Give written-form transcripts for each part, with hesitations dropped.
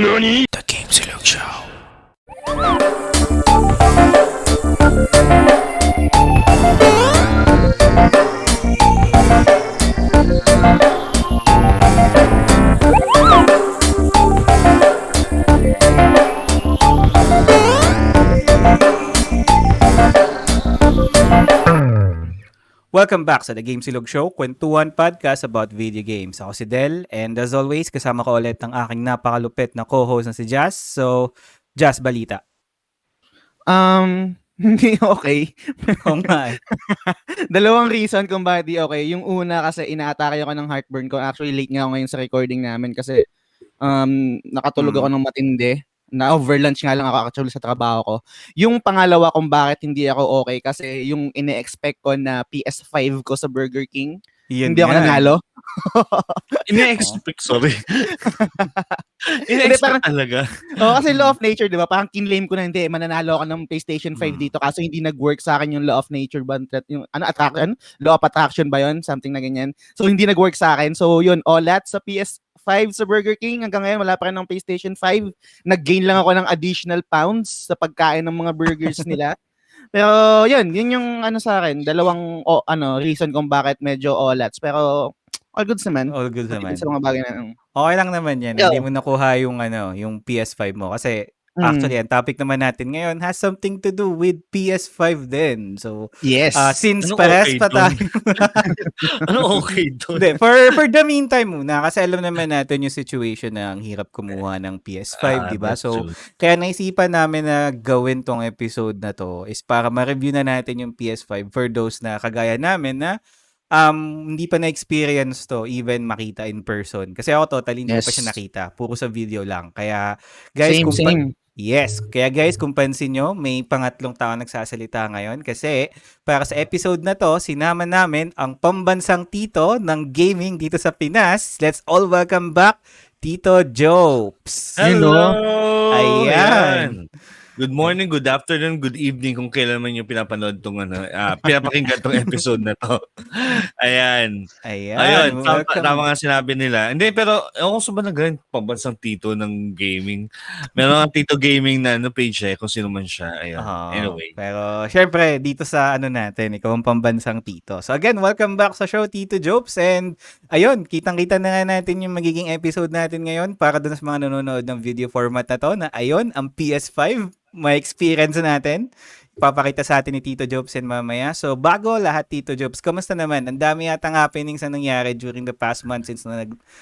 The Gamesilog Show. Welcome back sa The Gamesilog Show, kwentuhan podcast about video games. Ako si Dell, and as always, kasama ko ulit ang aking napakalupit na co-host na si Jazz. So, Jazz, balita. Hindi okay. Oo nga eh. Dalawang reason kung bakit di okay. Yung una kasi inaatake ako ng heartburn ko. Actually, late nga ako ngayon sa recording namin kasi nakatulog ako ng matindi. Na-over lunch nga lang ako actually sa trabaho ko. Yung pangalawa kung bakit hindi ako okay kasi yung ine-expect ko na PS5 ko sa Burger King, Yan hindi ako nanalo. Ine-expect, sorry. Ine-expect talaga. Kasi law of nature, di ba? Parang kinlaim ko na hindi, mananalo ako ng PlayStation 5 dito kaso hindi nag-work sa akin yung law of nature ba? Yung attraction? Law of attraction ba yun? Something na ganyan. So, hindi nag-work sa akin. So, yun, all sa PS5 sa Burger King. Hanggang ngayon, wala pa rin ng PlayStation 5. Nag-gain lang ako ng additional pounds sa pagkain ng mga burgers nila. Pero, yun yung sa akin, dalawang reason kung bakit medyo olats. Pero, all goods naman. All good naman. Sa mga bagay na Okay lang naman yan. Yeah. Hindi mo nakuha yung PS5 mo. Kasi, actually, ang topic naman natin ngayon has something to do with PS5 din. So, yes. Since Anong pares okay pa dun? tayo. Ano okay doon? Hindi, for the meantime muna, kasi alam naman natin yung situation na ang hirap kumuha ng PS5, di ba? So, kaya naisipan namin na gawin tong episode na to is para ma-review na natin yung PS5 for those na kagaya namin na hindi pa na-experience to, even makita in person. Kasi ako totally hindi pa siya nakita. Puro sa video lang. Kaya, guys, same. Yes. Kaya guys, kung pansin nyo, may pangatlong tao nagsasalita ngayon kasi para sa episode na to, sinama namin ang pambansang tito ng gaming dito sa Pinas. Let's all welcome back Tito Jopes. Hello! Ayan. Good morning, good afternoon, good evening kung kailan man yung pinapanood tong pinapakinggan tong episode na to. Ayan. Ayun, tama nga sinabi nila. Hindi, pero ako sa ba na ganun, pambansang tito ng gaming. Meron nga tito gaming na page kung sino man siya. Ayun. Anyway. Pero syempre, dito sa natin, ikaw ang pambansang tito. So again, welcome back sa show, Tito Jopes. And ayun, kitang-kita na nga natin yung magiging episode natin ngayon para dun sa mga nanonood ng video format na to na ayun, ang PS5 may experience natin. Ipapakita sa atin ni Tito Jopes and mamaya. So, bago lahat, Tito Jopes, kamusta naman? Ang dami yatang happenings na nangyari during the past month since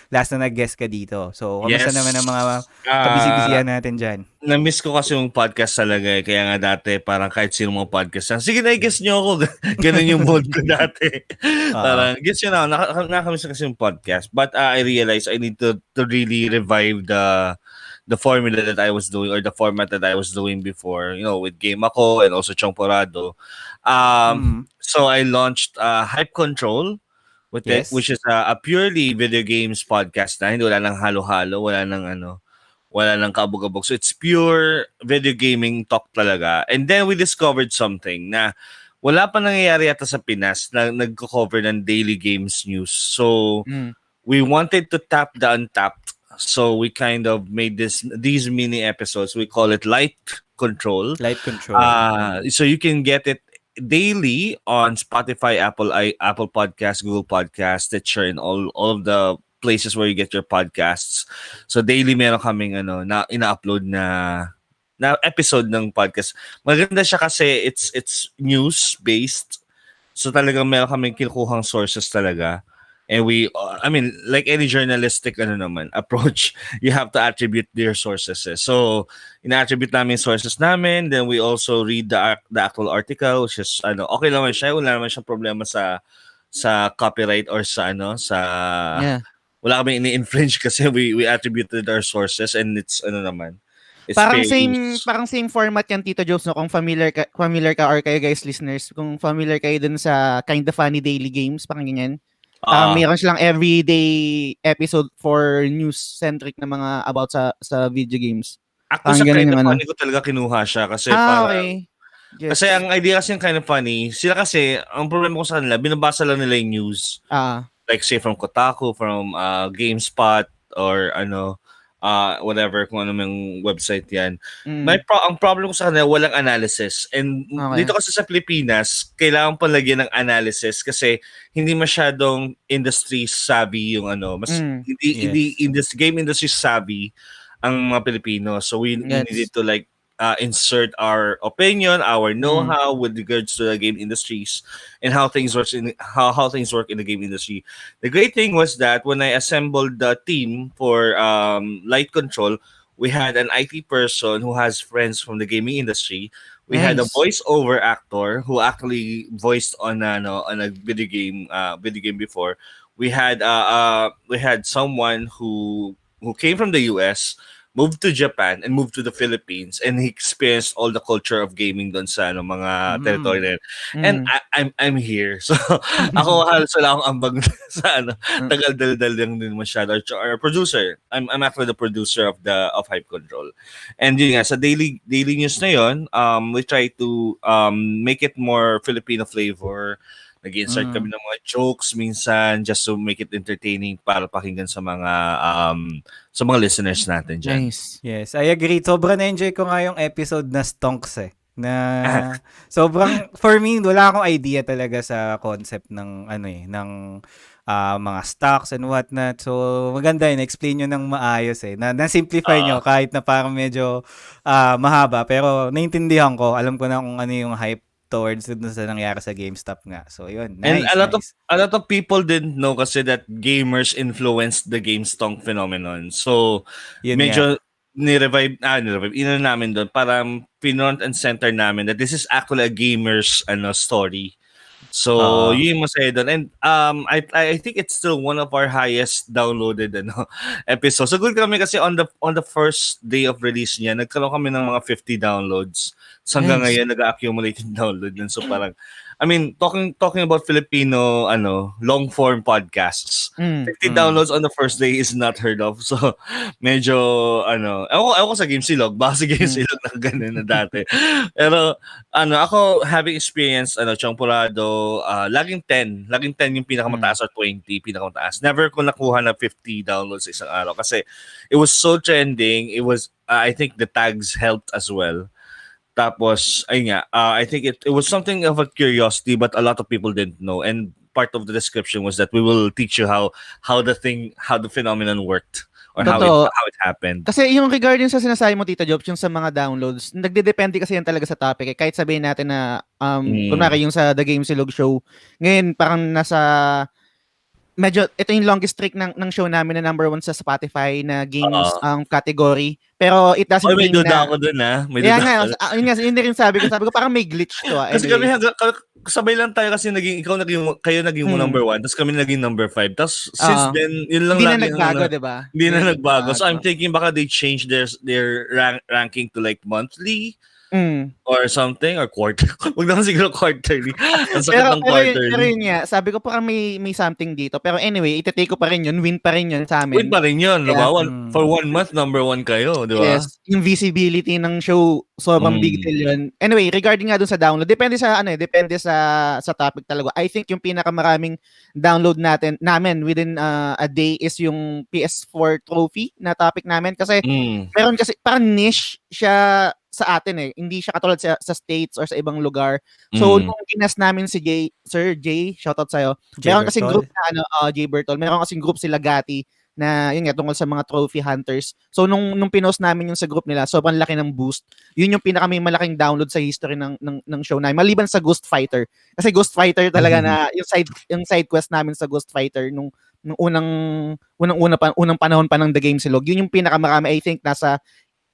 last na nag-guest ka dito. So, kamusta naman ang mga kabisi-bisihan natin dyan? Na-miss ko kasi yung podcast talaga Kaya nga dati, parang kahit sino mga podcast, sige na, i-guest nyo ako. Ganun yung mode ko dati. Parang, guess nyo na, nakamiss kasi yung podcast. But I realized I need to really revive the formula that I was doing or the format that I was doing before, with Game Ako and also Chongporado. So I launched Hype Control with it, which is a purely video games podcast na hindi wala nang halo-halo, wala nang kabog-kabog. So it's pure video gaming talk talaga. And then we discovered something na wala pa nangyayari yata sa Pinas na nagko-cover ng daily games news. So we wanted to tap the untapped. So we kind of made these mini episodes. We call it Light Control. Light Control. So you can get it daily on Spotify, Apple Podcasts, Google Podcasts, Stitcher, and all of the places where you get your podcasts. So daily meron kaming na ina-upload na episode ng podcast. Maganda siya kasi it's news based. So talagang meron kaming kinukuhang sources talaga. And like any journalistic approach, you have to attribute their sources. So, ina-attribute namin sources namin. Then we also read the actual article, which is okay naman siya. Wala naman siyang problema sa copyright or wala kami ini-infringe kasi we attributed our sources and it's it's parang same format yan, Tito Jopes, no? Kung familiar ka or kayo guys listeners, kung familiar kayo dun sa Kinda Funny Daily Games, parang ganyan. Mayroon silang everyday episode for news-centric na mga about sa video games. Ako sa Kinda Funny ko talaga kinuha siya kasi okay. Yes. Kasi ang idea kasi yung Kinda Funny, sila kasi, ang problema ko sa kanila, binabasa lang nila yung news. Like say from Kotaku, from GameSpot, or whatever, kung ano yung website yan. Mm. Ang problem ko sa kanila, walang analysis. And Okay. dito kasi sa Pilipinas, kailangan pa lagyan ng analysis kasi hindi masyadong industry savvy yung hindi Yes. in this game industry savvy ang mga Pilipino. So we Gets. needed to like insert our opinion, our Mm. know-how with regards to the game industries and how things work in the game industry. The great thing was that when I assembled the team for light control, we had an IT person who has friends from the gaming industry. We had a Nice. voice-over actor who actually voiced on a video game before. We had someone who came from the US, moved to Japan and moved to the Philippines, and he experienced all the culture of gaming doon sa mga territory na yun. And Mm. I'm here. So ako halos wala akong ambag sa Mm. tagal dal lang din masyado, or producer. I'm actually the producer of Hype Control. And yun nga, sa daily news na yun, we try to make it more Filipino flavor. Nag-insert kami ng mga jokes minsan just to make it entertaining para pakinggan sa mga listeners natin dyan. Nice. Yes, I agree. Sobrang na-enjoy ko nga yung episode na Stonks na sobrang, for me, wala akong idea talaga sa concept ng mga stocks and whatnot. So, maganda yun. Explain nyo ng maayos na-simplify nyo kahit na parang medyo mahaba. Pero naintindihan ko. Alam ko na kung ano yung hype towards dun sa nangyari sa GameStop nga. So, yun. And Nice, nice. a lot of people didn't know kasi that gamers influenced the GameStonk phenomenon. So, Yun medyo ni-revive, namin doon para pinront and center namin that this is actually a gamer's story. So, yun yung masaya doon. And I think it's still one of our highest downloaded episodes. So good kami kasi on the first day of release niya, nagkaroon kami ng mga 50 downloads. So hanggang Nice. ngayon nag-accumulate yung download din. So parang I mean, talking about Filipino long form podcasts. 50 downloads on the first day is not heard of. So medyo ako sa Gamesilog, baka sa Gamesilog na ganun na dati. Pero ako having experience Champurado, laging 10 yung pinakamataas or 20 pinakamataas. Never ko nakuha na 50 downloads sa isang araw kasi it was so trending. It was I think the tags helped as well. Tapos, ayun nga, I think it was something of a curiosity but a lot of people didn't know. And part of the description was that we will teach you how the phenomenon worked or how it happened. Kasi yung regarding sa sinasabi mo, Tito Jopes, yung sa mga downloads, nagdedepende kasi yan talaga sa topic. Kahit sabihin natin na, kunwari yung sa The Gamesilog show, ngayon parang medyo ito yung longest streak ng show namin na number 1 sa Spotify na games category. Pero it doesn't may mean duda na ako dun May yeah, duda nga, ako. yun din sabi ko parang may glitch to. Kasi kami sabay lang tayo kasi kayo naging number 1, tapos kami naging number 5. Tapos since then, yun lang hindi lagi na nagbago, diba? Hindi na nagbago. So I'm thinking baka they changed their ranking to like monthly or something, or quarter. Huwag naman siguro quarterly. Ang sakit ng quarterly. Pero yun nga, sabi ko parang may something dito. Pero anyway, itetake ko pa rin yun. Win pa rin yun sa amin. Win pa rin yun. Yeah. Diba? For 1 month, number 1 kayo. Diba? Yes. Yung visibility ng show, sobrang big deal yun. Anyway, regarding nga dun sa download, depende sa topic talaga. I think yung pinakamaraming download namin within a day is yung PS4 trophy na topic namin. Kasi meron kasi parang niche siya sa atin hindi siya katulad sa States or sa ibang lugar. So nung ginas namin si Sir Jay, shoutout sa'yo. Meron kasing group na Jay Bertol, meron kasing group sila Gati na yun nga tungkol sa mga trophy hunters. So nung pinost namin yung sa group nila, sobrang laki ng boost. Yun yung may malaking download sa history ng show namin. Maliban sa Ghost Fighter. Kasi Ghost Fighter talaga na yung side quest namin sa Ghost Fighter nung unang panahon pa ng The Gamesilog. Yun yung pinakamarami, I think nasa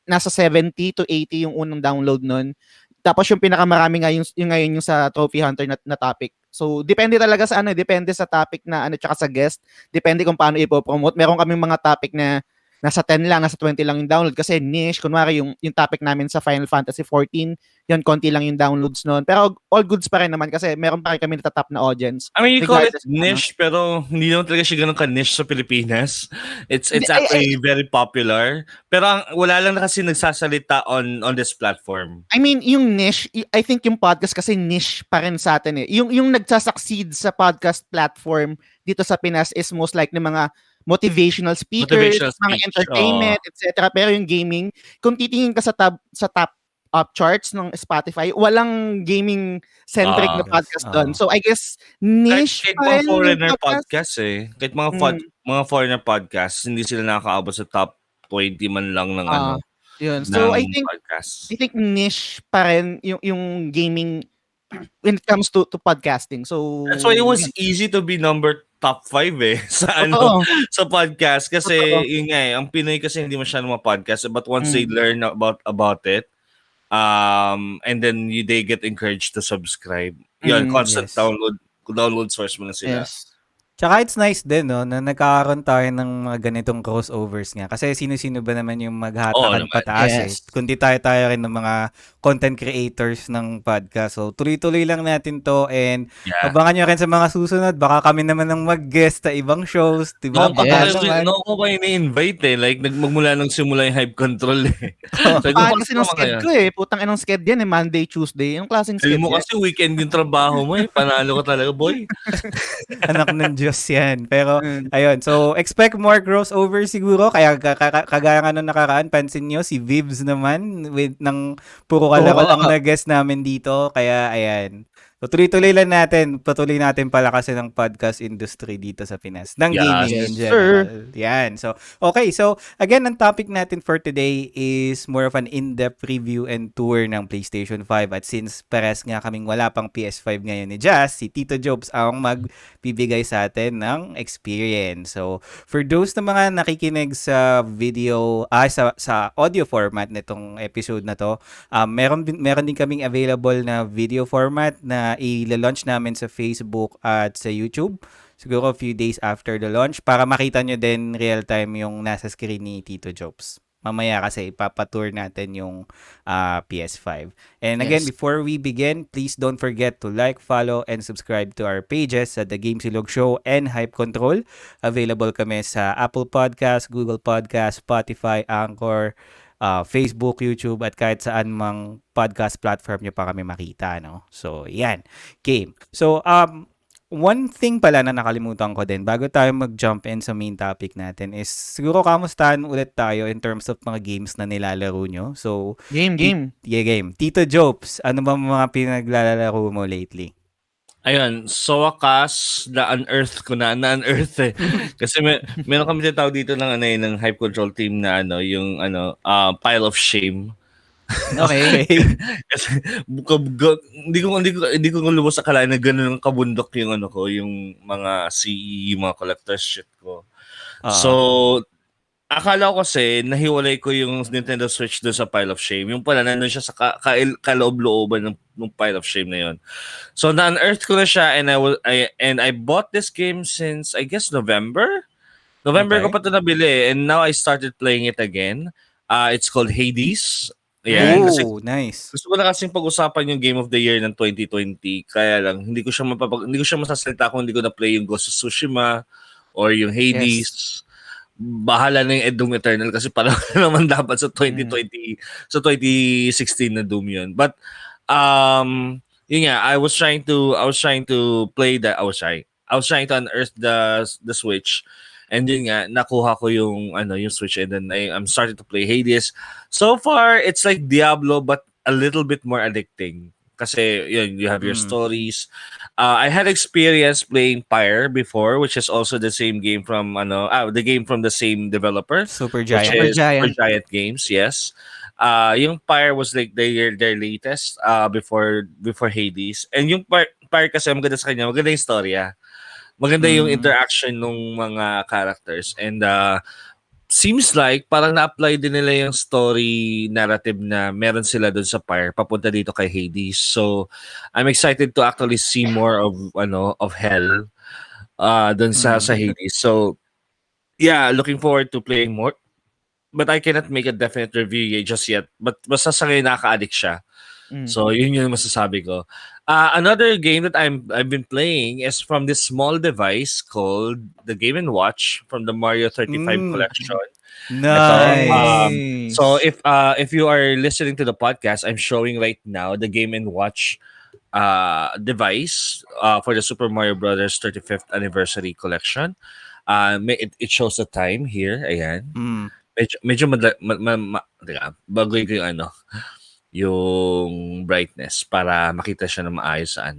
70 to 80 yung unang download nun. Tapos yung pinakamarami nga yung ngayon yung sa Trophy Hunter na topic. So depende talaga sa depende sa topic na tsaka sa guest, depende kung paano ipo-promote. Meron kaming mga topic na nasa 10 lang, nasa 20 lang yung download kasi niche. Kunwari yung topic namin sa Final Fantasy 14, yun konti lang yung downloads noon. Pero all goods pa rin naman kasi meron pa rin kami natatap na audience. I mean, you call it niche, pero hindi naman talaga siya ganun ka-niche sa Pilipinas. It's actually very popular. Pero wala lang na kasi nagsasalita on this platform. I mean, yung niche, I think yung podcast kasi niche pa rin sa atin Yung nagsasucceed sa podcast platform dito sa Pinas is most likely mga motivational speakers, Motivational mga speech. entertainment, etc. Pero yung gaming, kung titingin ka sa top up charts ng Spotify, walang gaming centric na podcast doon. So I guess niche Kahit pa mga rin yung foreigner podcast. podcast Kahit mga Mm. mga foreigner podcast, hindi sila nakakaabot sa top 20 man lang ng Yun. ng So I think podcast. niche pa rin yung gaming when it comes to podcasting. So That's why it was easy to be number top 5 sa totoo. sa podcast kasi Totoo. yun nga ang Pinoy kasi hindi masyadong podcast, but once they Mm. learn about it, and then they get encouraged to subscribe. Yun, constant Yes. download source mo na sila. Yes. Tsaka it's nice din, no, na nagkakaroon tayo ng mga ganitong crossovers nga. Kasi sino-sino ba naman yung maghatakan naman. pataas Yes. Kundi tayo rin ng mga content creators ng podcast. So, tuloy-tuloy lang natin to and Yeah. abangan nyo rin sa mga susunod. Baka kami naman ang mag-guest sa ibang shows. Diba? No, Baka yes. naman. no ko kayo ni-invite Like, magmula nung simula yung hype control So, Paano kasi ng sked ko Putang inang sked yan Monday, Tuesday. Yung klaseng Sabi sked mo yan. kasi weekend yung trabaho mo Panalo ka talaga, boy. Anak ng Diyos yan. Pero, ayun. So, expect more crossover siguro. Kaya, kagaya nga nung nakaraan, pansin nyo, si Vibs naman, ng puro kalaro ang nag-guest namin dito. Kaya, ayan. So, tuloy-tuloy lang natin. Patuloy natin palakasin ng podcast industry dito sa Pinas. Ng gaming in general. Yan. So, okay. So, again, ang topic natin for today is more of an in-depth review and tour ng PlayStation 5. At since pares nga kaming wala pang PS5 ngayon ni Jazz, si Tito Jopes ang magbibigay sa atin ng experience. So, for those na mga nakikinig sa video, sa audio format nitong episode na to, meron din kaming available na video format na i-launch namin sa Facebook at sa YouTube. Siguro a few days after the launch para makita nyo din real time yung nasa screen ni Tito Jopes. Mamaya kasi ipapatour natin yung PS5. And again, before we begin, please don't forget to like, follow, and subscribe to our pages sa The Gamesilog Show and Hype Control. Available kami sa Apple Podcast, Google Podcast, Spotify, Anchor, Facebook, YouTube, at kahit saan mang podcast platform nyo pa kami makita, no? So, yan. Game. So, one thing pala na nakalimutan ko din bago tayo mag-jump in sa main topic natin is siguro kamustahan ulit tayo in terms of mga games na nilalaro nyo. So, game. Game. Tito Jopes, ano ba mga pinaglalaro mo lately? Ayun, so wakas, na-unearth ko na-unearth Kasi meron kami tinatawag dito ng hype control team na yung pile of shame. Okay. Kasi hindi ko lubos akalain na ganun ang kabundok yung yung mga CE, yung mga collector's shit ko. So, akala ko kasi nahiwalay ko yung Nintendo Switch doon sa pile of shame. Yung pala nandun siya sa kaloob-looban ng pile of shame na yun. So na-unearth ko na siya and I bought this game since I guess November ko pa ito nabili and now I started playing it again. It's called Hades. Yeah, Kasi nice. gusto ko na kasing pag-usapan yung Game of the Year ng 2020. Kaya lang hindi ko siya masasalita kung hindi ko na play yung Ghost of Tsushima or yung Hades. Bahala na yung Doom Eternal kasi parang naman dapat sa 2020 sa 2016 na Doom yun. But yun nga, I was trying to play that. I was trying to unearth the Switch. And yun nga, nakuha ko yung Switch and then I'm starting to play Hades. So far, it's like Diablo but a little bit more addicting. Kasi yun, you have your stories. I had experience playing Pyre before, which is also the same game from the game from the same developer, Supergiant. Supergiant Games. Yes. Yung Pyre was like their latest before Hades. And yung Pyre kasi maganda sa kanya, maganda yung storya. Maganda yung interaction ng mga characters and seems like parang na-apply din nila yung story narrative na meron sila doon sa Pyre papunta dito kay Hades. So I'm excited to actually see more of hell doon sa Hades. So yeah, looking forward to playing more. But I cannot make a definite review just yet. But basta sa ngayon nakaka-addict siya. So yun yung masasabi ko. Another game that I've been playing is from this small device called the Game & Watch from the Mario 35 collection. Nice. So if you are listening to the podcast, I'm showing right now the Game & Watch device for the Super Mario Brothers 35th anniversary collection. It shows the time here. Ayan. Mm. Medyo teka, bagoy ko yung yung brightness para makita siya na maayos sa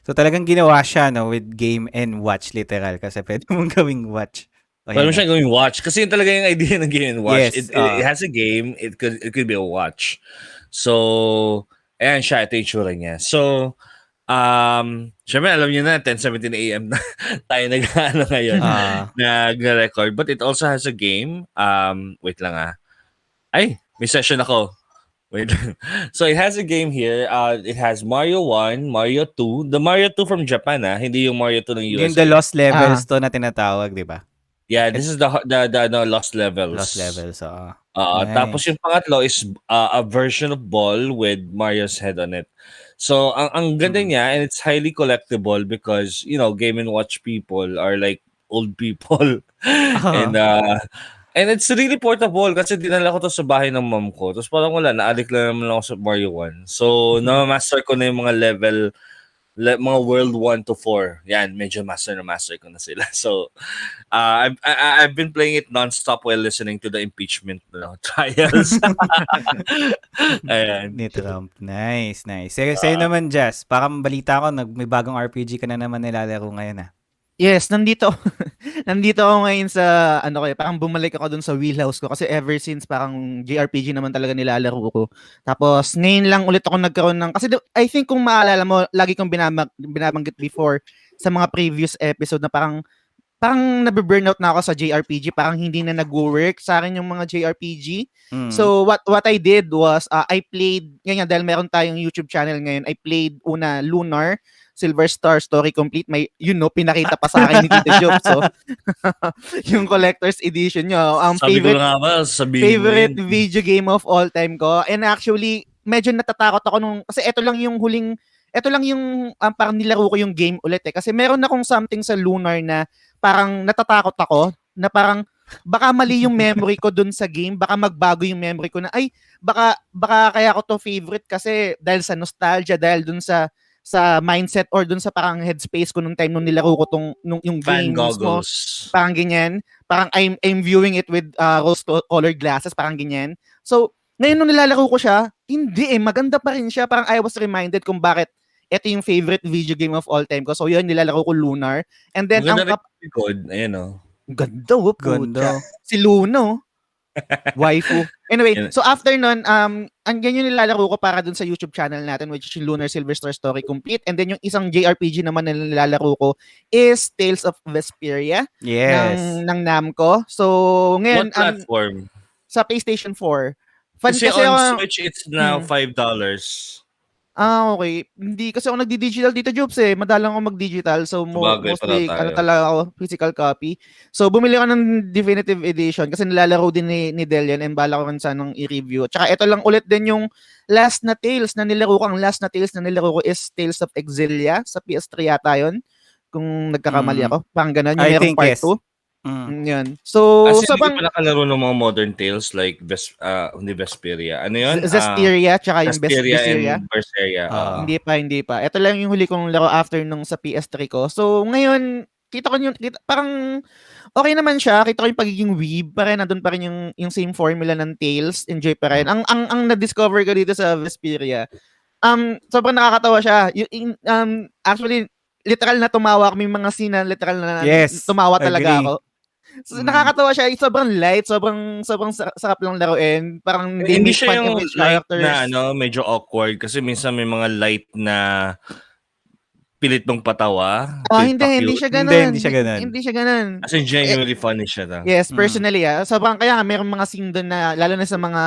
So talagang ginawa siya with game and watch literal kasi pwede mong gawing watch. Pwede mo siya gawing watch. Kasi yun talaga yung idea ng game and watch. Yes. It has a game. It could be a watch. So, ayan siya. Ito yung tsura niya. So, syempre alam niyo na, 10:17 a.m. na tayo ngayon. Nag-record. But it also has a game. Wait lang Ay, may session ako. Wait. So it has a game here. It has Mario 1, Mario 2. The Mario 2 from Japan, hindi yung Mario 2 ng USA. Yung the lost levels to na tinatawag, di ba? Yeah, this is the lost levels. Lost levels, nice. Tapos yung pangatlo is a version of ball with Mario's head on it. So ang ganda niya, and it's highly collectible because, game and watch people are like old people. And it's really portable kasi dinala ko to sa bahay ng mom ko. Tapos parang wala, na-addict lang naman ako sa Mario 1. So, na-master ko na yung mga level, mga world 1 to 4. Yan, medyo master ko na sila. So, I've been playing it non-stop while listening to the impeachment trials. Ayan. Ni Trump. Nice. Sa'yo naman, Jazz, parang balita ko, may bagong RPG ka na naman nilalaro ngayon Yes, nandito ako ngayon sa parang bumalik ako dun sa wheelhouse ko kasi ever since parang JRPG naman talaga nilalaro ko. Tapos ngayon lang ulit ako nagkaroon ng kasi I think kung maalala mo, lagi kong binabanggit before sa mga previous episode na parang nabe-burnout na ako sa JRPG, parang hindi na nag-work sa akin yung mga JRPG. So what I did was I played dahil meron tayong YouTube channel ngayon, I played una Lunar Silver Star Story Complete. May pinakita pa sa akin ni Tito Jopes. So yung collector's edition nyo. Favorite video game of all time ko. And actually, medyo natatakot ako kasi ito lang yung parang nilaro ko yung game ulit Kasi meron akong something sa Lunar na parang natatakot ako na parang baka mali yung memory ko dun sa game, baka magbago yung memory ko na baka kaya ko to favorite kasi dahil sa nostalgia, dahil dun sa mindset or dun sa parang headspace ko nung time nung nilaro ko yung fan game goggles. Parang ganyan. Parang I'm viewing it with rose-colored glasses, parang ganyan. So, ngayon nung nilalaro ko siya, hindi maganda pa rin siya. Parang I was reminded kung bakit ito yung favorite video game of all time ko. So, yun, nilalaro ko Lunar. And then, ganda ayan Ganda. Si Luno. Waifu. Anyway, so after nun, andyan yung nilalaro ko para dun sa YouTube channel natin, which is yung Lunar Silver Star Story Complete. And then yung isang JRPG naman na nilalaro ko is Tales of Vesperia ng Namco. So, ngayon, what platform? Sa PlayStation 4. Kasi on Switch, it's now $5. Okay. Hindi kasi ako nagdi-digital dito, Jobs Madalang ako mag-digital. So, mostly, talaga ako, physical copy. So, bumili ako ng definitive edition kasi nilalaro din ni Dell yan and bala ko rin sanang i-review. Tsaka ito lang ulit din yung last na Tales na nilaro ko. Ang last na Tales na nilaro ko is Tales of Exilia sa PS3 yata yun. Kung nagkakamali ako. Parang ganun. Yung merong part 2. Yan. So, hindi pa nakalaro ng mga modern tales like hindi Vesperia. Ano yun? Zestiria tsaka yung Vesperia and Berseria. Hindi pa. Ito lang yung huli kong laro after nung sa PS3 ko. So, ngayon, parang okay naman siya. Kita ko yung pagiging weeb pa rin. Nandun pa rin yung same formula ng Tales. Enjoy pa rin. Ang na-discover ko dito sa Vesperia, sobrang nakakatawa siya. Actually, literal na tumawa kami mga scene na literal na tumawa talaga ako. So, nakakatawa siya. Sobrang light, sobrang sarap lang laruin. Parang hindi siya yung light na medyo awkward kasi minsan may mga light na pilit mong patawa. Hindi siya ganun. Hindi siya ganun. As in, genuinely funny siya. Yes, personally. Sobrang kaya mayroong mga scene doon na, lalo na sa mga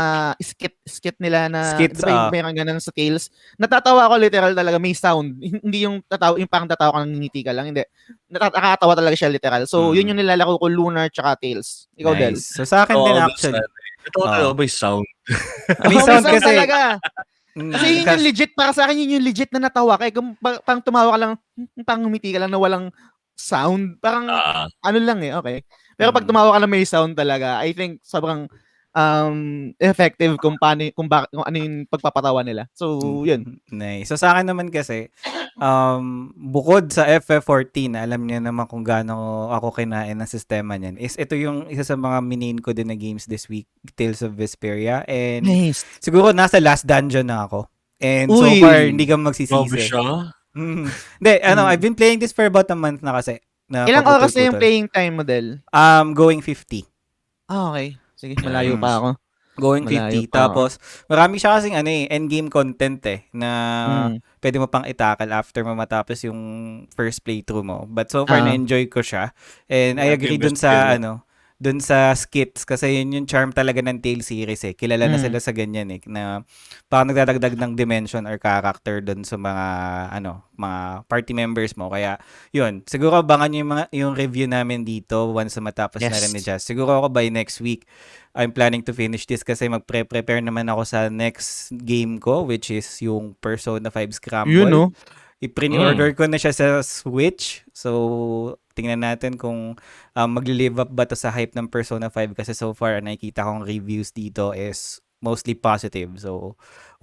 skit nila na, diba, mayroong ganun sa Tales. Natatawa ako literal talaga, may sound. Hindi yung parang tatawa ka nang ngiti ka lang. Hindi. Nakakatawa talaga siya literal. So, yun yung nilalaro ko, Lunar tsaka Tales. Ikaw, Del. So, sa akin din actually. Ito may sound. May sound kasi. Talaga. Kasi yun yung legit, para sa akin yun yung legit na natawa. Kaya kung pang tumawa ka lang, pang humiti ka lang na walang sound, parang ano lang okay. Pero pag tumawa ka lang may sound talaga, I think sobrang effective kung paano kung ano yung pagpapatawa nila. So, yun. Nice. So sa akin naman kasi, bukod sa FF14, alam niyo naman kung gaano ako kinain ng sistema niyan, is ito yung isa sa mga minin ko din na games this week, Tales of Vesperia. And Nice. siguro nasa last dungeon na ako. And so far, hindi ka Grabe magsisisi. siya. Hindi, I've been playing this for about a month na kasi. Na Ilang oras na yung paputol-putol. playing time mo, Del? Going 50. Okay. Sige, malayo pa ako. Going Malayo 50. pa ako. Tapos, marami siya kasing endgame content na pwede mo pang itakal after mo matapos yung first playthrough mo. But so far, na-enjoy ko siya. And I agree dun sa, dun sa skits kasi yun yung charm talaga ng Tale series eh. Kilala na sila sa ganyan eh. Na parang nagdadagdag ng dimension or character dun sa mga, mga party members mo. Kaya, yun. Siguro abangan nyo yung review namin dito once na matapos na rin ni Jazz. Siguro ako by next week, I'm planning to finish this kasi magpre-prepare naman ako sa next game ko, which is yung Persona 5 Scramble. You know. I-pre-order ko na siya sa Switch. So, tingnan natin kung mag-live up ba to sa hype ng Persona 5 kasi so far, nakikita kong reviews dito is mostly positive. So,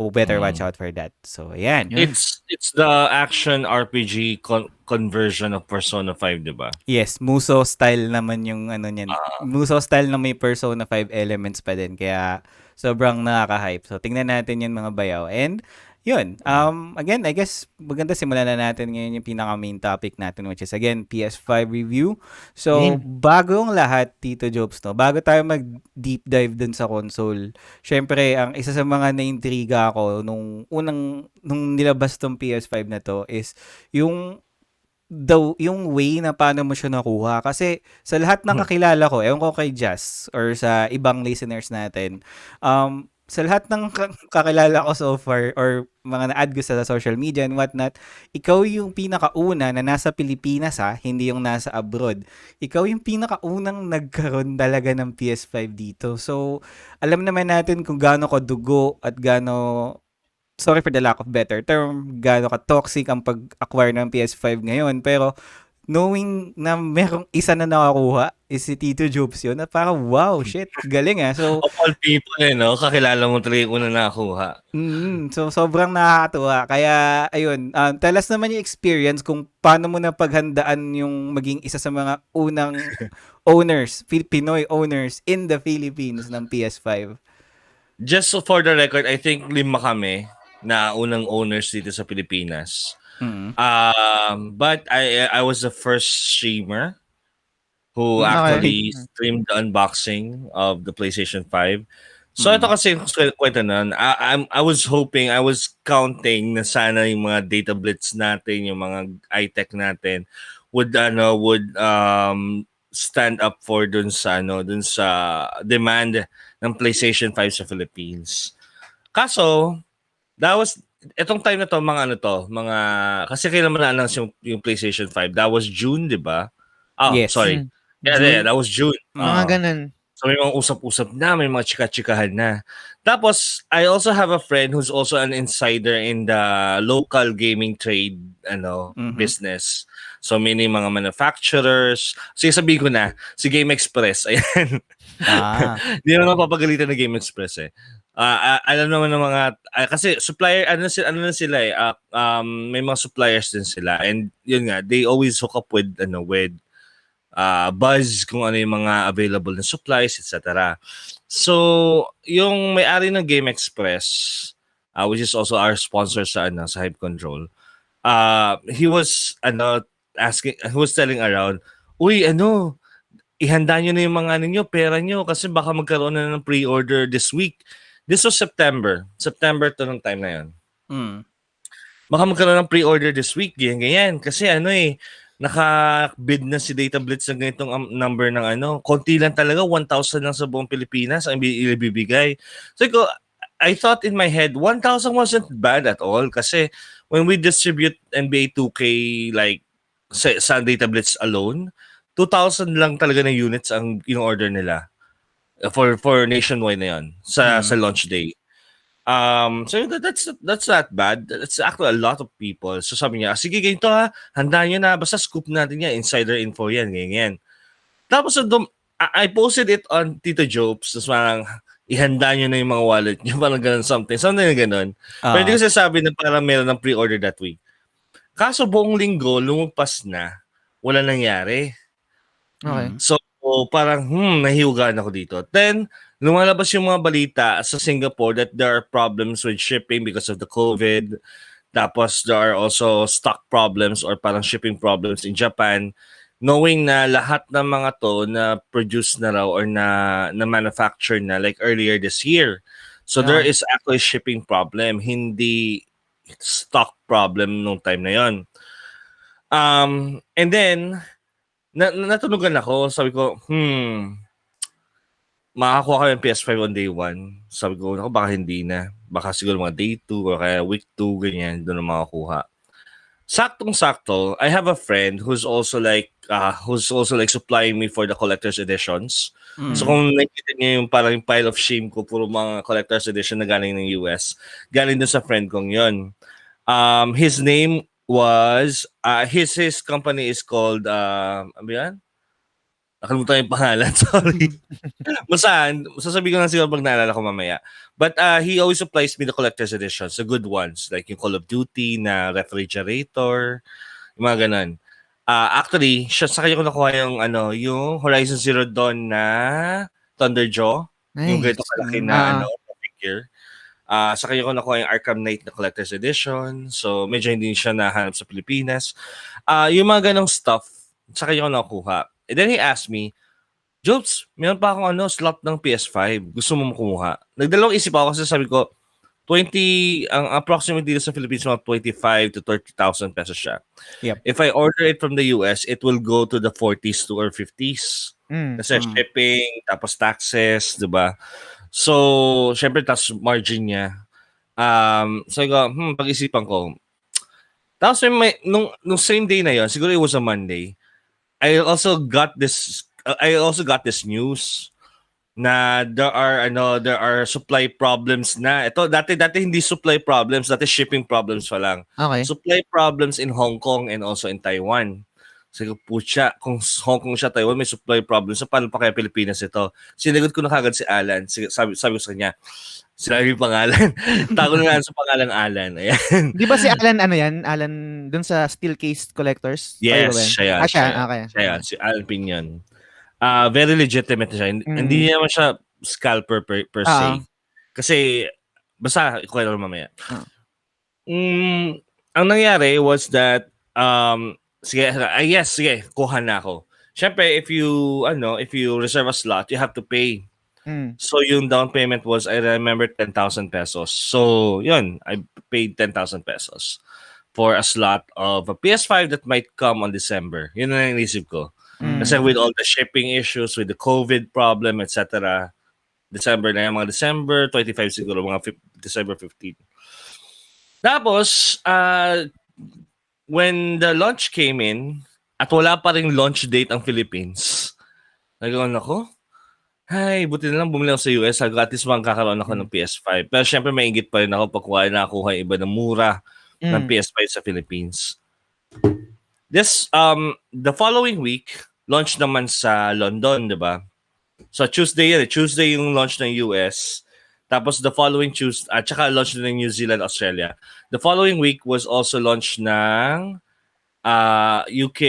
better watch out for that. So, ayan. It's the action RPG conversion of Persona 5, di ba? Yes, Muso style naman yung niyan. Muso style na may Persona 5 elements pa din. Kaya sobrang nakaka-hype. So tingnan natin yun mga bayaw. And yun, again, I guess maganda simulan na natin ngayon yung pinaka main topic natin, which is again PS5 review. So bago ang lahat, Tito Jopes, bago tayo mag deep dive dun sa console, syempre ang isa sa mga naintriga ako nung nilabas tong PS5 na to is yung way na paano mo siya nakuha. Kasi sa lahat ng kakilala ko, ewan ko kay Jazz or sa ibang listeners natin, sa lahat ng kakilala ko so far or mga na-add ko sa social media and whatnot, ikaw yung pinakauna na nasa Pilipinas hindi yung nasa abroad. Ikaw yung pinakaunang nagkaroon talaga ng PS5 dito. So, alam naman natin kung gaano kadugo at gaano, sorry for the lack of better term, gaano ka-toxic ang pag-acquire ng PS5 ngayon. Pero, knowing na merong isa na nakakuha is si Tito Jopes yun, at parang, wow, shit, galing So, of all people, kakilala mo talaga yung una nakakuha. So, sobrang nakakatuwa. Kaya, ayun, tell us naman yung experience kung paano mo na paghandaan yung maging isa sa mga unang owners, Pinoy owners in the Philippines ng PS5. Just so for the record, I think 5 kami na unang owners dito sa Pilipinas. But I was the first streamer who actually streamed the unboxing of the PlayStation 5. So ito kasi kwento nun, I was hoping, I was counting na sana yung mga data blitz natin, yung mga iTech natin would stand up for dun sa demand ng PlayStation 5 sa Philippines. Kaso, etong time na to, kasi kailan mo na-announce yung PlayStation 5? That was June, di ba? Yes. Sorry. Yeah, that was June. Mga ganun. So may mga usap-usap na, may mga chika-chikahan na. Tapos, I also have a friend who's also an insider in the local gaming trade business. So many mga manufacturers. So sabihin ko na, si Game Express, ayan. Hindi naman papagalitan na Game Express eh. Alam naman ng mga kasi supplier may mga suppliers din sila, and yun nga, they always hook up with Buzz kung ano yung mga available na supplies, etc. So yung may-ari ng Game Express, which is also our sponsor sa Hype Control, he was telling around, uy, ihanda nyo na yung mga pera nyo kasi baka magkaroon na ng pre-order this week. This was September to nung time na yun. Baka magkaroon ng pre-order this week, ganyan. Kasi naka-bid na si Data Blitz ng ganitong number ng konti lang talaga, 1,000 lang sa buong Pilipinas ang ibibigay. So I thought in my head, 1,000 wasn't bad at all kasi when we distribute NBA 2K like sa Data Blitz alone, 2,000 lang talaga na units ang in-order nila for nationwide na yun sa launch day. So that's not bad. That's actually a lot of people. So sabi niya, sige ganito handa nyo na, basta scoop natin yan, insider info yan, ganyan. Tapos I posted it on Tito Jopes, tapos parang ihanda nyo na yung mga wallet nyo, parang ganun something na ganun. Pero hindi ko sasabi na parang meron ng pre-order that week. Kaso buong linggo, lumagpas na, wala nangyari. Okay. So, parang, nahihugaan ako dito. Then, lumalabas yung mga balita sa Singapore that there are problems with shipping because of the COVID. Tapos, there are also stock problems or parang shipping problems in Japan. Knowing na lahat ng mga to na produce na raw or na manufacture na like earlier this year. So, there is actually shipping problem, hindi stock problem nung time na yon. And then, natunugan ako, sabi ko, makakuha ko yung PS5 on day 1. Sabi ko, baka hindi na. Baka siguro mga day 2 or kaya week 2, ganyan, doon na makakuha. Saktong-sakto, I have a friend who's also like supplying me for the collector's editions. So kung nakikita niyo yung parang yung pile of shame ko, puro mga collector's edition na galing ng US, galing dun sa friend kong yon. His name was his company is called ano yan? Nakalimutan yung pangalan, sorry. Masaan, sasabihin ko lang siguro pag naalala ko mamaya. But he always supplies me the collector's editions, the good ones, like yung Call of Duty na refrigerator, yung mga ganun. Actually, sa kanya ko nakuha yung Horizon Zero Dawn na Thunderjaw, yung ganito kalaki na figure. Sa kanya ko nakuha yung Arkham Knight na collector's edition, so medyo hindi siya nahanap sa Pilipinas. Yung mga ganong stuff, sa kanya ko nakuha. And then he asked me, Jopes, meron pa akong slot ng PS5. Gusto mo kumuha? Nagdalawang isip ako kasi sabi ko, ang approximate dito sa Philippines, mga 25 to 30,000 pesos siya. Yep. If I order it from the US, it will go to the 40s to or 50s. Kasi shipping, tapos taxes, di ba? So, syempre, tapos margin niya. So, pag-isipan ko. Tapos, nung same day na yon, siguro it was a Monday, I also got this news na there are supply problems na. Ito dati hindi supply problems, dati shipping problems pa lang. Okay. Supply problems in Hong Kong and also in Taiwan. Sabi ko, pucha, kung Hong Kong siya, Taiwan may supply problems, so paano pa kaya Pilipinas ito? Sinagot ko na kagad si Alan. Sabi ko sa kanya, sinabi yung pangalan. Tago na lang sa pangalan Alan. Ayan. Di ba si Alan yan? Alan dun sa Steel Case Collectors? Yes, siya yan. Okay. Siya yan, si Alan Pinion. Very legitimate na siya. Hindi naman siya scalper per se. Kasi, basta, ikuha lang mamaya. Ang nangyari was that, sige, kuha na ako. Siyempre, if you reserve a slot, you have to pay. So, yung down payment was, I remember, 10,000 pesos. So, yun, I paid 10,000 pesos for a slot of a PS5 that might come on December. Yun na naisip ko. Kasi with all the shipping issues, with the COVID problem, etc., December na yan, mga December 25 siguro, mga December 15. Tapos, when the launch came in, at wala pa ring launch date ang Philippines, nagawin ako, ay, buti na lang bumili ako sa US. At least magkakaroon ako ng PS5. Pero syempre maingit pa rin ako pag nakakuha iba ng mura ng PS5 sa Philippines. The following week, launch naman sa London, di ba? So Tuesday yung launch ng US. Tapos the following Tuesday, at saka launch ng New Zealand, Australia. The following week was also launch ng UK,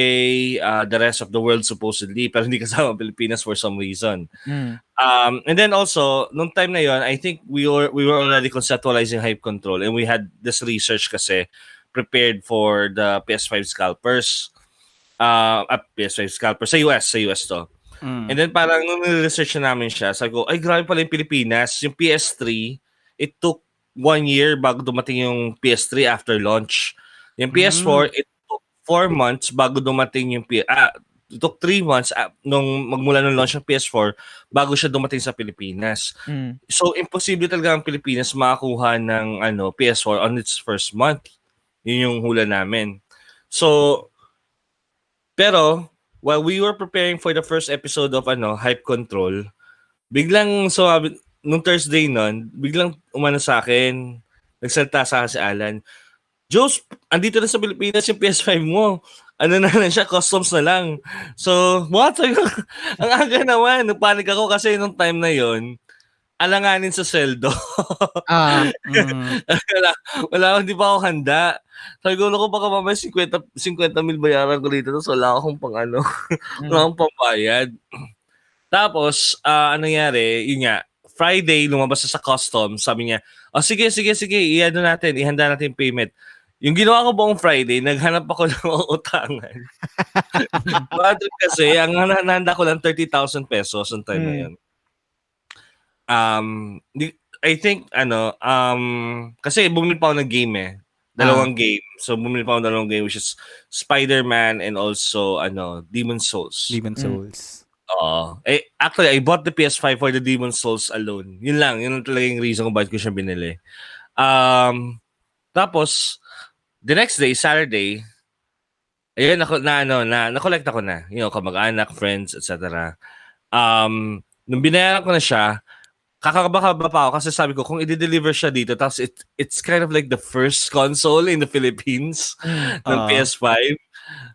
the rest of the world supposedly, pero hindi kasama Pilipinas for some reason. And then also, nung time na yon, I think we were already conceptualizing hype control, and we had this research kasi prepared for the PS5 scalpers. PS5 scalpers sa US to. And then parang nung research na namin siya, sabi ko, ay grabe pala yung Pilipinas. Yung PS3, it took 1 year bago dumating yung PS3 after launch. Yung PS4, it 4 months bago dumating yung it took 3 months nung magmula ng launch ng PS4 bago siya dumating sa Pilipinas. So imposible talaga ang Pilipinas makakuha ng PS4 on its first month. Yun yung hula namin. So pero while we were preparing for the first episode of Hype Control, biglang nung Thursday nun, biglang umano sa akin, nagsalita sa akin si Alan, Jose, andito na sa Pilipinas yung PS5 mo. Ano na lang siya, customs na lang. So, what? Ang aga naman. Nagpanik ako kasi nung time na yon, alanganin sa sweldo. Hindi pa ako handa. Sabi ko baka mamaya 50 mil bayaran ko dito, tapos wala akong wala akong pambayad. Tapos, anong nangyari, yun nga, Friday, lumabas sa customs, sabi niya, sige, ihanda natin yung payment. Yung ginawa ko buong Friday, naghanap ako ng utangan. Bakit kasi, ang nahanda ko lang 30,000 pesos ang time na yun. I think, kasi bumili pa ako ng game Dalawang game. So, bumili pa ako ng dalawang game, which is Spider-Man and also, Demon's Souls. Actually, I bought the PS5 for the Demon's Souls alone. Yun lang talaga yung reason kung bakit ko siya binili. Tapos, the next day, Saturday, ayun, na-collect ako na. Kamag-anak, friends, etc. Nung binayaran ko na siya, kakababa pa ako kasi sabi ko, kung i-deliver siya dito, tapos it's kind of like the first console in the Philippines ng PS5.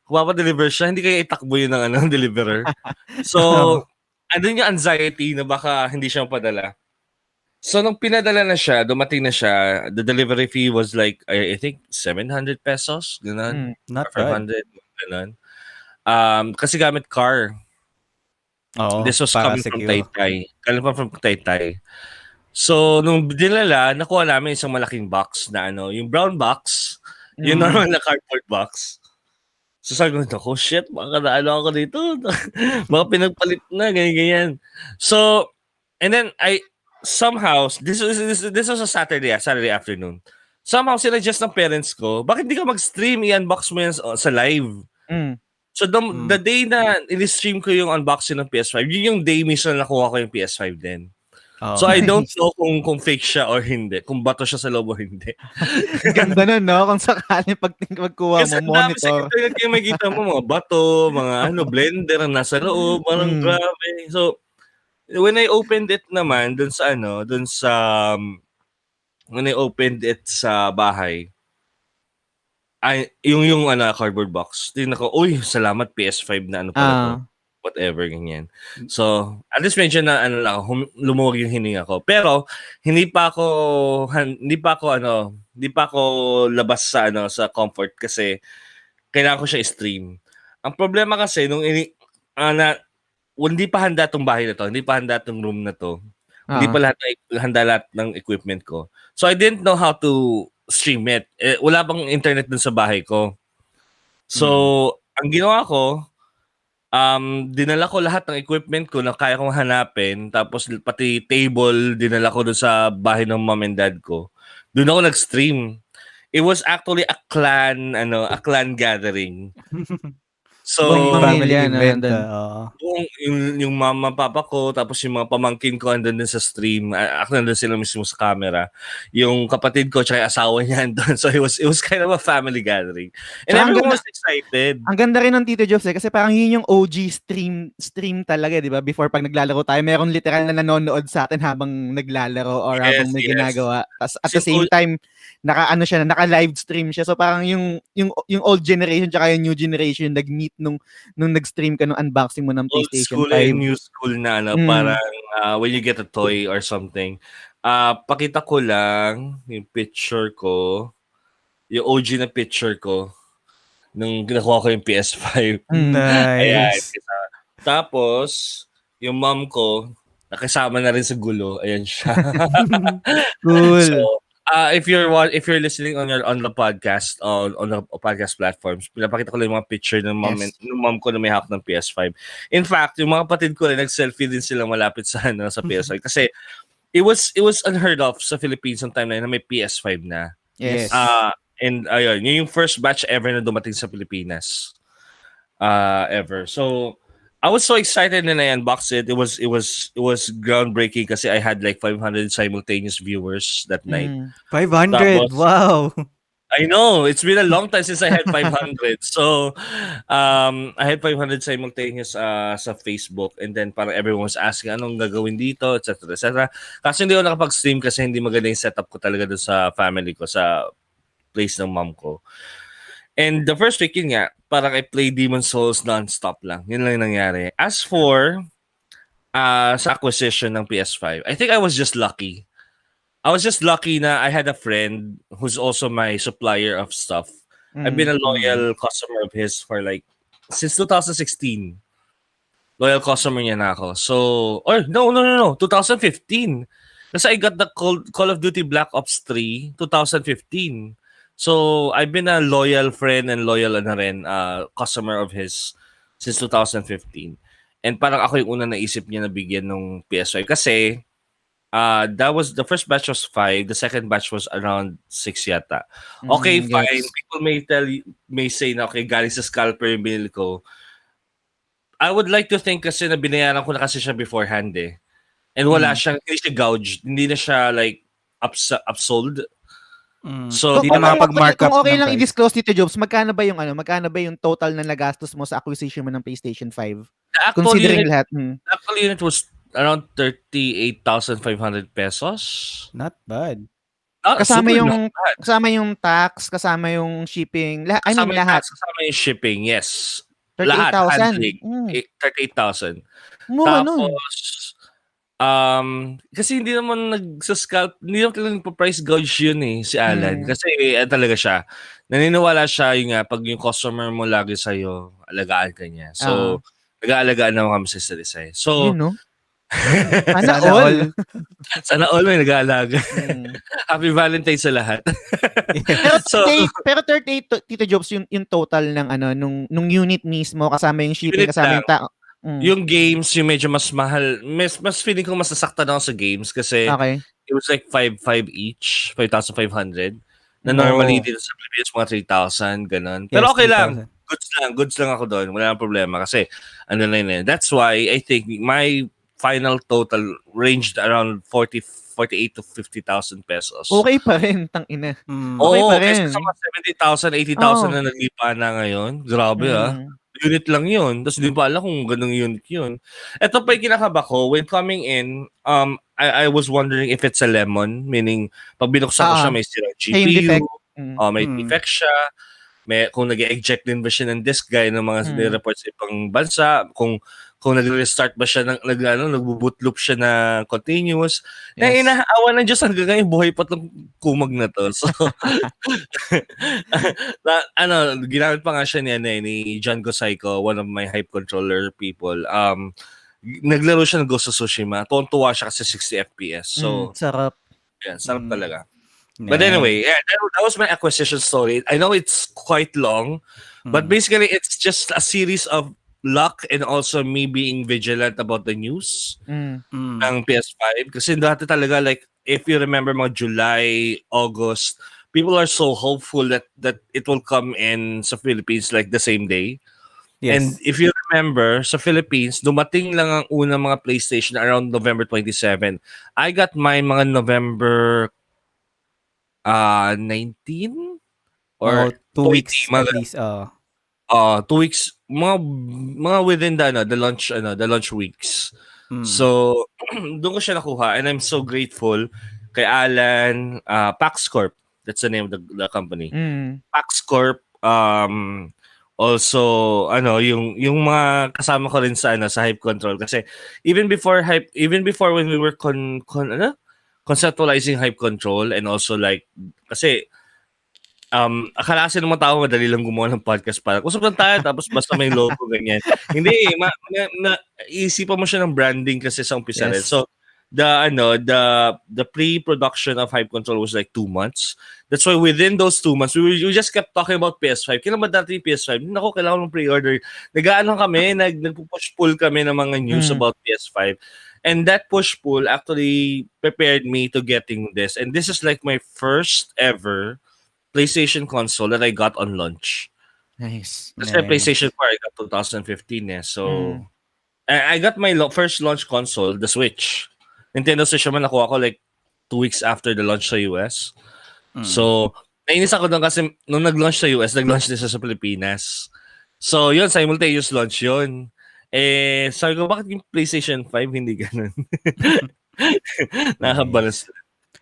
Kung mapadeliver siya, hindi kaya itakbo yun ng deliverer. So, andun yung anxiety na baka hindi siya mapadala. So, nung pinadala na siya, dumating na siya, the delivery fee was like, I think, 700 pesos. Ganun. Not 500. Ganun. Kasi gamit car. This was coming from Taytay. From Taytay. So, nung dinala, nakuha namin isang malaking box na yung brown box, yung normal na cardboard box. So, sabi ko, shit, baka ako dito. Baka pinagpalit na, ganyan. So, and then, somehow, this was a Saturday afternoon. Somehow, sinadjust ng parents ko, bakit hindi ka mag-stream, i-unbox mo yan sa live? So, the day na in-stream ko yung unboxing ng PS5, yun yung day mismo na nakuha ko yung PS5 din. So, I don't know kung fake siya or hindi. Kung bato siya sa loob o hindi. Ganda nun, no? Kung sakali pagkuha mo, monitor. Kasi sa internet yung makikita mo, mga bato, mga blender na nasa loob, parang grabe. So, when I opened it naman, when I opened it sa bahay, yung cardboard box. Tingnan ko, uy, salamat PS5 na pala to. Whatever, ganyan. So, at least medyo na lumuwag yung hininga ko. Pero, hindi pa ako labas sa comfort kasi kailangan ko siya i-stream. Ang problema kasi, hindi pa handa tong bahay na to, hindi pa handa tong room na to. Hindi pa handa lahat ng equipment ko. So, I didn't know how to stream it. Wala pang internet dun sa bahay ko. So, ang ginawa ko, dinala ko lahat ng equipment ko na kaya kong hanapin, tapos pati table dinala ko doon sa bahay ng mom and dad ko. Doon ako nag-stream. It was actually a clan gathering. So, family event. Yung mama, papa ko, tapos yung mga pamangkin ko andun din sa stream. Actually, andun sila mismo sa camera. Yung kapatid ko, tsaka asawa niya andun. So, it was kind of a family gathering. And everyone was excited. Ang ganda rin ng Tito Jopes kasi parang yun yung OG stream talaga, di ba? Before pag naglalaro tayo, meron literal na nanonood sa atin habang naglalaro or habang may ginagawa. At the same time, naka-live stream siya. So parang yung old generation tsaka yung new generation nag-meet nung nag-stream ka nung unboxing mo ng PlayStation 5. Old school and new school na parang when you get a toy or something. Pakita ko lang yung picture ko. Yung OG na picture ko nung nakuha ko yung PS5. Nice. Ayan. Tapos, yung mom ko, nakasama na rin sa gulo. Ayan siya. Cool. So, if you're listening on the podcast on the podcast platforms, pinapakita ko lang yung mga picture ng mom ko na may hawak ng PS5. In fact, yung mga kapatid ko rin nag-selfie din sila malapit sa PS5 kasi it was unheard of sa Philippines ng time na may PS5 na. Yes. And ayun, yun yung first batch ever na dumating sa Pilipinas. Ever. So I was so excited when I unboxed it. It was groundbreaking kasi I had like 500 simultaneous viewers that night. 500. Wow. I know. It's been a long time since I had 500. So, I had 500 simultaneous sa Facebook, and then parang everyone was asking anong gagawin dito, etc. etc. Kasi hindi ako nakapag-stream kasi hindi maganda yung setup ko talaga doon sa family ko, sa place ng mom ko. And the first week, yun nga, parang I played Demon's Souls non-stop lang. Yun lang yung nangyari. As for sa acquisition ng PS5. I think I was just lucky. I was just lucky na I had a friend who's also my supplier of stuff. I've been a loyal customer of his for like since 2016. Loyal customer niya na ako. So, no, 2015. Kasi I got the Call of Duty Black Ops 3 2015. So, I've been a loyal friend and loyal customer of his since 2015. And parang ako yung una naisip niya na bigyan ng PS5 kasi that was the first batch was 5, the second batch was around 6 yata. Okay, fine. Yes. People may say na okay, galing sa scalper yung binili ko. I would like to think kasi na binayaran ko na kasi siya beforehand eh. And wala siyang, hindi siya gouged, hindi na siya like upsold. So, Hindi na makapag-markup kung okay ng lang price. i-disclose Tito Jobs, magkano ba yung total na nagastos mo sa acquisition mo ng PlayStation 5? Considering lahat. The actual unit was around 38,500 pesos. Not bad. Kasama Super yung not bad. kasama yung tax, kasama yung shipping, I mean Kasama yung lahat. tax, kasama yung shipping, yes. 38,000. Lahat, handling. 38,000. Mura nun. Tapos, kasi hindi naman nagsascalp, hindi naman talagang pa-price gouge yun eh, si Alan. Kasi talaga siya. Naniniwala siya yung pag yung customer mo lagi sa'yo, alagaan ka niya. So, nag-aalagaan naman kami sa isa't isa. So, you know? Sana all. Sana all may nag-aalaga. Happy Valentine's sa lahat. Pero 38 Tito Jobs yung total ng nung unit mismo kasama yung shipping, Unit kasama lang. yung Yung games, yung medyo mas mahal. Mas feeling ko mas nasaktan ako sa games kasi it was like 5,500 each, 5,500. Na normally dito sa Pilipinas mga 3,000, ganun. Pero Yes, okay lang. 3,000. Goods lang ako doon. Wala nang problema kasi ano na yun. That's why I think my final total ranged around 48 to 50,000 pesos. Okay pa rin, tangina. Okay pa rin. Kasi sa mga 70,000, 80,000 na naglipa na ngayon. Grabe Unit lang yun. Tapos hindi pa alam kung ganung unit yun. Ito pa yung kinakaba ko. When coming in, I was wondering if it's a lemon. Meaning, pag binuksan ko siya, may sirang GPU. May defect siya. Kung nag-eject din ba siya ng disk gaya ng mga report sa ibang bansa. Kung nag-restart ba siya, nag-boot loop siya na continuous. Na inaawa ng Diyos hanggang ngayon, buhay pa itong kumag na to. So, ginamit pa nga siya ni John Gosaico, one of my hype controller people. Naglaro siya ng Ghost of Tsushima. Tuwa siya kasi 60 FPS. So, sarap. Yeah, sarap talaga. But anyway, that was my acquisition story. I know it's quite long, but basically it's just a series of luck and also me being vigilant about the news ng PS5. Kasi dati talaga, like, if you remember mga July, August, people are so hopeful that it will come in sa Philippines like the same day. Yes. And if you remember, sa Philippines, dumating lang ang unang mga PlayStation around November 27. I got my mga November 19 or 2 weeks mga, at least. 2 weeks, mga within the launch weeks. So doon ko siya nakuha and I'm so grateful kay Alan, Pax Corp. That's the name of the company. Pax Corp, also yung mga kasama ko rin sa Hype Control kasi even before when we were conceptualizing Hype Control and also like kasi akala kasi ng mga tao madali lang gumawa ng podcast para usap lang tayo tapos basta may logo ganyan. Hindi iisipan mo siya ng branding kasi sa umpisa rin. So the pre-production of Hype Control was like 2 months. That's why within those 2 months we just kept talking about PS5. Kailan ba dati PS5? Nako, kailangan mong pre-order. Nag-aano kami, nagpo-push pull kami ng mga news about PS5. And that push-pull actually prepared me to getting this. And this is like my first ever PlayStation console that I got on launch. Nice. Kasi PlayStation 4 I got 2015 So I got my first launch console, the Switch. Nintendo Switch naman nakuha ko like 2 weeks after the launch sa US. So, nainis ako doon kasi nung nag-launch sa US, nag-launch din sa Pilipinas. So, yun, simultaneous launch yun. Sabi ko, bakit yung PlayStation 5 hindi ganun? Nakabalas.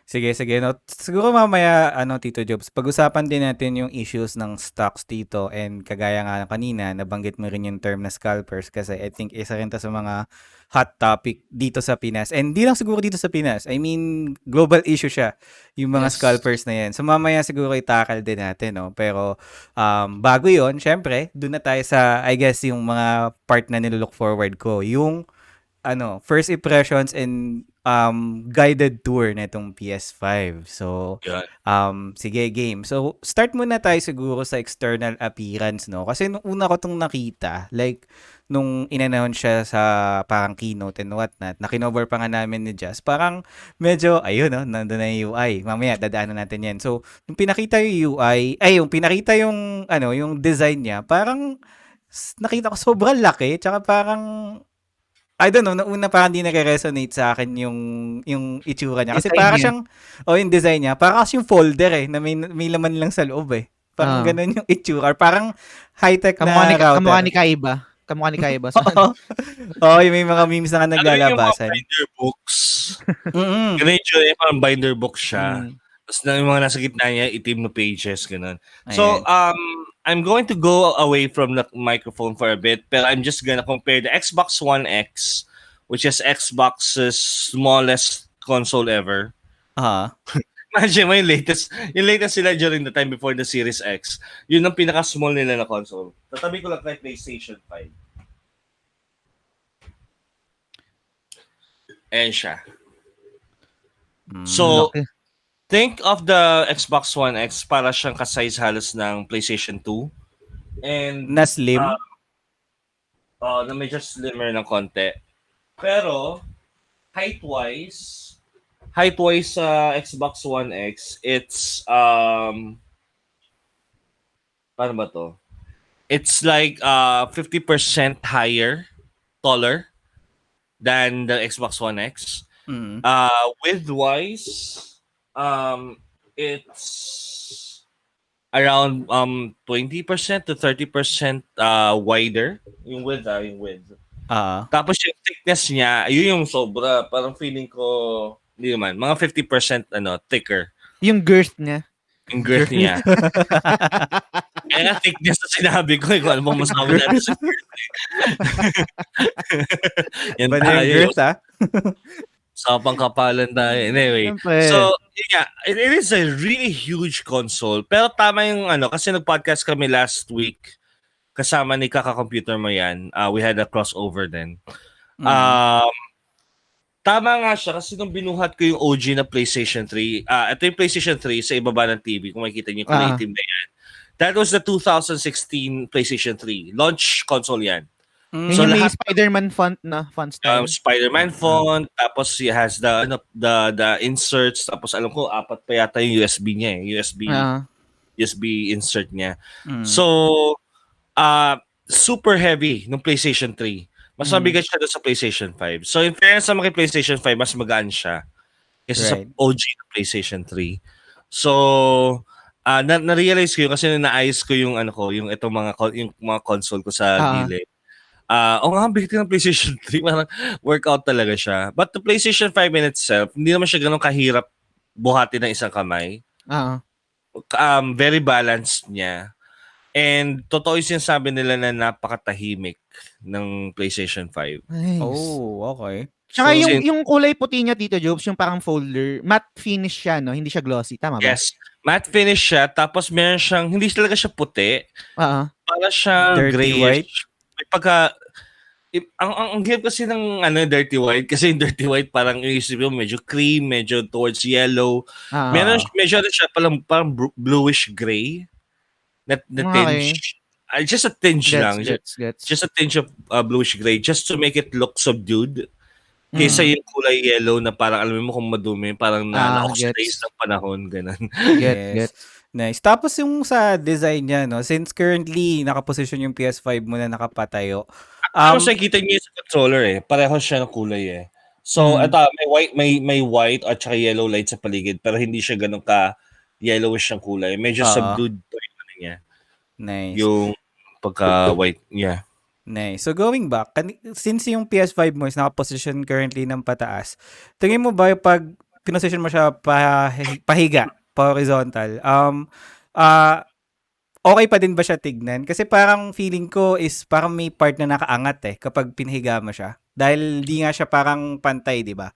Sige. No, siguro mamaya, Tito Jobs, pag-usapan din natin yung issues ng stocks dito and kagaya nga kanina, nabanggit mo rin yung term na scalpers kasi I think isa rin to sa mga hot topic dito sa Pinas. And di lang siguro dito sa Pinas. I mean, global issue siya, yung mga Yes. scalpers na yan. So mamaya siguro i-tackle din natin, no? Pero bago yon, syempre, doon na tayo sa, I guess, yung mga part na nilook forward ko. Yung first impressions and guided tour na itong PS5. So, Yan. sige, game. So, start muna tayo siguro sa external appearance, no? Kasi nung una ko itong nakita, like, nung in-announce siya sa parang keynote and whatnot, na kinover pa nga namin ni Jazz, parang medyo, ayun, no? Nandun na yung UI. Mamaya, dadaanan natin yan. So, nung pinakita yung UI, yung pinakita yung, yung design niya, parang, nakita ko sobrang laki, tsaka parang, I don't know, nauna parang hindi nagre-resonate sa akin yung itsura niya. Kasi Design para niya. siyang, yung design niya, parang kasi yung folder na may laman lang sa loob Parang ganun yung itsura. Parang high-tech na router. Kamukha ni Kaiba. Kamukha ni Kaiba. Oo, yung may mga memes na Yung mga naglalabasan. binder books. Mm-mm. Ganun yung tsura, parang binder book siya. Mm. Tapos yung mga nasa gitna niya, itim na pages, ganun. Ayan. So, I'm going to go away from the microphone for a bit, but I'm just gonna compare the Xbox One X, which is Xbox's smallest console ever. Imagine mo yung latest sila during the time before the Series X. Yun ang pinaka-small nila na console. Tatabi ko lang kay PlayStation 5. Ayan siya. So, Okay. think of the Xbox One X para siyang ka-size halos ng PlayStation 2. And Na slim. na medyo slimmer ng konti. Pero height-wise sa Xbox One X, it's paano ba to? It's like 50% taller than the Xbox One X. Mm. Width-wise, it's around 20% to 30% wider yung width. Tapos yung thickness niya, yun yung sobra. Parang feeling ko, hindi naman, mga 50% thicker. Yung girth niya. Yung girth niya. Kaya nga thickness na sinabi ko, kung ano bang masabi natin sa girth. Yan Ba na yung tayo. girth, Sa pangkapalan tayo. Anyway, Siyempre. so, yeah, it is a really huge console. Pero tama yung kasi nag-podcast kami last week kasama ni Kaka-computer mo yan. We had a crossover then. Tama nga siya kasi nung binuhat ko yung OG na PlayStation 3, ito yung PlayStation 3 sa ibaba ng TV, kung makikita niyo yung kulay itim na yan. That was the 2016 PlayStation 3. Launch console yan. So, may Spider-Man font style. Spider-Man font, tapos he has the inserts, tapos alam ko, 4 pa yata yung USB niya USB insert niya. So, super heavy ng PlayStation 3. Mas mabigat siya doon sa PlayStation 5. So, in fairness sa mga PlayStation 5, mas magaan siya kaysa sa OG na PlayStation 3. So, na-realize ko yun kasi naayos ko yung yung itong mga console ko sa gilid. Nga, bigat ng PlayStation 3. Parang workout talaga siya. But the PlayStation 5 in itself, hindi naman siya ganun kahirap buhatin ng isang kamay. Very balanced niya. And totoo yung sinasabi nila na napakatahimik ng PlayStation 5. Nice. Oh, okay. Tsaka So, yung kulay puti niya, Tito Jopes, yung parang folder, matte finish siya, no? Hindi siya glossy. Tama ba? Yes. Matte finish siya. Tapos meron siyang, hindi talaga siya puti. Para siyang Dirty grayish. white? May pagka, ang hirap kasi ng dirty white. Kasi yung dirty white parang iisip mo medyo cream, medyo towards yellow. Meron medyo siya parang bluish gray. Na tinge. Just a tinge lang. Just a tinge of bluish gray just to make it look subdued. Kaysa yung kulay yellow na parang alam mo kung madumi, parang na-oxidize ng panahon, ganun. Get. Nice. Tapos yung sa design niya, no, since currently nakaposition yung PS5 mo na nakapatayo. Tapos nakikita niyo sa controller pareho siya ng kulay So, ito, may white at saka yellow light sa paligid, pero hindi siya ganun ka yellowish ang kulay. Medyo subdued pa yung niya. Nice. Yung pagka-white niya. Nice. So going back, since yung PS5 mo is nakaposition currently ng pataas, tingin mo ba pag pinosisyon mo siya pahiga, pa horizontal, okay pa din ba siya tignan? Kasi parang feeling ko is parang may part na nakaangat kapag pinahiga mo siya. Dahil di nga siya parang pantay, di ba?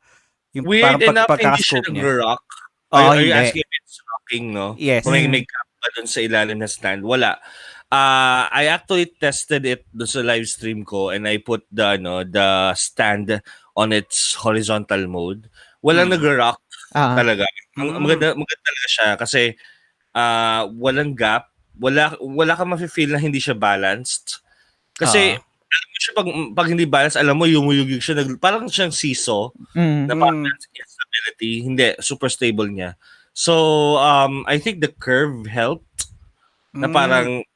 Yung Weird parang enough, hindi siya pagkaka-scope niya. nag-rock. Oo, Are you hindi. asking if it's rocking, no? Yes. Kung may cap ba dun sa ilalim na stand? Wala. I actually tested it dun sa live stream ko and I put the stand on its horizontal mode. Walang nag-rock talaga. Maganda talaga siya kasi walang gap. Wala kang mafe-feel na hindi siya balanced. Kasi alam mo siya pag hindi balanced, alam mo yumuyugig siya, parang siyang seesaw na parang instability. Hindi, super stable niya. So, I think the curve helped na parang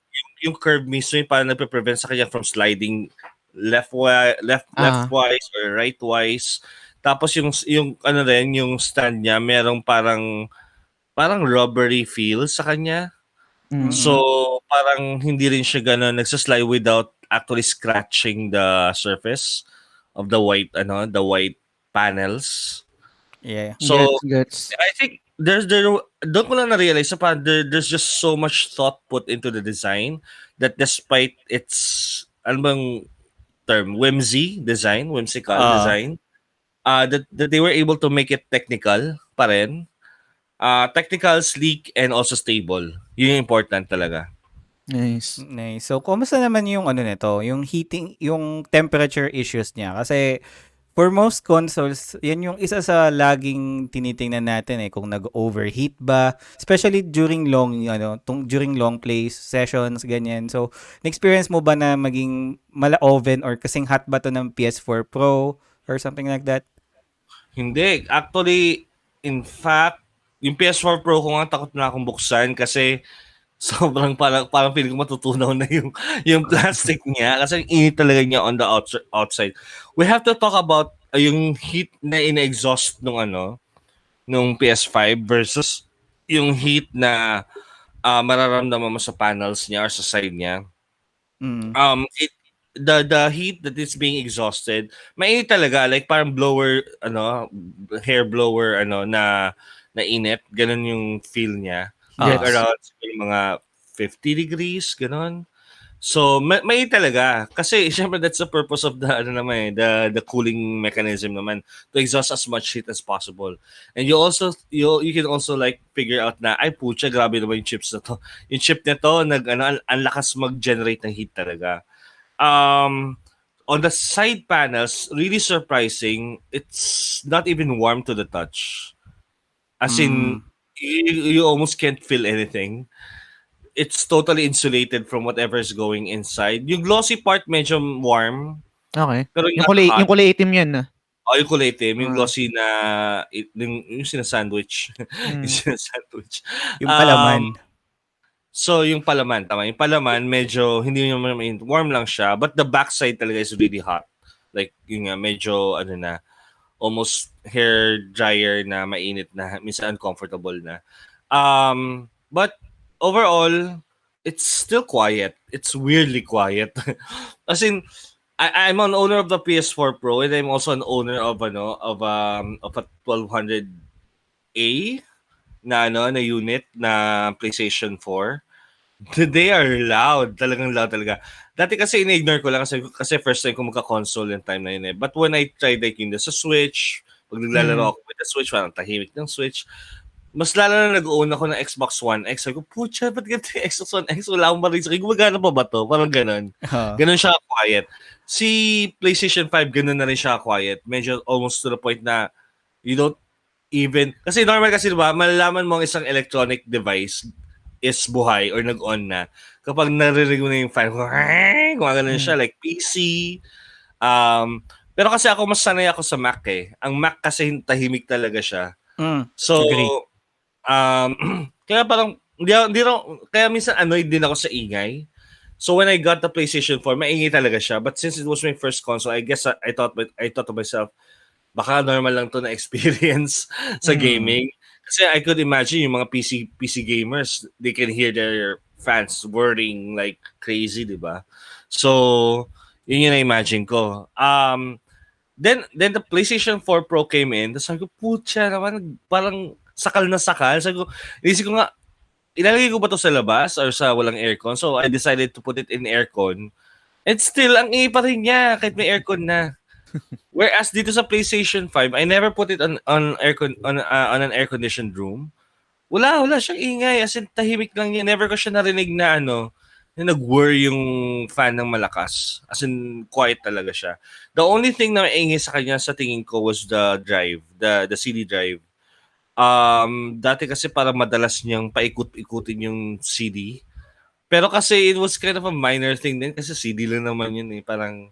yung curve mismo yung parang nagpe-prevent sa kanya from sliding leftwise or rightwise. Tapos yung ano rin, yung stand niya, merong parang rubbery feel sa kanya. So, parang hindi rin siya gano'n nagsaslide without actually scratching the surface of the white panels. Yeah. So, Gets. I think doon ko lang na-realize na parang there's just so much thought put into the design that despite its, ano bang term, whimsical design, that they were able to make it technical pa rin. Technical, sleek, and also stable. Yun yung important talaga. Nice. So, kumusta naman yung ano nito, yung heating, yung temperature issues niya? Kasi for most consoles, yan yung isa sa laging tinitingnan natin kung nag-overheat ba, especially during during long play sessions, ganyan. So, na-experience mo ba na maging mala-oven or kasing hot ba to ng PS4 Pro or something like that? Hindi. Actually, in fact, yung PS4 Pro ko nga takot na akong buksan kasi sobrang parang feeling ko matutunaw na yung plastic niya kasi ang init talaga niya on the outside. We have to talk about yung heat na ina-exhaust nung PS5 versus yung heat na mararamdaman mo sa panels niya or sa side niya. The heat that is being exhausted, mainit talaga, like parang hair blower na init, ganun yung feel niya. Like around mga 50 degrees, ganun. So, may talaga. Kasi, syempre, that's the purpose of the cooling mechanism naman, to exhaust as much heat as possible. And you can also like figure out na, ay pucha, grabe naman yung chips na to. Yung chip na to, ang lakas mag-generate ng heat talaga. On the side panels, really surprising, it's not even warm to the touch. As in, you almost can't feel anything. It's totally insulated from whatever is going inside. Yung glossy part medyo warm. Okay. Pero Yung kulay itim yan na. Yung kulay itim, yung glossy na yung sinasandwich. Yung sinasandwich. Yung palaman. So yung palaman, tama. Yung palaman medyo hindi naman warm lang siya, but the backside talaga is really hot. Like yung medyo almost hair dryer na mainit na, minsan uncomfortable na. But overall, it's still quiet. It's weirdly quiet. As in, I'm an owner of the PS4 Pro and I'm also an owner of a 1200A na unit na PlayStation 4. They are loud. Talagang loud talaga. Dati kasi ina-ignore ko lang kasi first time ko magka-console yung time na yun eh. But when I tried like yung sa Switch, pag naglalaro ako with the Switch, parang tahimik ng Switch, mas lalo na nag-own ako ng Xbox One X. Sabi ko, pucha, ba't ganito yung Xbox One X? Wala akong marinig. Gumagana pa ba to? Parang ganun. Ganun siya quiet. Si PlayStation 5, ganun na rin siya quiet. Medyo almost to the point na you don't even... Kasi normal kasi diba, malalaman mo ang isang electronic device is buhay or nag-on na kapag naririnig mo na yung fan, gumagana siya like PC. Pero kasi ako mas sanay ako sa Mac eh. Ang Mac kasi tahimik talaga siya. So, agree. Kaya parang kaya minsan annoyed din ako sa ingay. So when I got the PlayStation 4, maingay talaga siya. But since it was my first console, I guess I thought to myself, baka normal lang to na experience sa gaming. Kasi I could imagine yung mga PC gamers, they can hear their fans whirring like crazy, di ba? So, yun yung na-imagine ko. Then the PlayStation 4 Pro came in. Tapos sabi ko, putya naman, parang sakal na sakal. Sabi ko, inisip ko nga, ilalagay ko ba to sa labas or sa walang aircon? So I decided to put it in aircon. And still, ang ingay pa rin niya kahit may aircon na. Whereas dito sa PlayStation 5, I never put it on aircon on an air conditioned room. Wala siyang ingay, as in tahimik lang niya. Never ko siya narinig na na nag-whir yung fan ng malakas. As in quiet talaga siya. The only thing na maingay sa kanya sa tingin ko was the drive, the CD drive. Dati kasi para madalas niyang paikot-ikutin yung CD. Pero kasi it was kind of a minor thing din kasi CD lang naman yun eh. Parang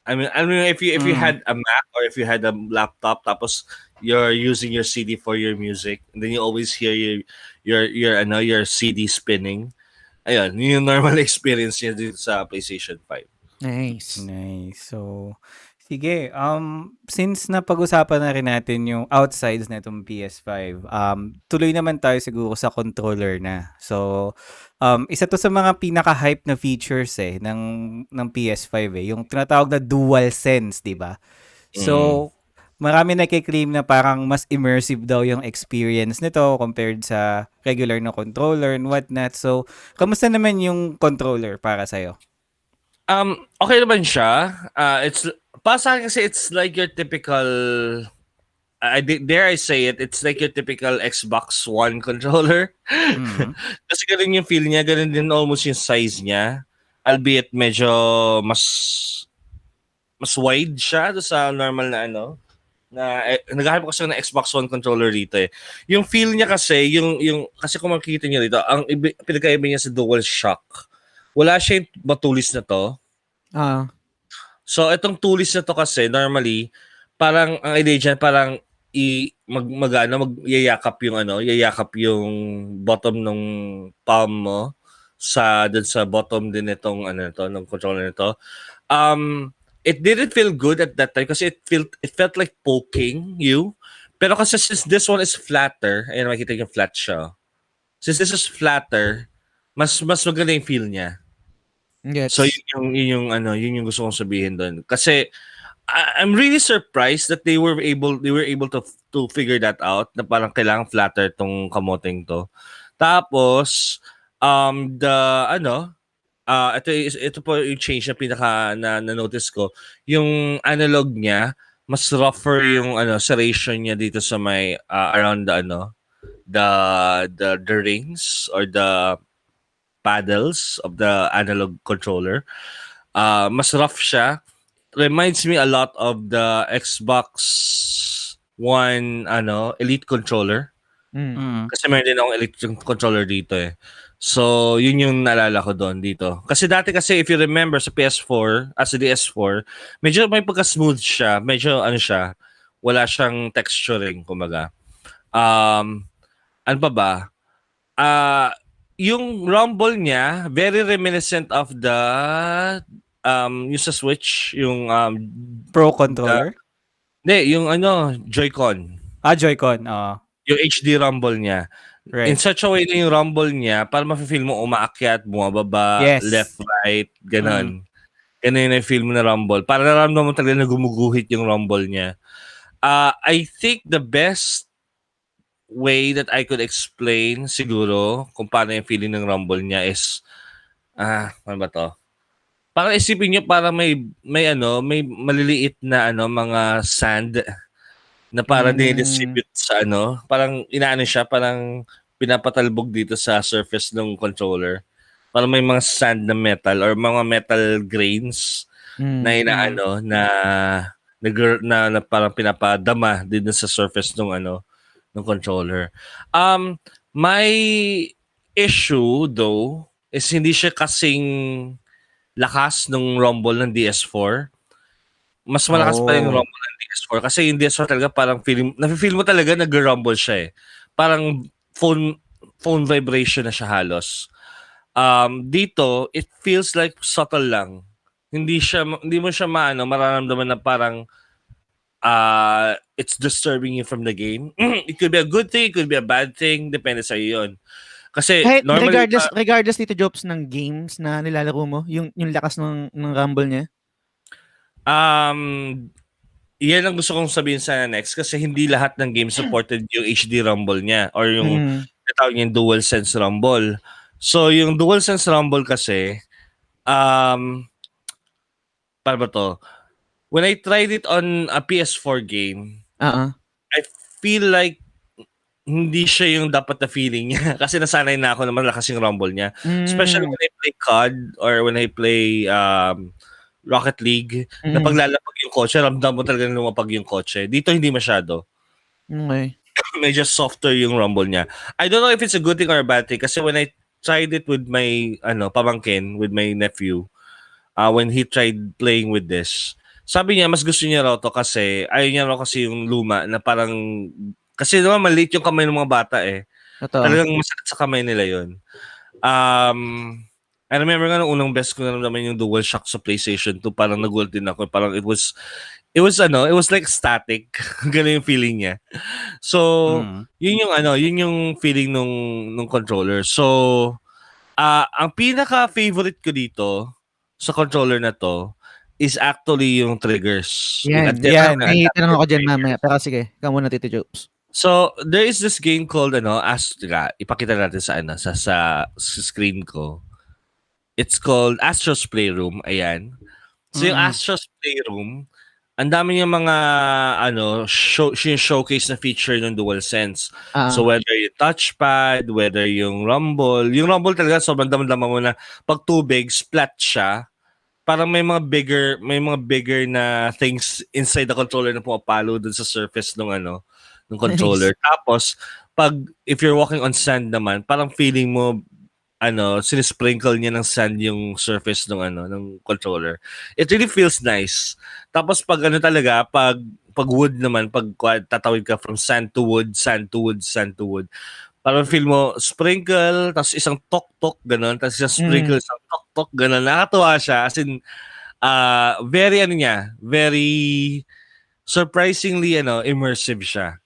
I mean if you had a Mac or if you had a laptop tapos you're using your CD for your music and then you always hear your CD spinning. Ayun, yun yung normal experience niya dito sa PlayStation 5. Nice. So, sige, since napag-usapan na rin natin yung outsides na itong PS5, tuloy naman tayo siguro sa controller na. So, isa to sa mga pinaka-hype na features ng PS5 yung tinatawag na DualSense, di ba? So, marami nagki-claim na parang mas immersive daw yung experience nito compared sa regular na controller and whatnot. So, kamusta naman yung controller para sa'yo? Okay naman siya. It's para sa akin kasi it's like your typical dare I say it, it's like your typical Xbox One controller. Kasi ganun yung feel niya, ganun din almost yung size niya. Albeit medyo mas wide siya do sa normal na naghahanap kasi ng Xbox One controller dito eh. Yung feel niya kasi, yung kasi kung makikita niyo dito, ang pinagkaiba niya sa DualShock. Wala siya yung matulis na to. So itong tulis na to kasi normally parang ang idea diyan parang yayakap yung bottom ng palm mo dun sa bottom din nitong ng controller nito. It didn't feel good at that time kasi it felt like poking you. Pero kasi since this one is flatter, ayun makikita yung flat siya. Since this is flatter, mas maganda yung feel niya. Gets. So yun yung gusto kong sabihin doon. Kasi I'm really surprised that they were able to figure that out na parang kailangan flatter tong kamoteng to. Tapos ito po yung change na pinaka na notice ko. Yung analog niya mas rougher yung serration niya dito sa may around the rings or the paddles of the analog controller. Mas rough siya. Reminds me a lot of the Xbox One Elite controller. Kasi meron din akong Elite controller dito eh. So, yun yung naalala ko doon dito. Kasi dati kasi if you remember sa PS4, sa DS4, medyo may pagka-smooth siya. Medyo siya, wala siyang texturing, kumbaga. Ano pa ba? Yung rumble niya, very reminiscent of the yung sa Switch, yung Pro controller? Hindi, yung Joy-Con. Joy-Con, Yung HD rumble niya. Right. In such a way na yung rumble niya, para ma-feel mo umaakyat, bumababa, Yes. left, right, ganon. Ganun yung feel mo na rumble. Para nararamdaman mo talaga na gumuguhit yung rumble niya. I think the best way that I could explain siguro kung paano yung feeling ng rumble niya is ano ba to? Parang isipin niyo parang may maliliit na mga sand na parang distribute sa parang inaano siya, parang pinapatalbog dito sa surface ng controller. Parang may mga sand na metal or mga metal grains na na parang pinapadama dito sa surface ng ng controller. My issue though is hindi siya kasing lakas ng rumble ng DS4. Mas malakas pa yung rumble ng DS4 kasi yung DS4 talaga parang nafe-feel mo talaga nag-rumble siya eh. Parang phone vibration na siya halos. Dito, it feels like subtle lang. Hindi mo siya mararamdaman na parang it's disturbing you from the game. It could be a good thing, it could be a bad thing, depende sa iyo yun. Kasi Kahit normally regardless Tito Jopes ng games na nilalaro mo, yung lakas ng rumble niya. yan ang gusto kong sabihin sa next kasi hindi lahat ng game supported yung HD rumble niya or yung tawag niya DualSense rumble. So yung DualSense rumble kasi paano ba to? When I tried it on a PS4 game, I feel like hindi siya yung dapat na feeling niya kasi nasanay na ako na malakas yung rumble niya. Especially when I play COD or when I play Rocket League, na paglalapag yung kotse, ramdam mo talaga na lumapag yung kotse. Dito hindi masyado. Okay. Medyo softer yung rumble niya. I don't know if it's a good thing or a bad thing kasi when I tried it with my pamangkin, with my nephew, when he tried playing with this, sabi niya mas gusto niya raw to kasi ayaw niya raw kasi yung luma na parang kasi naman maliit yung kamay ng mga bata eh. Totoo. Talagang masakit sa kamay nila yun. I remember nga nung unang best ko naman yung DualShock sa PlayStation 2, parang nagulat din ako. Parang it was like static. Ganun yung feeling niya. So, yun yung feeling nung controller. So, ang pinaka-favorite ko dito sa controller na to is actually yung triggers. Yan. May tanong ako dyan mamaya. Pero sige, ikaw muna, Tito Jopes. So, there is this game called ipakita natin sa screen ko. It's called Astro's Playroom. Ayan. So, yung Astro's Playroom, ang dami yung mga showcase na feature ng DualSense. So, whether yung touchpad, whether yung rumble talaga sobrang damdaman mo na pag tubig, splat siya. Parang may mga bigger na things inside the controller na pumapalo dun sa surface ng controller. Nice. Tapos if you're walking on sand naman, parang feeling mo sinisprinkle niya ng sand yung surface ng controller. It really feels nice. Tapos pag wood naman, pag tatawid ka from sand to wood, parang feel mo sprinkle, tapos isang tok-tok, gano'n, tapos isang sprinkle, isang tok-tok, gano'n. Nakakatuwa siya. As in, very surprisingly, immersive siya.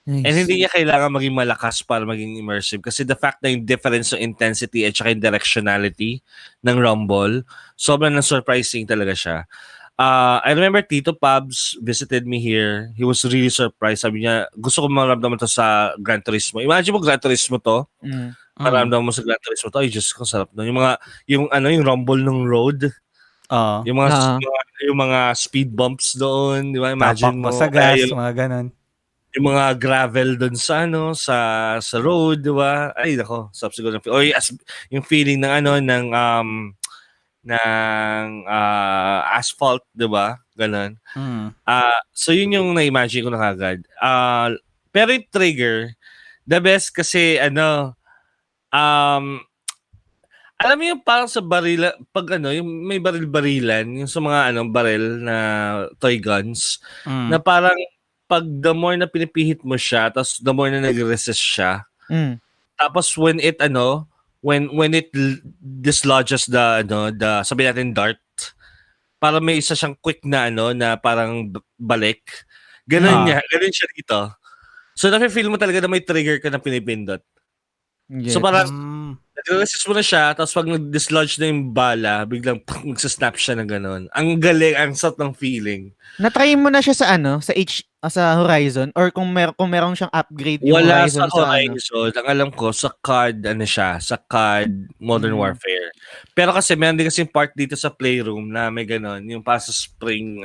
Nice. And hindi niya kailangan maging malakas para maging immersive kasi the fact na yung difference ng intensity at saka yung directionality ng rumble, sobrang surprising talaga siya. I remember Tito Pabs visited me here. He was really surprised. Sabi niya, gusto ko maramdaman to sa Gran Turismo. Imagine mo Gran Turismo to. Maramdaman mo sa Gran Turismo to. Ay, Diyos ko, sarap na. Yung rumble ng road. Yung mga speed bumps doon. Di ba? Imagine mo. Sa gas, mga ganon. Yung mga gravel doon sa road, di ba? Ay, nako, sarap siguro. O yung feeling ng asphalt, 'di ba? Ganun. So yun yung na-imagine ko na kagad. Pero yung trigger, the best kasi alam mo yung parang sa barila, pag yung may baril-barilan, yung sa mga baril na toy guns, na parang pag the more na pinipihit mo siya, tapos the more na nag-resist siya. Tapos when it dislodges the sabi natin dart, para may isa siyang quick na na parang balik. Ganun siya dito. So nafe-feel mo talaga na may trigger ka na pinipindot. Yes. So parang nag-resist mo na siya, tapos pag nag-dislodge na yung bala, biglang magsasnap siya ng ganun. Ang galing, ang sarap ng feeling. Na-try mo na siya sa Horizon or kung merong siyang upgrade yung wala Horizon sa Horizon. Ang alam ko sa COD sa COD Modern Warfare. Pero kasi meron din kasi part dito sa Playroom na may ganun, yung pa sa spring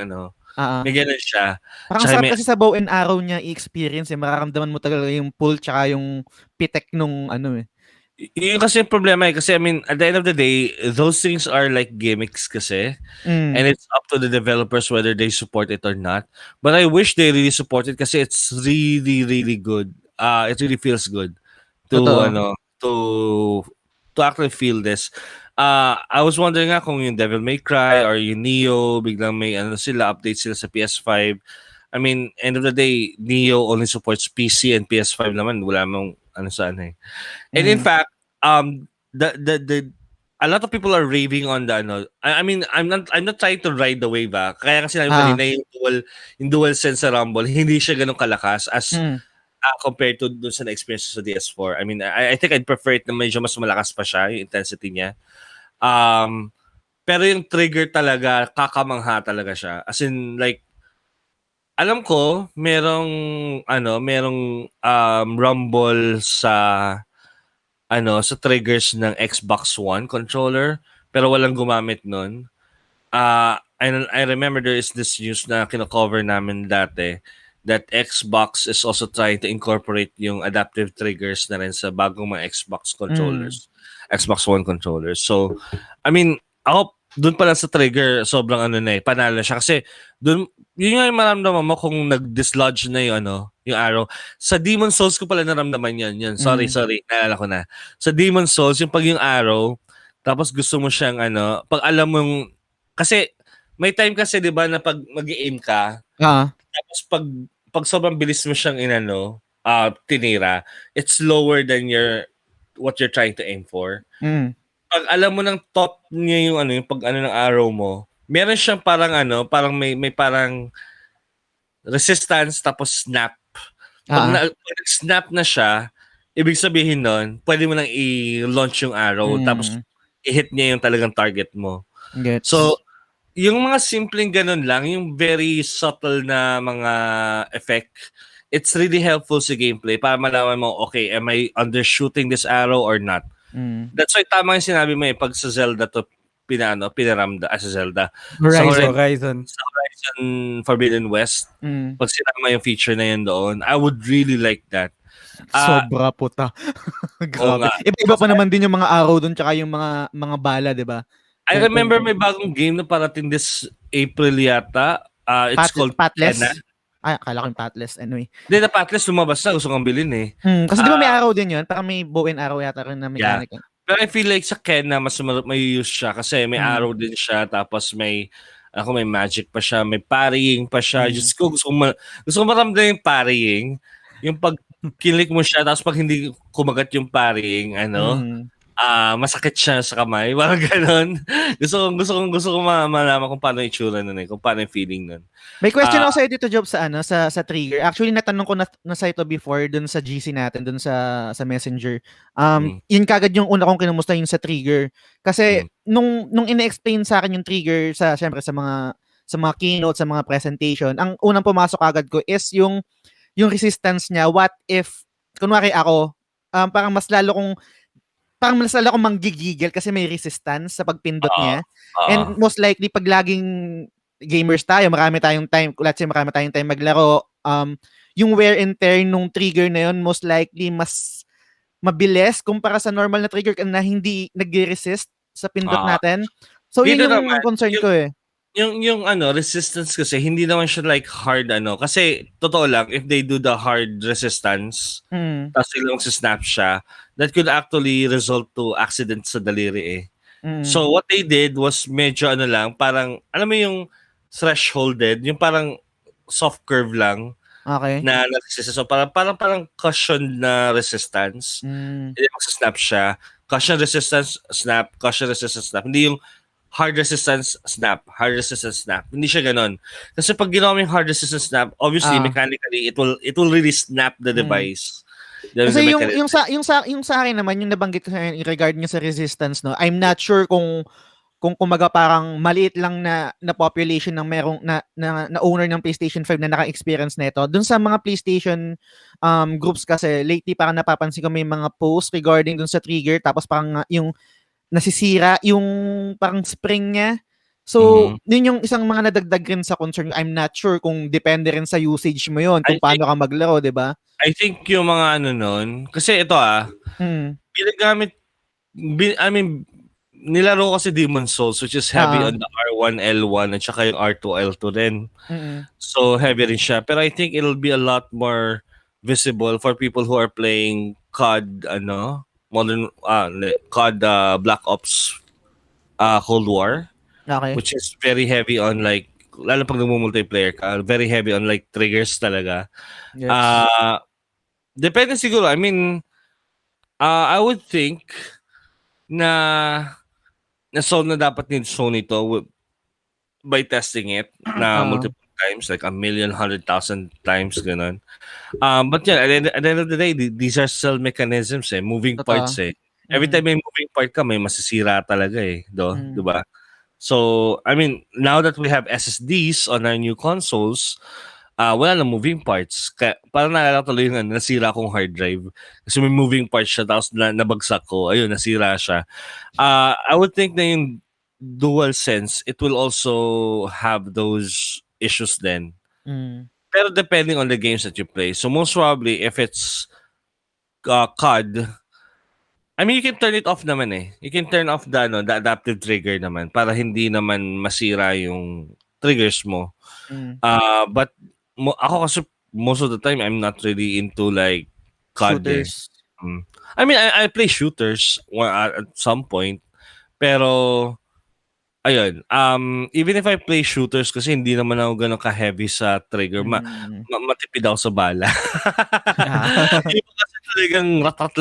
may ganun siya. Parang sarap kasi sa bow and arrow niya i-experience mararamdaman mo talaga yung pull tsaka yung pitek nung Yung kasi yung problema kasi I mean at the end of the day those things are like gimmicks kasi and it's up to the developers whether they support it or not, but I wish they really support it kasi it's really really good. It really feels good to to actually feel this. I was wondering nga kung yung Devil May Cry or yung Neo biglang may update sila sa PS5. I mean end of the day Neo only supports PC and PS5 naman wala mong And in fact, the a lot of people are raving on the I mean, I'm not trying to ride the wave Kaya kasi kanina yung DualSense sa Rumble, hindi siya ganun kalakas as compared to dun sa na-experience sa DS4. I mean, I think I'd prefer it na medyo mas malakas pa siya, yung intensity niya. Pero yung trigger talaga, kakamangha talaga siya. As in, like, alam ko merong rumble sa triggers ng Xbox One controller pero walang gumamit nun. I remember there is this news na kino-cover namin dati that Xbox is also trying to incorporate yung adaptive triggers na rin sa bagong mga Xbox controllers. Xbox One controllers. So, I mean, ako doon pa lang sa trigger, sobrang panalo siya kasi doon yun nga yung maramdaman mo kung nag-dislodge na yung yung arrow. Sa Demon Souls ko pala naramdaman yun. Sorry, naalala ko na. Sa Demon Souls, yung pag yung arrow, tapos gusto mo siyang pag alam mong, kasi may time kasi 'di ba na pag mag-aim ka, tapos pag sobrang bilis mo siyang tinira, it's lower than what you're trying to aim for. Pag alam mo ng top niya yung pag ng arrow mo, meron siyang parang parang may parang resistance tapos snap. Pag snap na siya, ibig sabihin nun, pwede mo nang i-launch yung arrow tapos i-hit niya yung talagang target mo. Gets. So, yung mga simpleng ganun lang, yung very subtle na mga effect, it's really helpful sa gameplay para malaman mo, okay, am I undershooting this arrow or not? That's why tama yung sinabi mo pag sa Zelda to pinaramda sa Zelda. Horizon. Sa Horizon Forbidden West, pag sinama yung feature na yun doon, I would really like that. Sobra puta. Grabe. Iba pa naman din yung mga arrow doon tsaka yung mga bala, 'di ba? I remember may bagong game na parating this April yata. It's called Patless. Kena. Akala ko yung Patless. Anyway. Hindi, na Patless lumabas na. Gusto kong bilhin eh. Kasi di ba may arrow din yun? Parang may bow and arrow yata rin na mechanic. Yeah. Pero I feel like sa Kena, mas may use siya kasi may arrow din siya. Tapos may magic pa siya. May parrying pa siya. Just gusto ko maramdaman yung parrying. Yung pag kilik mo siya, tapos pag hindi kumagat yung parrying, masakit siya sa kamay, parang gano'n. Gusto ko malaman kung paano yung itsura nun kung paano yung feeling nun. May question ako sa'yo dito, Job, sa trigger. Actually, natanong ko na sa ito before dun sa GC natin, dun sa Messenger. Yun kagad yung una kong kinumusta yung sa trigger. Kasi nung ina-explain sa akin yung trigger syempre sa mga keynote, sa mga presentation, ang unang pumasok agad ko is yung resistance niya. What if, kunwari ako, parang mas lalo kong manggigigil kasi may resistance sa pagpindot niya. And most likely, pag laging gamers tayo, marami tayong time maglaro, yung wear and tear nung trigger na yun, most likely, mas mabilis kumpara sa normal na trigger na hindi nag-resist sa pindot natin. So, yun yung concern ko eh. Yung resistance kasi, hindi naman siya like hard kasi totoo lang, if they do the hard resistance, tapos silang snap siya, that could actually result to accidents sa daliri eh. So what they did was medyo lang, parang, alam mo yung thresholded, yung parang soft curve lang na resistance. So parang cushion na resistance. Hindi magsasnap siya. Cushion resistance, snap. Cushion resistance, snap. Hindi yung hard resistance, snap. Hard resistance, snap. Hindi siya ganon. Kasi pag ginawa mo yung hard resistance, snap, obviously, mechanically, it will really snap the device. Kasi yung sa akin naman, yung nabanggit ko regarding sa resistance, no, I'm not sure kung kumaga parang maliit lang na population ng merong na owner ng PlayStation 5 na naka-experience nito. Dun sa mga PlayStation groups kasi lately parang napapansin ko may mga posts regarding dun sa trigger, tapos parang yung nasisira yung parang spring niya. So, yun yung isang mga nadagdag rin sa concern. I'm not sure kung depende rin sa usage mo yun, kung paano ka maglaro, di ba? I think yung mga nun, kasi ito ginagamit, I mean, nilaro kasi Demon Souls, which is heavy on the R1, L1, at saka yung R2, L2 din. So, heavy rin siya. Pero I think it'll be a lot more visible for people who are playing COD, COD Black Ops Cold War. Okay. Which is very heavy on like, lalo pag nagmo-multiplayer ka, very heavy on like triggers talaga. Yes. Depende siguro. I mean, I would think na solve na dapat ni Sony to by testing it na multiple times, like 1,100,000 times, ganun. But yeah, at the end of the day, these are still mechanisms moving parts Every time may moving part ka, may masisira talaga diba? So, I mean, now that we have SSDs on our new consoles, wala na moving parts. Kaya, parang naalala ko tuloy yung nasira akong hard drive. Kasi may moving parts siya, tapos nabagsak ko. Ayun, nasira siya. I would think na yung dual sense, it will also have those issues then. Pero depending on the games that you play. So most probably, if it's COD, I mean, you can turn it off naman eh. You can turn off the adaptive trigger naman para hindi naman masira yung triggers mo. But ako kasi most of the time, I'm not really into like COD eh. Shooters. I mean, I play shooters at some point. Pero, ayun, even if I play shooters kasi hindi naman ako ganun ka-heavy sa trigger, matipid ako sa bala. Iba kasi talagang ratrat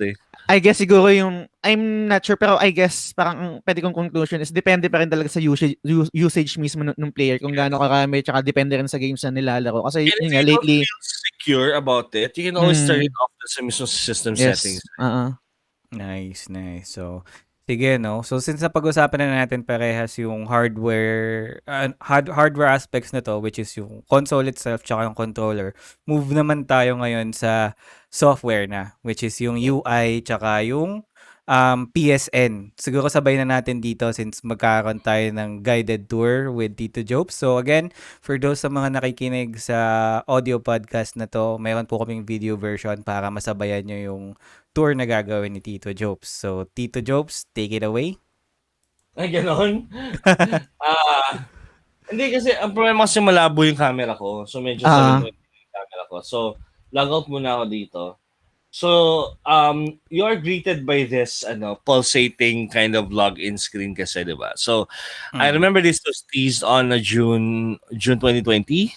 eh. I guess siguro I'm not sure, pero I guess parang pwede kong conclusion is depende pa rin talaga sa usage mismo ng player kung gaano karami, tsaka depende rin sa games na nilalaro. Kasi And yun if nga, you don't lately, feel secure about it, you can always turn it off sa mismo system settings. Nice. So, sige, no? So, since napag-usapan na natin parehas yung hardware aspects na to, which is yung console itself tsaka yung controller, move naman tayo ngayon sa software na, which is yung UI tsaka yung PSN. Siguro sabay na natin dito since magkakaroon tayo ng guided tour with Tito Jopes. So again, for those sa mga nakikinig sa audio podcast na to, mayroon po kaming video version para masabayan nyo yung tour na gagawin ni Tito Jopes. So Tito Jopes, take it away. Ay, ganon? Hindi kasi, ang problema kasi malabo yung camera ko. So medyo 720 yung camera ko. So, log out muna ako dito. So, you are greeted by this pulsating kind of login screen kasi, di ba? So, I remember this was teased on June 2020.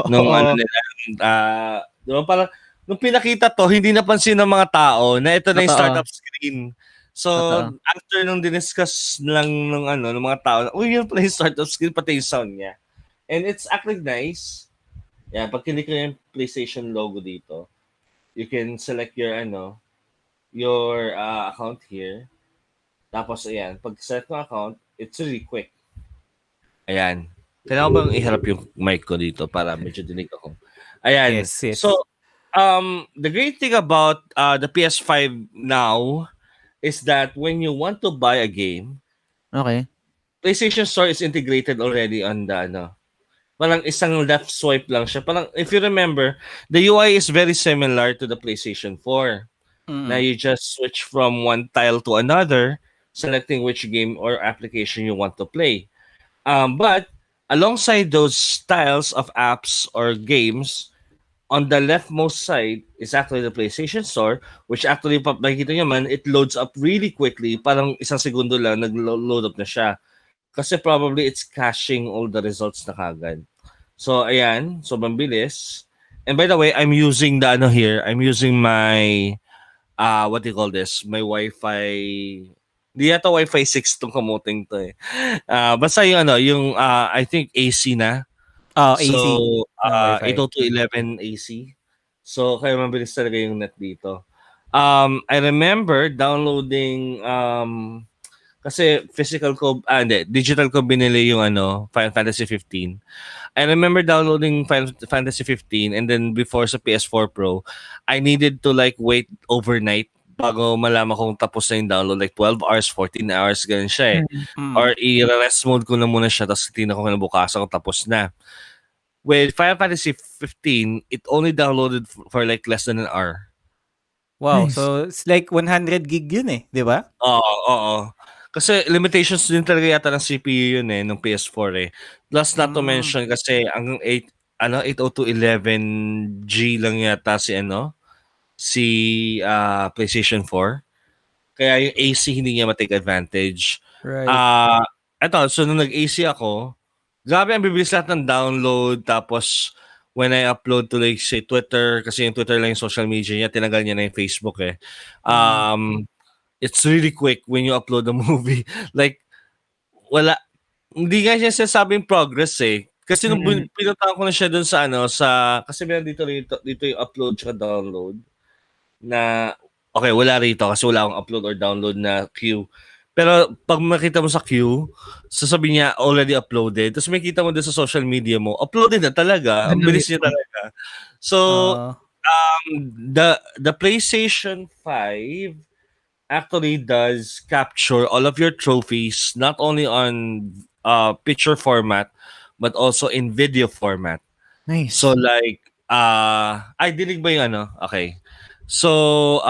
Nung di ba, parang, nung pinakita to, hindi napansin ng mga tao na ito na yung startup screen. So, after nung diniscuss lang ng mga tao, yun pala yung startup screen, pati yung sound niya. And it's actually nice. Yeah, pag kinik ko yung PlayStation logo dito, you can select your account here. Tapos ayan, pag select mo account, it's really quick. Ayan. Kailangan bang iharap yung mic ko dito para medyo dinig ako. Ayan. Yes. So, the great thing about the PS5 now is that when you want to buy a game, okay, PlayStation Store is integrated already on the parang isang left swipe lang siya. Parang, if you remember, the UI is very similar to the PlayStation 4. Now you just switch from one tile to another, selecting which game or application you want to play. But alongside those styles of apps or games, on the leftmost side is actually the PlayStation Store, which actually, nakikita nyo man, it loads up really quickly. Parang isang segundo lang, nag-load up na siya. Kasi probably it's caching all the results na kagad. So, ayan. Sobrang bilis. And by the way, I'm using I'm using my, what do you call this? My Wi-Fi. Di yata Wi-Fi 6 tong kamuting to eh. Basta yung I think AC na. AC. So, 802.11 AC. So, kaya mabilis talaga yung net dito. I remember downloading, kasi digital ko binili yung Final Fantasy 15. I remember downloading Final Fantasy 15 and then before sa PS4 Pro, I needed to like wait overnight bago malaman kung tapos na yung download. Like 12 hours, 14 hours, ganun siya eh. Or i-rest mode ko na muna siya tapos tingnan ko kinabukasan kung tapos na. With Final Fantasy 15, it only downloaded for like less than an hour. Wow, Nice. so it's like 100 gig yun eh, di ba? Oo. Kasi limitations din talaga yata ng CPU yun eh, ng PS4 eh. Plus not to mention kasi ang 802.11G lang yata si PlayStation 4. Kaya yung AC hindi niya ma-take advantage. Right. So nung nag-AC ako, grabe ang bibilis lahat ng download. Tapos when I upload to like say Twitter, kasi yung Twitter lang yung social media niya, tinagal niya na yung Facebook eh. It's really quick when you upload a movie. Like, hindi nga siya sinasabing progress eh. Kasi nung pinuntahan ko na siya dun sa kasi meron dito yung upload tsaka download na, okay, wala rito kasi wala akong upload or download na queue. Pero pag makita mo sa queue, sasabihin niya already uploaded. Tapos makita mo din sa social media mo, uploaded na talaga. Ang Ano bilis yun? niya talaga. So, Uh, the PlayStation 5 actually does capture all of your trophies, not only on picture format, but also in video format. Nice. So like, ay, dinig ba yung ano? Okay. So,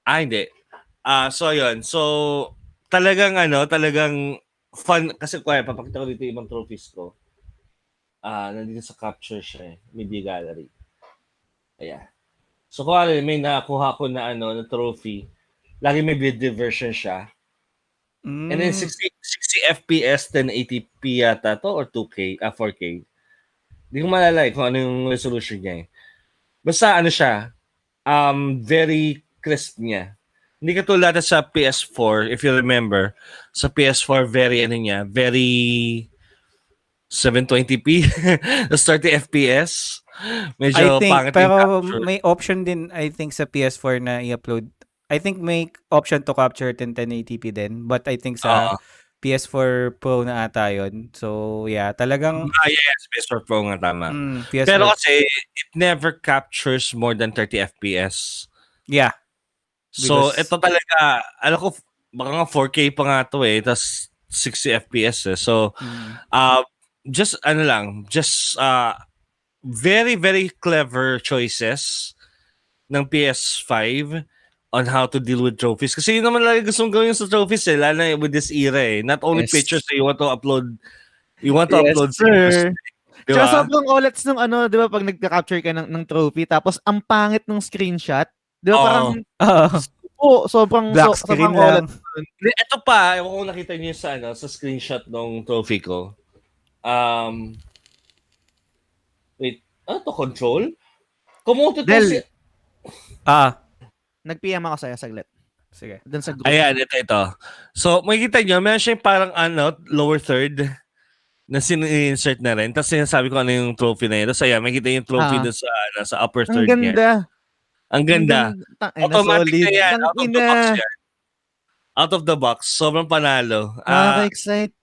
hindi. So yun. So, talagang fun. Kasi kuya, papakita ko dito yung ibang trophies ko. Nandito sa capture siya eh. Media gallery. Ayan. So, kuya, may nakuha ko na na trophy. Lagi may video version siya. And then 60 FPS, 1080p yata to or 2K, 4K. Hindi ko malala kung ano yung resolution niya eh. Basta ano siya, very crisp niya. Hindi katulad sa PS4, if you remember. Sa PS4, very 720p, tas 30 FPS. I Medyo think, pangit yung pero capture. may option din, I think, sa PS4 na i-upload. I think may option to capture it in 1080p din. But I think sa Oo. PS4 Pro na ata yun. So, yeah, talagang Yes, PS4 Pro nga tama. Pero PS4. kasi, it never captures more than 30 FPS. Yeah. So, Because, ito talaga, alam ko, baka nga 4K pa nga to eh, tas 60 FPS eh. So, just very, very clever choices ng PS5 on how to deal with trophies. Kasi yun naman lagi gustong gawin sa trophies eh, lalo na with this era eh. Not only Yes. pictures you want to upload, Yes, videos. sir. Di Tsaka ba? sobrang olats nung ano, di ba, pag nagka-capture ka ng trophy, tapos ang pangit ng screenshot, di ba, parang, black screen sobrang lang. olats. Ito pa, ewan kung nakita niyo sa sa screenshot ng trophy ko. Wait, ano to, control? Kumusta to Dell. Nag-PM ako sa'yo saglit. Sige. Doon sa group. Ayan, ito. So, makikita nyo, meron siyang parang lower third na sin-insert na rin. Tapos sinasabi ko ano yung trophy na yun. Tapos ayan, makikita yung trophy doon sa upper Ang third niya. ganda. Ang ganda. Automatic Solid. na yan. Out of the box yan. Out of the box. Sobrang panalo. Nakaka-excite.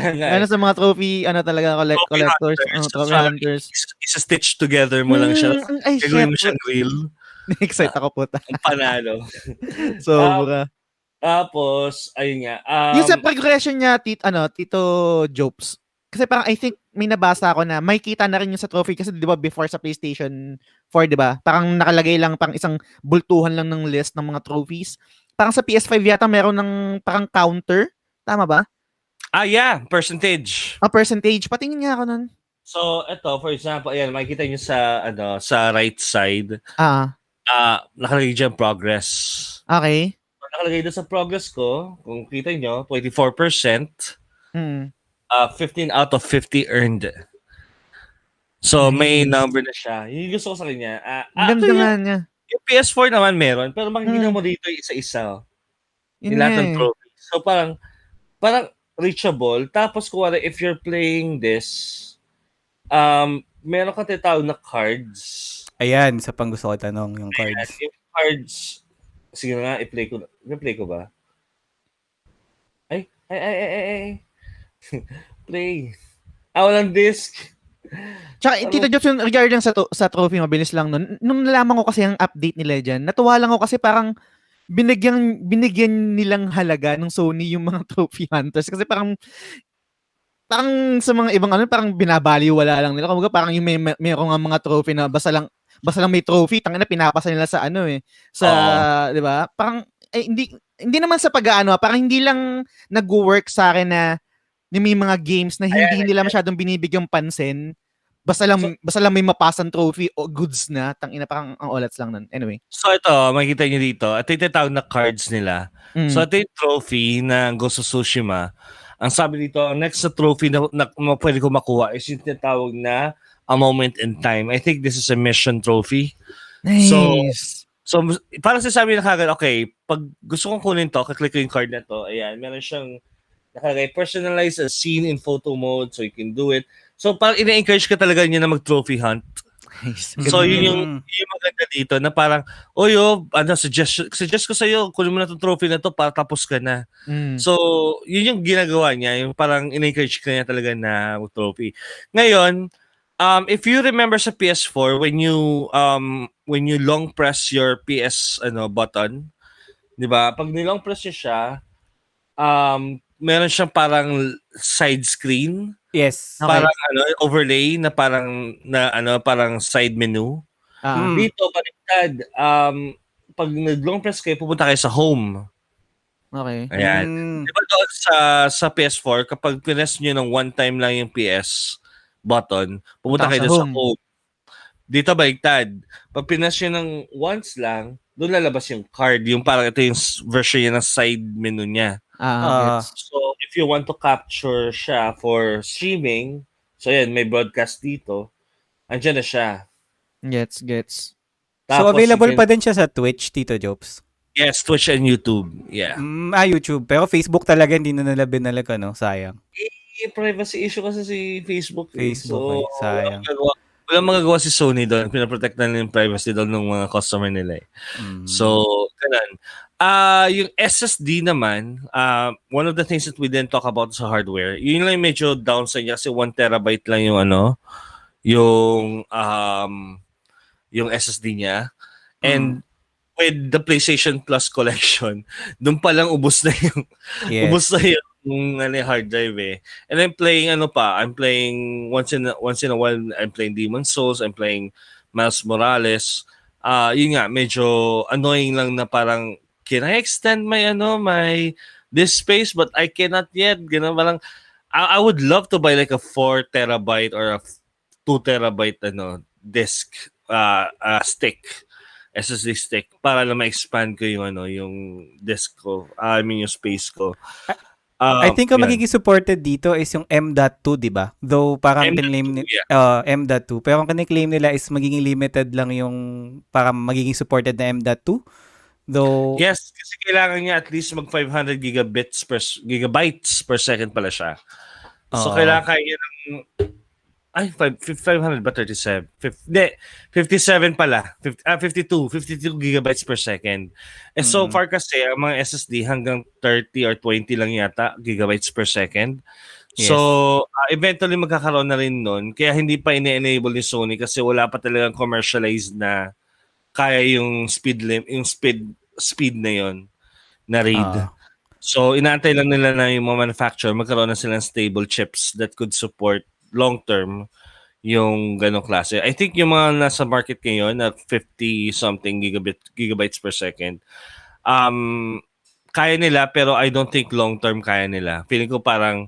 Ano sa mga trophy, talaga, collectors, trophy hunters. Isa-stitch together mo lang siya. Ay, Gagawin mo shit. siyang reel. Na-excite ako po. Ang panalo. Sobra. Tapos, ayun nga. Yung sa progression niya, Tito Jopes. Kasi parang I think may nabasa ako na may kita na rin yung sa trophy kasi 'di ba before sa PlayStation 4, 'di ba? Parang nakalagay lang parang isang bultuhan lang ng list ng mga trophies. Parang sa PS5 yata meron ng parang counter, tama ba? Yeah, percentage. Percentage. Patingin nga ako nun. So, ito, for example, ayan, makikita nyo sa right side. Nakalagay dyan progress. Okay. So, nakalagay doon sa progress ko, kung kita nyo, 24%. 15 out of 50 earned. So, may number na siya. Yung gusto ko sa kanya. Ganda nga niya. Yung PS4 naman meron, pero makikita mo dito yung isa-isa. Yung lahat ng trophy. So, parang reachable. Tapos, kung if you're playing this, meron ka tinatawag na cards. Ayan, sa pang gusto ko tanong, yung cards. Ayan, yung cards, sige nga, i-play ko. I-play ko ba? Ay. Play. Walang disc. Tsaka, Tito Jopes, yung regarding sa trophy, mabilis lang nun. Nung nalaman ko kasi ang update nila dyan, natuwa lang ako kasi parang binigyan nilang halaga ng Sony yung mga trophy hunters. Kasi parang sa mga ibang parang binabaliwala lang nila. Kumbaga parang yung mayroong mga trophy na basta lang may trophy, tangina pinapasa nila sa di ba? Parang hindi naman sa pag-aano, parang hindi lang nag-work sa akin na may mga games na hindi nila masyadong binibigyang pansin. Basta lang may mapasan trophy o goods na, tangina parang ang olats lang nun. Anyway. So ito, makikita niyo dito, ito yung tinatawag na cards nila. So ito yung trophy na Ghost of Tsushima. Ang sabi dito, ang next na trophy na pwede ko makuha is yung tinatawag na A Moment in Time. I think this is a mission trophy. Nice. So parang sasabi na kagad, okay, pag gusto kong kunin to, kaklik ko yung card na to, ayan, meron siyang nakalagay, personalize a scene in photo mode so you can do it. So parang ina-encourage ka talaga niya na mag-trophy hunt. Nice. So yun yung Mm. maganda dito na parang suggest ko sa iyo kunin mo na 'tong trophy na to para tapos ka na. Mm. So yun yung ginagawa niya, yung parang in-encourage ka niya talaga na mag-trophy. Ngayon, if you remember sa PS4 when you long press your PS button, 'di ba? Pag nilong press niyo siya, meron siyang parang side screen, Yes. Okay. parang overlay na parang side menu. Mm. Dito baliktad, pag nag-long press kayo, pupunta kayo sa home. Okay. Ayan. Mm. Di ba doon sa PS4, kapag press nyo ng one time lang yung PS button, pupunta Punta ka kayo sa doon sa home. home. Dito baliktad. Pag pinas nyo ng once lang, doon lalabas yung card. Yung parang ito yung version niya ng side menu niya. Gets. So, if you want to capture siya for streaming, so yan, may broadcast dito, andyan na siya. Gets. So, Tapos, available pa din siya sa Twitch, Tito Jopes? yes, Twitch and YouTube. Yeah. YouTube. Pero Facebook talaga hindi na nila binalag, sayang. Privacy issue kasi si Facebook eh. Facebook So, sayang. walang magagawa si Sony doon. Pinaprotect na nila yung privacy doon ng mga customer nila eh. So, ganun. Yung SSD naman, one of the things that we didn't talk about sa hardware, yun lang yung medyo downside niya kasi 1 terabyte lang yung yung SSD niya. And with the PlayStation Plus collection, doon pa lang ubos na yung ubos na yung hard drive eh. And I'm playing I'm playing once in a while, I'm playing Demon's Souls, I'm playing Miles Morales. Yun nga, medyo annoying lang na parang, can I extend my disk space but I cannot yet. Ganun parang, I would love to buy like a 4 terabyte or a 2 terabyte disk stick. SSD stick para lang ma-expand ko yung disk ko. I mean yung space ko. I think ang yan. magiging supported dito is yung M.2, di ba? Though parang M.2, M.2. Pero ang kiniklaim nila is magiging limited lang yung parang magiging supported na M.2. Though Yes, kasi kailangan niya at least mag 500 gigabytes per second pala siya. So kailangan kaya ng 500 ba 37? 57 pala. 52 gigabytes per second. And so far kasi, ang mga SSD hanggang 30 or 20 lang yata gigabytes per second. So, eventually magkakaroon na rin nun. Kaya hindi pa ine-enable ni Sony kasi wala pa talagang commercialized na kaya yung speed na yon na read. So, inaantay lang nila na yung mga manufacturer magkaroon na silang stable chips that could support long-term yung ganong klase. I think yung mga nasa market ngayon na 50-something gigabytes per second, kaya nila pero I don't think long-term kaya nila. Feeling ko parang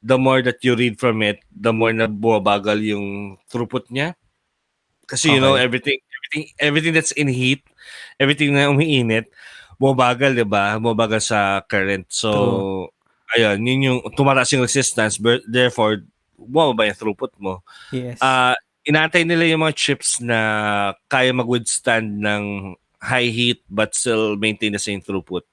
the more that you read from it, the more na bumabagal yung throughput niya. Kasi everything that's in heat, everything na umiinit, bumabagal, di ba? Bumabagal sa current. So, ayun, yun yung tumataas yung resistance, therefore, bumaba yung throughput mo. yes. Inaantay nila yung mga chips na kaya mag-withstand ng high heat but still maintain the same throughput.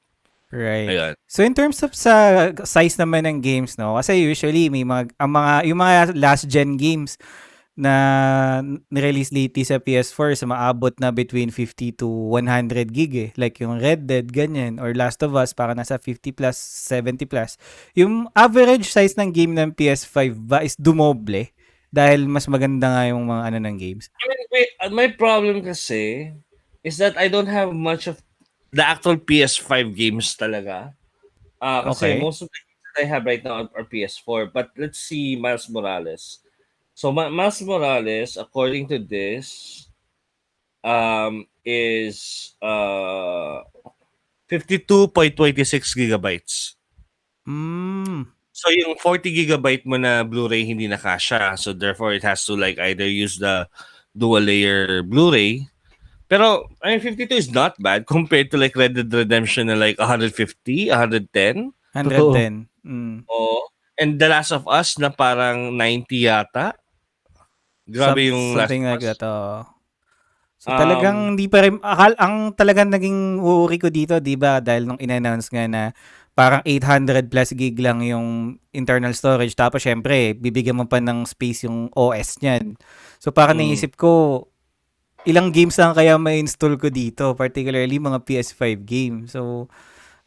Right. Ayun. So in terms of sa size naman ng games, no? Kasi usually may yung mga last gen games na nirelease lately sa PS4 sa maabot na between 50 to 100 gig eh. Like yung Red Dead, ganyan. Or Last of Us, para nasa 50 plus, 70 plus. Yung average size ng game ng PS5 ba is dumoble? Dahil mas maganda nga yung mga ng games. I mean, wait, my problem kasi is that I don't have much of the actual PS5 games talaga. Kasi most of the games that I have right now are PS4. But let's see Miles Morales. So Miles Morales, according to this, is 52.26 gigabytes. So yung 40 gigabyte mo na Blu-ray hindi na kasya. So therefore it has to like either use the dual layer Blu-ray. Pero I mean 52 is not bad compared to like Red Dead Redemption na like 150, 110. 110. Oh, and The Last of Us na parang 90 yata. Grabe yung Last something of like Us. that. So talagang hindi pa rin, ang talagang naging uuri ko dito, di ba, dahil nung in-announce nga na parang 800 plus gig lang yung internal storage, tapos syempre, bibigyan mo pa ng space yung OS niyan. So parang naisip ko, ilang games lang kaya ma-install ko dito, particularly mga PS5 games. So,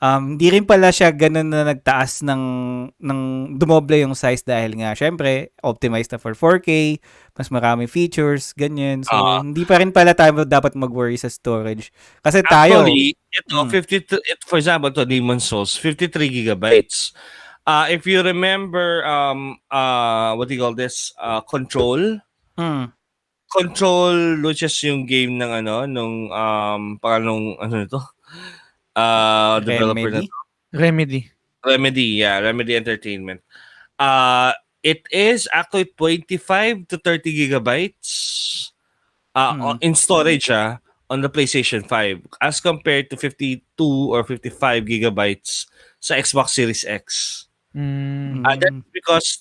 hindi rin pala siya ganun na nagtaas ng dumoble yung size dahil nga, syempre, optimized na for 4K, mas marami features, ganyan. So, hindi pa rin pala tayo dapat mag-worry sa storage. Kasi tayo, Actually, ito, 53, for example, to Demon's Souls, 53 gigabytes. If you remember, what do you call this? Control. Control, which is yung game ng nung pangalong ano nito? Developer na Remedy. Remedy Entertainment. It is actually 25 to 30 gigabytes in storage on the PlayStation 5 as compared to 52 or 55 gigabytes sa Xbox Series X. That's because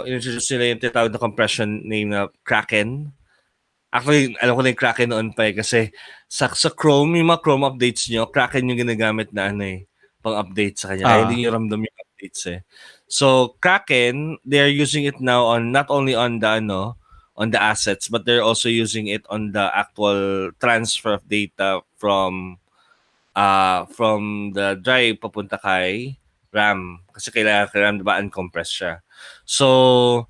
introduce nila yung tinatawag na compression name na Kraken. Actually, alam ko na yung Kraken noon pa kasi sa Chrome, yung mga Chrome updates nyo, Kraken yung ginagamit na pang-update sa kanya. Kaya hindi nyo ramdam yung updates So, Kraken, they're using it now on not only on the assets, but they're also using it on the actual transfer of data from the drive papunta kay RAM. Kasi kailangan kay RAM, diba, uncompressed siya. So,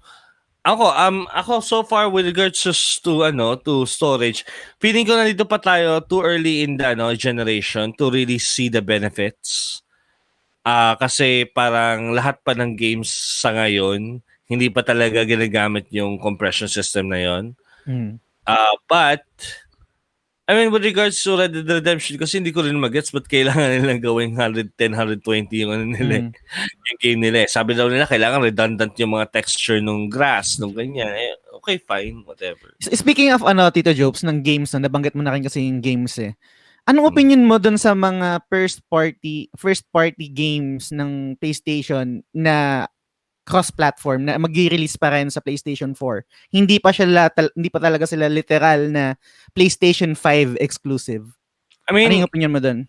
ako so far with regards to storage, feeling ko na dito pa tayo too early in the generation to really see the benefits. Kasi parang lahat pa ng games sa ngayon hindi pa talaga ginagamit yung compression system na yon. But I mean, with regards to Red Dead Redemption, kasi hindi ko rin magets ba't kailangan nilang gawing 110, 120 yung nila, yung game nila. Sabi daw nila, kailangan redundant yung mga texture ng grass, nung ganyan. Okay, fine, whatever. Speaking of Tito Jopes, ng games na nabanggit mo na rin kasi yung games Anong opinion mo dun sa mga first party games ng PlayStation na cross-platform na mag-release pa rin sa PlayStation 4? Hindi pa talaga sila literal na PlayStation 5 exclusive. I mean, ano yung opinion mo dun?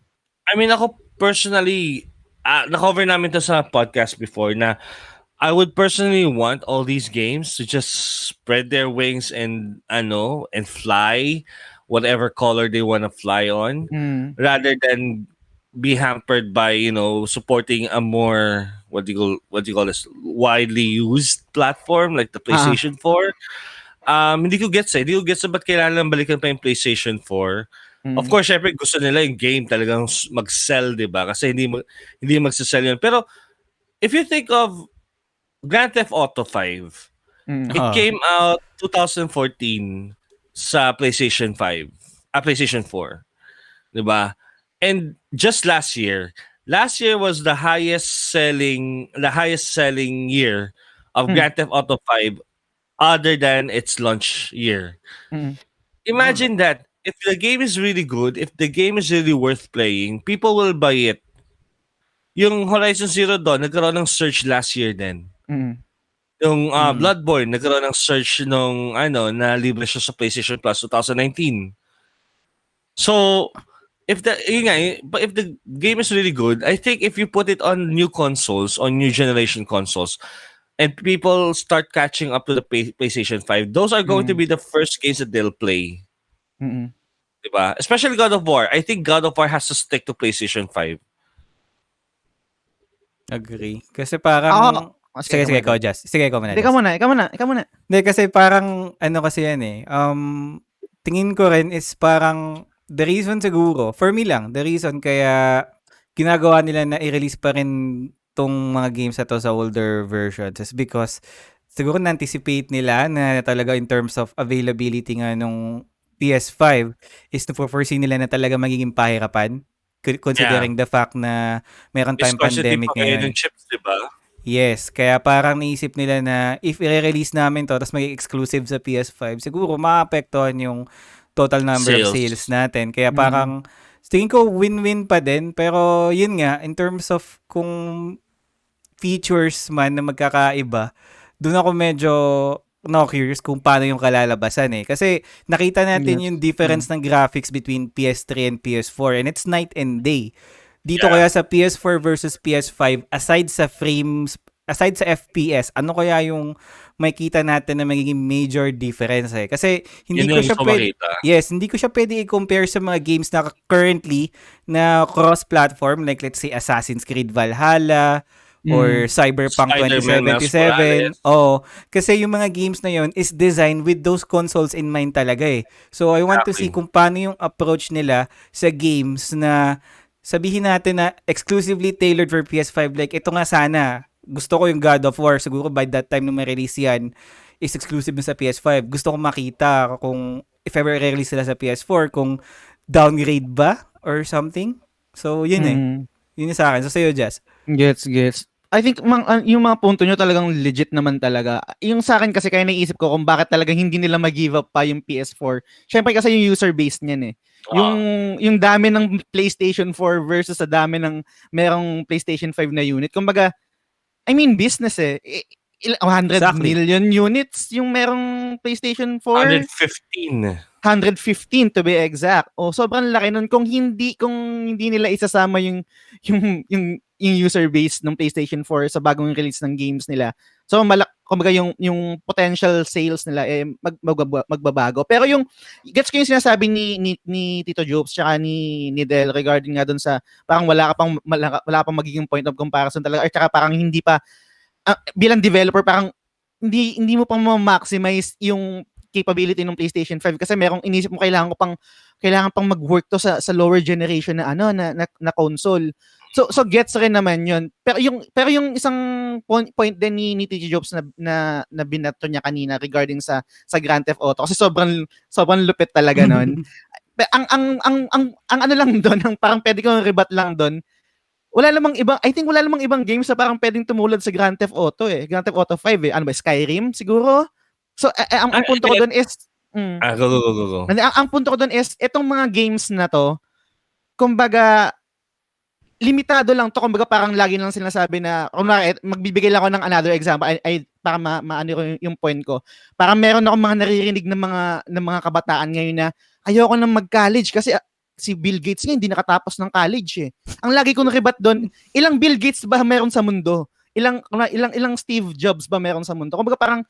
I mean, ako personally, na-cover namin to sa podcast before na I would personally want all these games to just spread their wings and fly whatever color they want to fly on, rather than be hampered by supporting a more what do you call this, widely used platform like the PlayStation 4. Hindi ko gets ba't kailangan balikan pa yung PlayStation 4. Of course, syempre gusto nila yung game talagang mag-sell, diba? Kasi hindi magsasell yun. Pero if you think of Grand Theft Auto 5, it came out 2014 sa PlayStation 5, PlayStation 4, diba? And just last year was the highest selling year of Grand Theft Auto 5 other than its launch year. Imagine that. If the game is really good, if the game is really worth playing, people will buy it. Yung Horizon Zero Dawn, nagkaroon ng surge last year din. Yung Bloodborne, nagkaroon ng surge nung na libre siya sa PlayStation Plus 2019. So, if the game is really good, I think if you put it on new consoles, on new generation consoles, and people start catching up to the PlayStation 5, those are going to be the first games that they'll play. Diba? Especially God of War. I think God of War has to stick to PlayStation 5. Agree. Kasi parang... Sige, ikaw, Jess. Sige, ikaw muna. Ikaw muna. Hindi, kasi parang, kasi yan tingin ko rin is parang, the reason siguro, for me lang, the reason kaya ginagawa nila na i-release pa rin tong mga games na to sa older versions is because siguro na-anticipate nila na talaga in terms of availability nga nung PS5 is na-foresee nila na talaga magiging pahirapan considering the fact na meron tayong pandemic ngayon. Chips, diba? Yes, kaya parang naisip nila na if i-release namin to tapos maging exclusive sa PS5, siguro maapektuhan yung total number of sales natin. Kaya parang tingin ko win-win pa din, pero yun nga, in terms of kung features man na magkakaiba, doon ako medyo curious kung paano yung kalalabasan Kasi nakita natin yung difference ng graphics between PS3 and PS4 and it's night and day. Dito kaya sa PS4 versus PS5, aside sa frames aside sa FPS, ano kaya yung makita natin na magiging major difference eh? Kasi hindi Yun ko yung siya gusto pwede, makita. yes, hindi ko siya pwede i-compare sa mga games na currently na cross-platform, like let's say Assassin's Creed Valhalla or Cyberpunk Spider-Man Miles 2077. Morales. Oh, kasi yung mga games na yon is designed with those consoles in mind talaga eh. So I want to see Exactly. kung paano yung approach nila sa games na sabihin natin na exclusively tailored for PS5. Like ito nga sana, gusto ko yung God of War. Siguro by that time na ma-release yan, is exclusive na sa PS5. Gusto ko makita kung if ever release sila sa PS4, kung downgrade ba or something. So yun eh. Yun yung sa akin. So sa'yo, Jess. Gets. I think yung mga punto nyo talagang legit naman talaga. Yung sa akin kasi kaya naisip ko kung bakit talagang hindi nila mag-give up pa yung PS4. Syempre kasi yung user base niyan eh. Yung Ah. yung dami ng PlayStation 4 versus sa dami ng merong PlayStation 5 na unit. Kumbaga, I mean business eh. 100 Exactly. million units yung merong PlayStation 4. 115. 115 to be exact. O sobrang laki nun kung hindi nila isasama yung user base ng PlayStation 4 sa bagong release ng games nila. So kumbaga yung potential sales nila magbabago. Pero yung gets ko yung sinasabi ni Tito Jopes tsaka ni Dell regarding nga dun sa parang wala ka pang magiging point of comparison talaga or tsaka parang hindi pa bilang developer parang hindi mo pang ma-maximize yung capability ng PlayStation 5 kasi merong inisip mo kailangan pang mag-work to sa lower generation na console. So gets rin naman 'yun. Pero yung isang point din ni TG Jobs na binato niya kanina regarding sa Grand Theft Auto kasi sobrang lupit talaga noon. ang ano lang doon, ang parang pwede kong rebut lang doon. Wala namang ibang games na parang pwedeng tumulad sa Grand Theft Auto eh. Grand Theft Auto 5 eh. Ano ba, Skyrim siguro? So ang punto ko doon is Go. ang punto ko doon is itong mga games na to, kumbaga limitado lang to, kumbaga parang lagi lang sinasabi na magbibigay lang ako ng another example ay para maano ko yung point ko. Parang meron akong mga naririnig ng mga kabataan ngayon na ayoko nang mag-college kasi si Bill Gates nga hindi nakatapos ng college eh. Ang lagi ko na-rebut doon, ilang Bill Gates ba meron sa mundo? Ilang Steve Jobs ba meron sa mundo? Kumbaga parang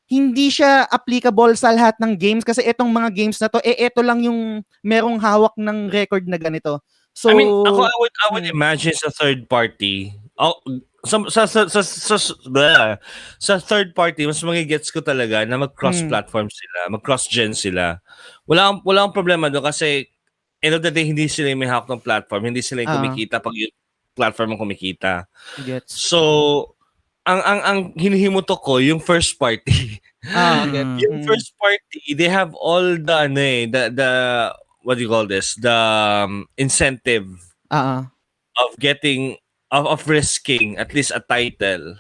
hindi siya applicable sa lahat ng games kasi etong mga games na to eto lang yung merong hawak ng record na ganito. So I mean, I would imagine sa third party. Sa third party, mas magigets ko talaga na mag-cross-platform sila, mag-cross-gen sila. Wala akong problema doon kasi end of the day, hindi sila yung may hawak ng platform, hindi sila yung kumikita pag yung platform ang kumikita. Gets. So, ang hinihimutok ko yung first party. Yung first party, they have all the what do you call this? The incentive of getting of risking at least a title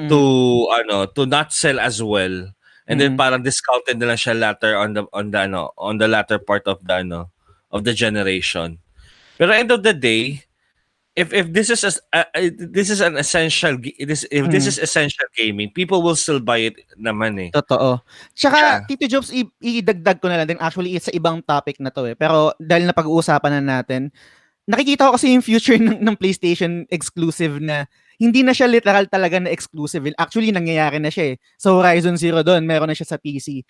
to not sell as well. And then parang discounted na lang siya later on the latter part of the generation. Pero end of the day, if this is this is an essential this is essential gaming, people will still buy it naman eh. Totoo. Tsaka Tito Jobs, idagdag ko na lang din, actually it's sa ibang topic na to eh. Pero dahil na pag-uusapan na natin, nakikita ko kasi yung future ng PlayStation exclusive na hindi na siya literal talaga na exclusive. Actually, nangyayari na siya eh. So Horizon Zero Dawn, meron na siya sa PC.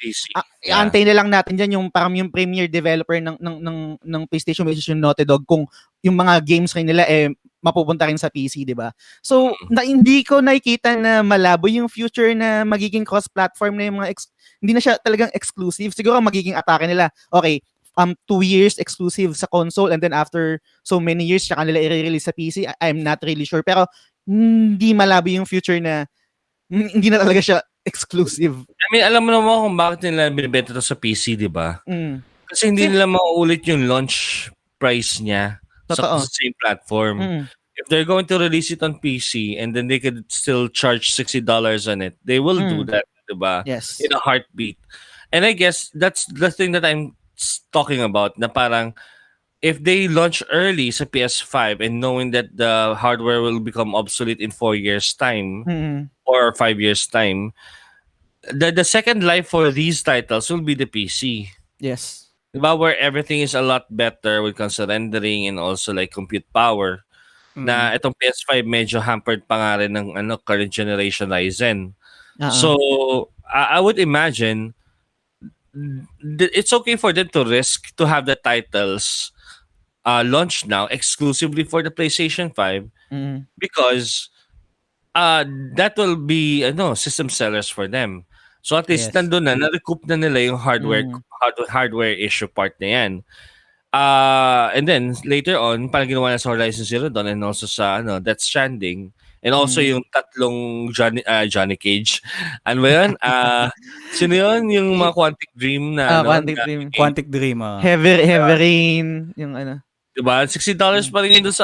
Antay na lang natin dyan yung parang yung premier developer ng PlayStation, which is yung Naughty Dog, kung yung mga games rin nila mapupunta rin sa PC, di ba? So, hindi ko nakikita na malabo yung future na magiging cross-platform na yung mga hindi na siya talagang exclusive. Siguro magiging atake nila. Okay, 2 years exclusive sa console and then after so many years siya nila i-release sa PC. I'm not really sure. Pero hindi malabo yung future na hindi na talaga siya exclusive. I mean, alam mo naman kung bakit nila binibenta ito sa PC, di ba? Kasi hindi nila mauulit yung launch price niya sa same platform. If they're going to release it on PC and then they could still charge $60 on it, they will do that, di ba? Yes. In a heartbeat. And I guess that's the thing that I'm talking about, na parang if they launch early sa PS5 and knowing that the hardware will become obsolete in 4 years time or 5 years time, the second life for these titles will be the PC. Yes. Diba? Where everything is a lot better when it comes to rendering and also like compute power. na itong PS5 medyo hampered pa nga rin ng current generation Ryzen. So, I would imagine it's okay for them to risk to have the titles launched now exclusively for the PlayStation 5 because that will be system sellers for them. So at least nandun na-recoup na nila yung hardware issue part na yan. And then later on, parang ginawa na sa Horizon Zero Dawn and also sa Death Stranding. And also yung tatlong Johnny Cage. Ano ba yun? Sino yun? Yung mga Quantic Dream na Quantic Dream. Heavy Rain. Yung Diba? $60 pa rin yun doon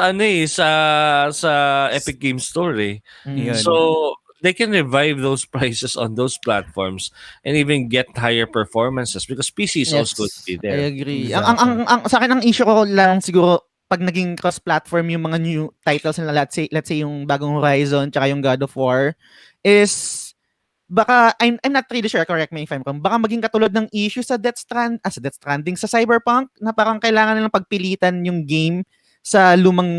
sa Epic Games Store eh. So, they can revive those prices on those platforms and even get higher performances because PC is also going to be there. I agree. Exactly. Ang sa akin ang issue ko lang siguro pag naging cross-platform yung mga new titles na let's say yung bagong Horizon tsaka yung God of War is baka I'm not really sure, correct me if I'm wrong, baka maging katulad ng issue sa Death Stranding sa Cyberpunk na parang kailangan nilang pagpilitan yung game sa lumang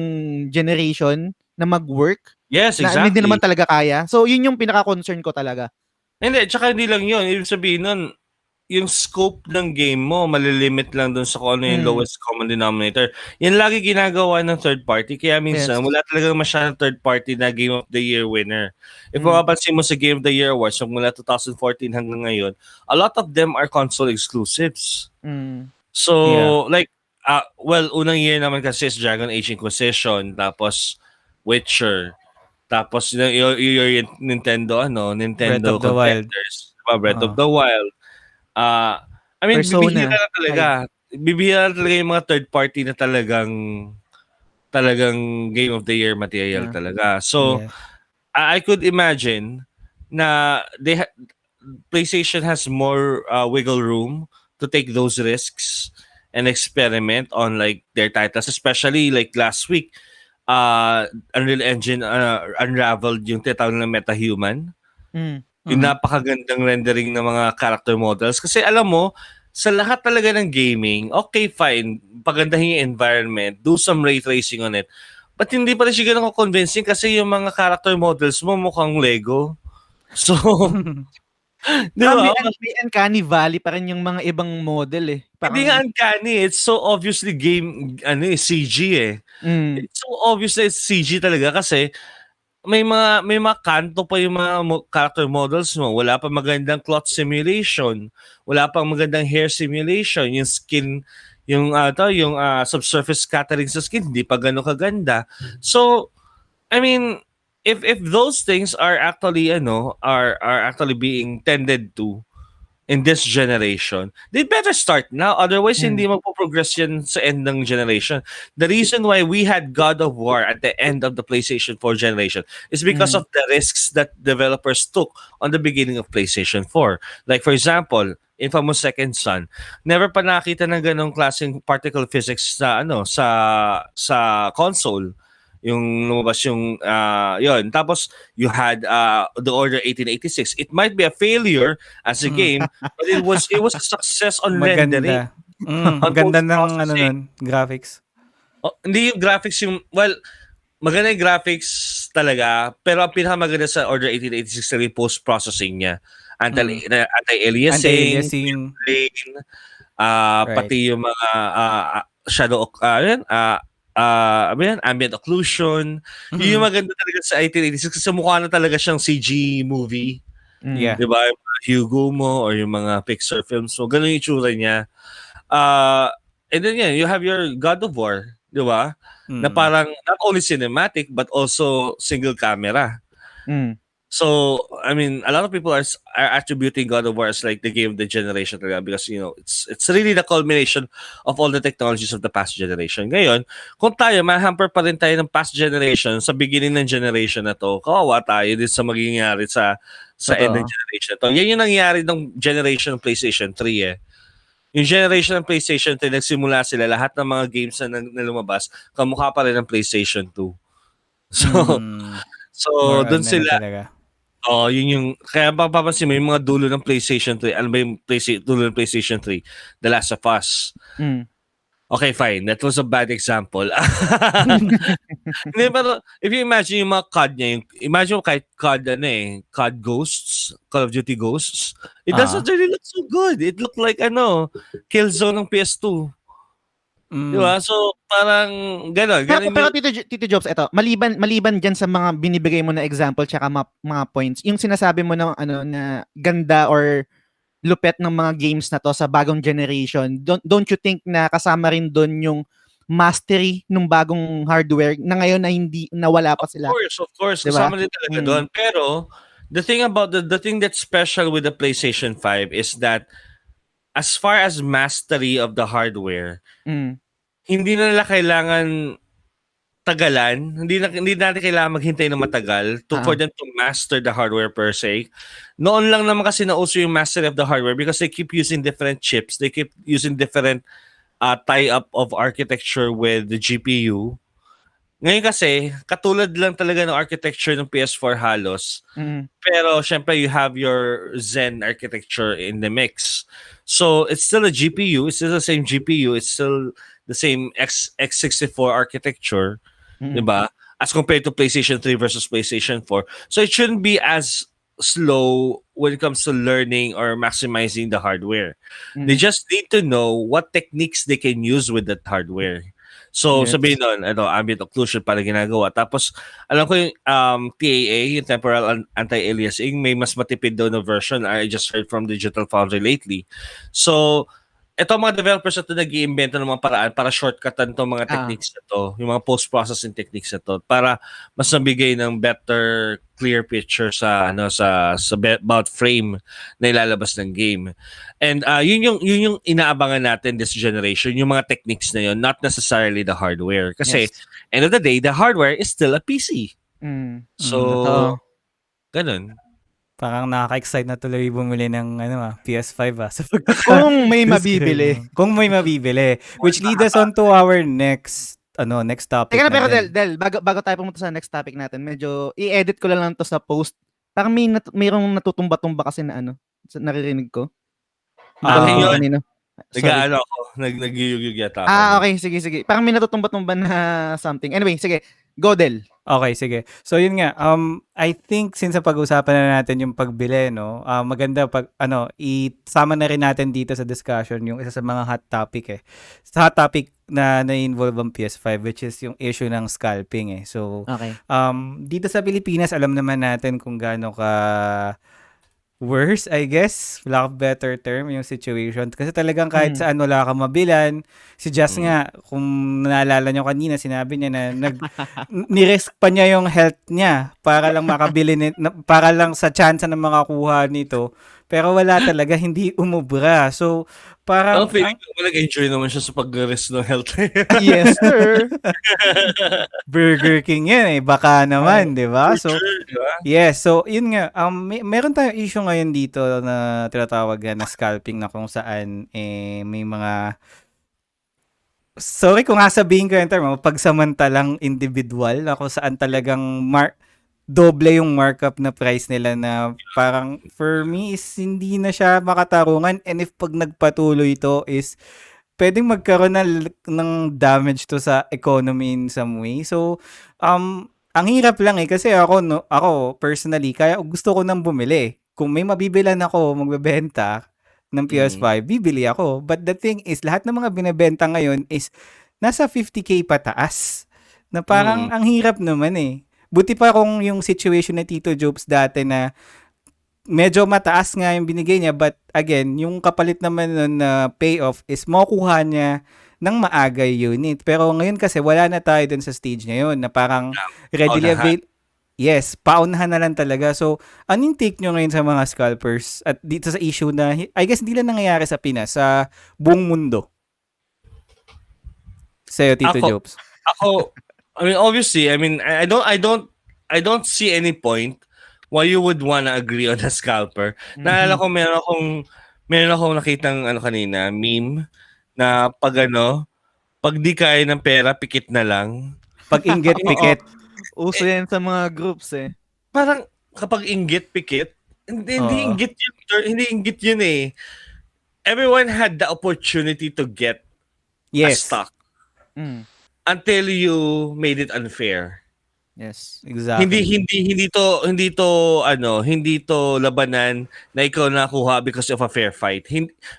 generation na mag-work. Yes, exactly. Na hindi naman talaga kaya. So yun yung pinaka-concern ko talaga. Hindi, tsaka hindi lang yun. Ibig sabihin nun, yung scope ng game mo, malilimit lang dun sa kung ano yung lowest common denominator. Yan lagi ginagawa ng third party. Kaya minsan, wala talaga masyadong third party na Game of the Year winner. If mapapansin mo sa Game of the Year Awards, mula 2014 hanggang ngayon, a lot of them are console exclusives. So, unang year naman kasi is Dragon Age Inquisition, tapos Witcher, tapos yung Nintendo Breath of the Wild. Breath of the Wild. I mean, bibihira na talaga. Bibihira na talaga yung mga third party na talagang Game of the Year material talaga. So, I could imagine na PlayStation has more wiggle room to take those risks and experiment on like their titles, especially like last week. Unreal Engine unraveled yung tinatawag na MetaHuman. Yung napakagandang rendering ng mga character models. Kasi alam mo, sa lahat talaga ng gaming, okay, fine, pagandahin yung environment, do some ray tracing on it. But hindi pa rin siya ganun convincing kasi yung mga character models mo mukhang Lego. So, di ba? May uncanny valley pa rin yung mga ibang model eh. Hindi nga uncanny. It's so obviously CG eh. It's so obvious that it's CG talaga kasi may mga kanto pa yung mga character models mo. Wala pa magandang cloth simulation. Wala pa magandang hair simulation. Yung skin, yung subsurface scattering sa skin, hindi pa gano'ng kaganda. So, I mean, if those things are actually are actually being tended to in this generation, they better start now. Otherwise, hindi magpo-progress yan sa end ng generation. The reason why we had God of War at the end of the PlayStation 4 generation is because of the risks that developers took on the beginning of PlayStation 4. Like, for example, Infamous Second Son, never pa nakita ng ganong klaseng particle physics sa console. Yung lumabas yung yun. Tapos you had The Order 1886. It might be a failure as a game, but it was a success on rendering. Maganda ng graphics. Hindi yung graphics maganda yung graphics talaga, pero ang pinakamaganda sa Order 1886 talaga yung post-processing niya. Anti-aliasing, pati yung mga shadow ambient occlusion. Yung maganda talaga sa 1886 kasi mukha na talaga siyang CG movie. Diba? Yung mga Hugo mo or yung mga Pixar films mo. Ganun yung itsura niya. And then you have your God of War. Diba? Na parang not only cinematic but also single camera. So, I mean, a lot of people are attributing God of War as like the game of the generation talaga because, it's really the culmination of all the technologies of the past generation. Ngayon, kung tayo, mahamper pa rin tayo ng past generation sa beginning ng generation na to, kawawa tayo din sa mangyayari sa end ng generation to. Yan yung nangyari ng generation ng PlayStation 3 eh. Yung generation ng PlayStation 3, nagsimula sila, lahat ng mga games na lumabas, kamukha pa rin ng PlayStation 2. So, doon sila... yun yung, kaya papapansin mo, yung mga dulo ng PlayStation 3, ano ba yung dulo ng PlayStation 3? The Last of Us. Okay, fine. That was a bad example. Hindi, pero if you imagine yung mga COD niya, imagine mo kahit COD Ghosts, Call of Duty Ghosts, it doesn't really look so good. It looked like, Killzone ng PS2. Diba? So, parang gano'n. Pero Tito Jobs, eto, maliban dyan sa mga binibigay mo na example tsaka mga points, yung sinasabi mo na, na ganda or lupet ng mga games na to sa bagong generation, don't you think na kasama rin doon yung mastery ng bagong hardware na ngayon na hindi nawala pa sila? Of course. Diba? Kasama din talaga doon. Pero, the thing about the thing that's special with the PlayStation 5 is that as far as mastery of the hardware, hindi na nila kailangan tagalan. Hindi natin kailangan maghintay ng matagal for them to master the hardware per se. Noon lang naman kasi nauso yung mastery of the hardware because they keep using different chips. They keep using different tie-up of architecture with the GPU. Ngayon kasi, katulad lang talaga ng architecture ng PS4 halos. Pero syempre, you have your Zen architecture in the mix. So, it's still a GPU. It's still the same GPU. It's still the same x64 architecture. Diba? As compared to PlayStation 3 versus PlayStation 4. So, it shouldn't be as slow when it comes to learning or maximizing the hardware. They just need to know what techniques they can use with that hardware. So, sabihin nun, ambient occlusion para ginagawa. Tapos, alam ko yung TAA, yung temporal anti-aliasing, may mas matipid daw na version. I just heard from Digital Foundry lately. So, ito mga developers na ito nag-iimbento ng mga paraan para shortcutan itong mga techniques na ito, yung mga post-processing techniques na ito, para mas nabigay ng better, clear picture sa about frame na ilalabas ng game. And yun yung inaabangan natin this generation, yung mga techniques na yun, not necessarily the hardware. Kasi, end of the day, the hardware is still a PC. So, ganun. Parang nakaka-excite na tuloy bumili ng PS5 Kung may mabibili. Kung may mabibili. Which leads us on to our next topic. Teka na, pero Del, bago tayo pumunta sa next topic natin, medyo i-edit ko lang to sa post. Parang mayroong natutumba-tumba kasi na naririnig ko. Kanina. Nag-yuyug yata ako. Okay, sige. Parang may natutumba-tumba na something. Anyway, sige. Go, Del. Okay, sige. So yun nga, I think since pag-usapan na natin yung pagbili, no, maganda isama na rin natin dito sa discussion yung isa sa mga hot topic Sa hot topic na involve ang PS5, which is yung issue ng scalping So, dito sa Pilipinas, alam naman natin kung gaano ka worse, I guess, lack of better term, yung situation. Kasi talagang kahit saan wala kang mabilan. Si Jazz nga, kung naalala nyo kanina, sinabi niya na nirisk pa niya yung health niya para lang makabili, para lang sa chance na makakuha nito. Pero wala talaga, hindi umubra. So, parang... feeling ko nag-enjoy naman siya sa pag-risk ng health. Yes, sir. Burger King yan baka naman, di ba? So, yes. So, yun nga. Meron tayong issue ngayon dito na tinatawag na scalping na kung saan may mga... Sorry kung sabihin ko yung term, pagsamantalang individual na kung saan talagang doble yung markup na price nila na parang for me is hindi na siya makatarungan, and if pag nagpatuloy ito is pwedeng magkaroon ng damage to sa economy in some way. So ang hirap lang kasi ako personally kaya gusto ko nang bumili. Kung may mabibilan ako magbebenta ng PS5, bibili ako. But the thing is, lahat ng mga binebenta ngayon is nasa 50k pataas. Na parang ang hirap naman Buti pa kung yung situation ni Tito Jopes dati na medyo mataas nga yung binigay niya, but again, yung kapalit naman nun na payoff is makukuha niya ng maaga unit. Pero ngayon kasi wala na tayo dun sa stage ngayon na parang readily available. Yes, paunahan na lang talaga. So, anong take nyo ngayon sa mga scalpers at dito sa issue na I guess hindi lang nangyayari sa Pinas, sa buong mundo? Sa'yo, Tito Jopes. Obviously, I don't see any point why you would wanna agree on a scalper. Naalala ko meron akong nakitang kanina, meme na pag di kaya ng pera, pikit na lang. Pag inggit, pikit. Uso yan sa mga groups Parang kapag inggit, pikit, hindi inggit yun Everyone had the opportunity to get as Yes. stock Mm. until you made it unfair. Yes. Exactly. Hindi to labanan na ikaw nakuha because of a fair fight.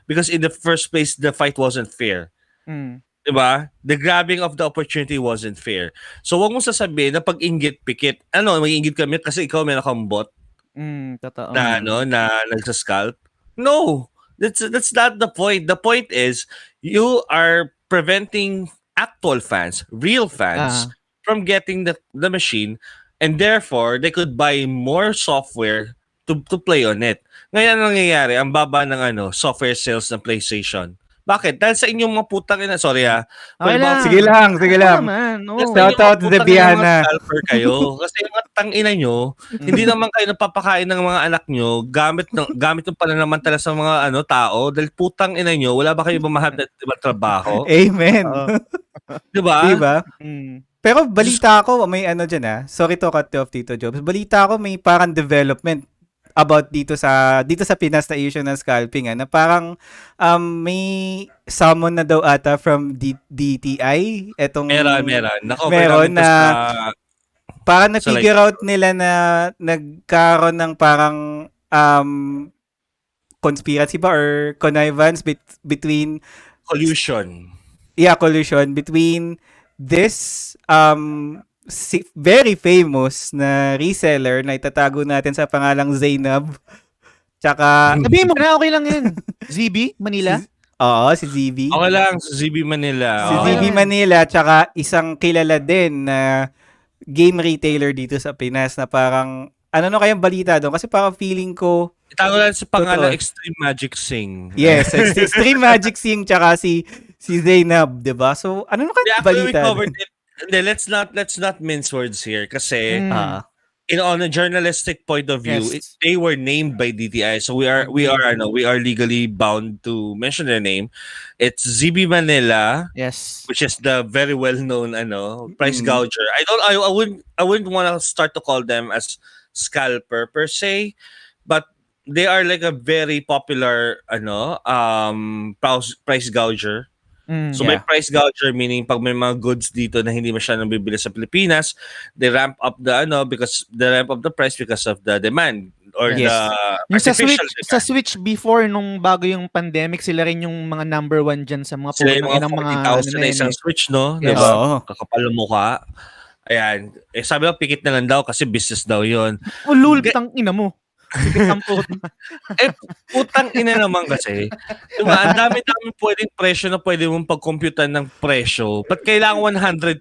Because in the first place the fight wasn't fair. Mm. 'Di ba? The grabbing of the opportunity wasn't fair. So wag mong sasabihin na pag-inggit pikit. Mag-inggit kami kasi ikaw meron kang bot Totoo. na nagsa-scalp. No. That's not the point. The point is you are preventing actual fans, real fans from getting the machine, and therefore they could buy more software to play on it. Ngayon ang nangyayari, ang baba ng software sales ng PlayStation. Bakit? Dahil sa inyong mga putang ina, sorry Okay lang. Sige lang. Oo naman. Dahil Oo. sa inyong Shout out mga to putang ina, mga Debiana. scalper kayo. Kasi yung mga tangina nyo, hindi naman kayo napapakain ng mga anak nyo gamit ng pananamantala sa mga tao. Dahil putang ina nyo, wala ba kayo ibang trabaho? Amen. Oo. Diba? Diba? Mm. Pero balita ko, may dyan Sorry to cut you off, Tito Jobs. Balita ko may parang development about dito sa Pinas na issue ng scalping na parang may summon na daw ata from DTI etong Meron. Na-cover meron namin to na parang sa na-figure out nila na nagkaroon ng parang conspiracy ba or connivance between collusion. Yeah, collusion between this very famous na reseller na itatago natin sa pangalang Zainab. Tsaka Sabihin mo na, okay lang yun. ZB, Manila? si ZB. Okay lang, sa ZB Manila. Si Okay ZB lang. Manila, tsaka isang kilala din na game retailer dito sa Pinas na parang, kayang balita doon? Kasi parang feeling ko, Itago lang sa pangalan Totoo. Extreme Magic Sing. yes, Extreme Magic Sing tsaka si Zainab, 'di ba? So, kayang Actually, we balita? covered it. Hindi, let's not mince words here kasi on a journalistic point of view, Yes. they were named by DTI. So we are legally bound to mention their name. It's ZB Manila, Yes. which is the very well-known price gouger. I wouldn't want to start to call them as scalper per se, but they are like a very popular price gouger. So may price gouger, meaning pag may mga goods dito na hindi masyadong bibili sa Pilipinas, they ramp up the price because of the demand or Yes. the Yung sa artificial Switch, demand. sa Switch before nung bago yung pandemic, sila rin yung mga number one dyan sa mga Sila yung mga ng mga 40,000 na isang Switch, no? Yes. Diba? Oo. Kakapal ng mukha. Ayan. Sabi ko, pikit na lang daw kasi business daw yun. Ulul, tang ina mo. Sikit ang puto. Putang ina naman kasi. Diba? Ang dami-dami pwedeng presyo na pwede mong pag-computan ng presyo. Ba't kailangan 100%?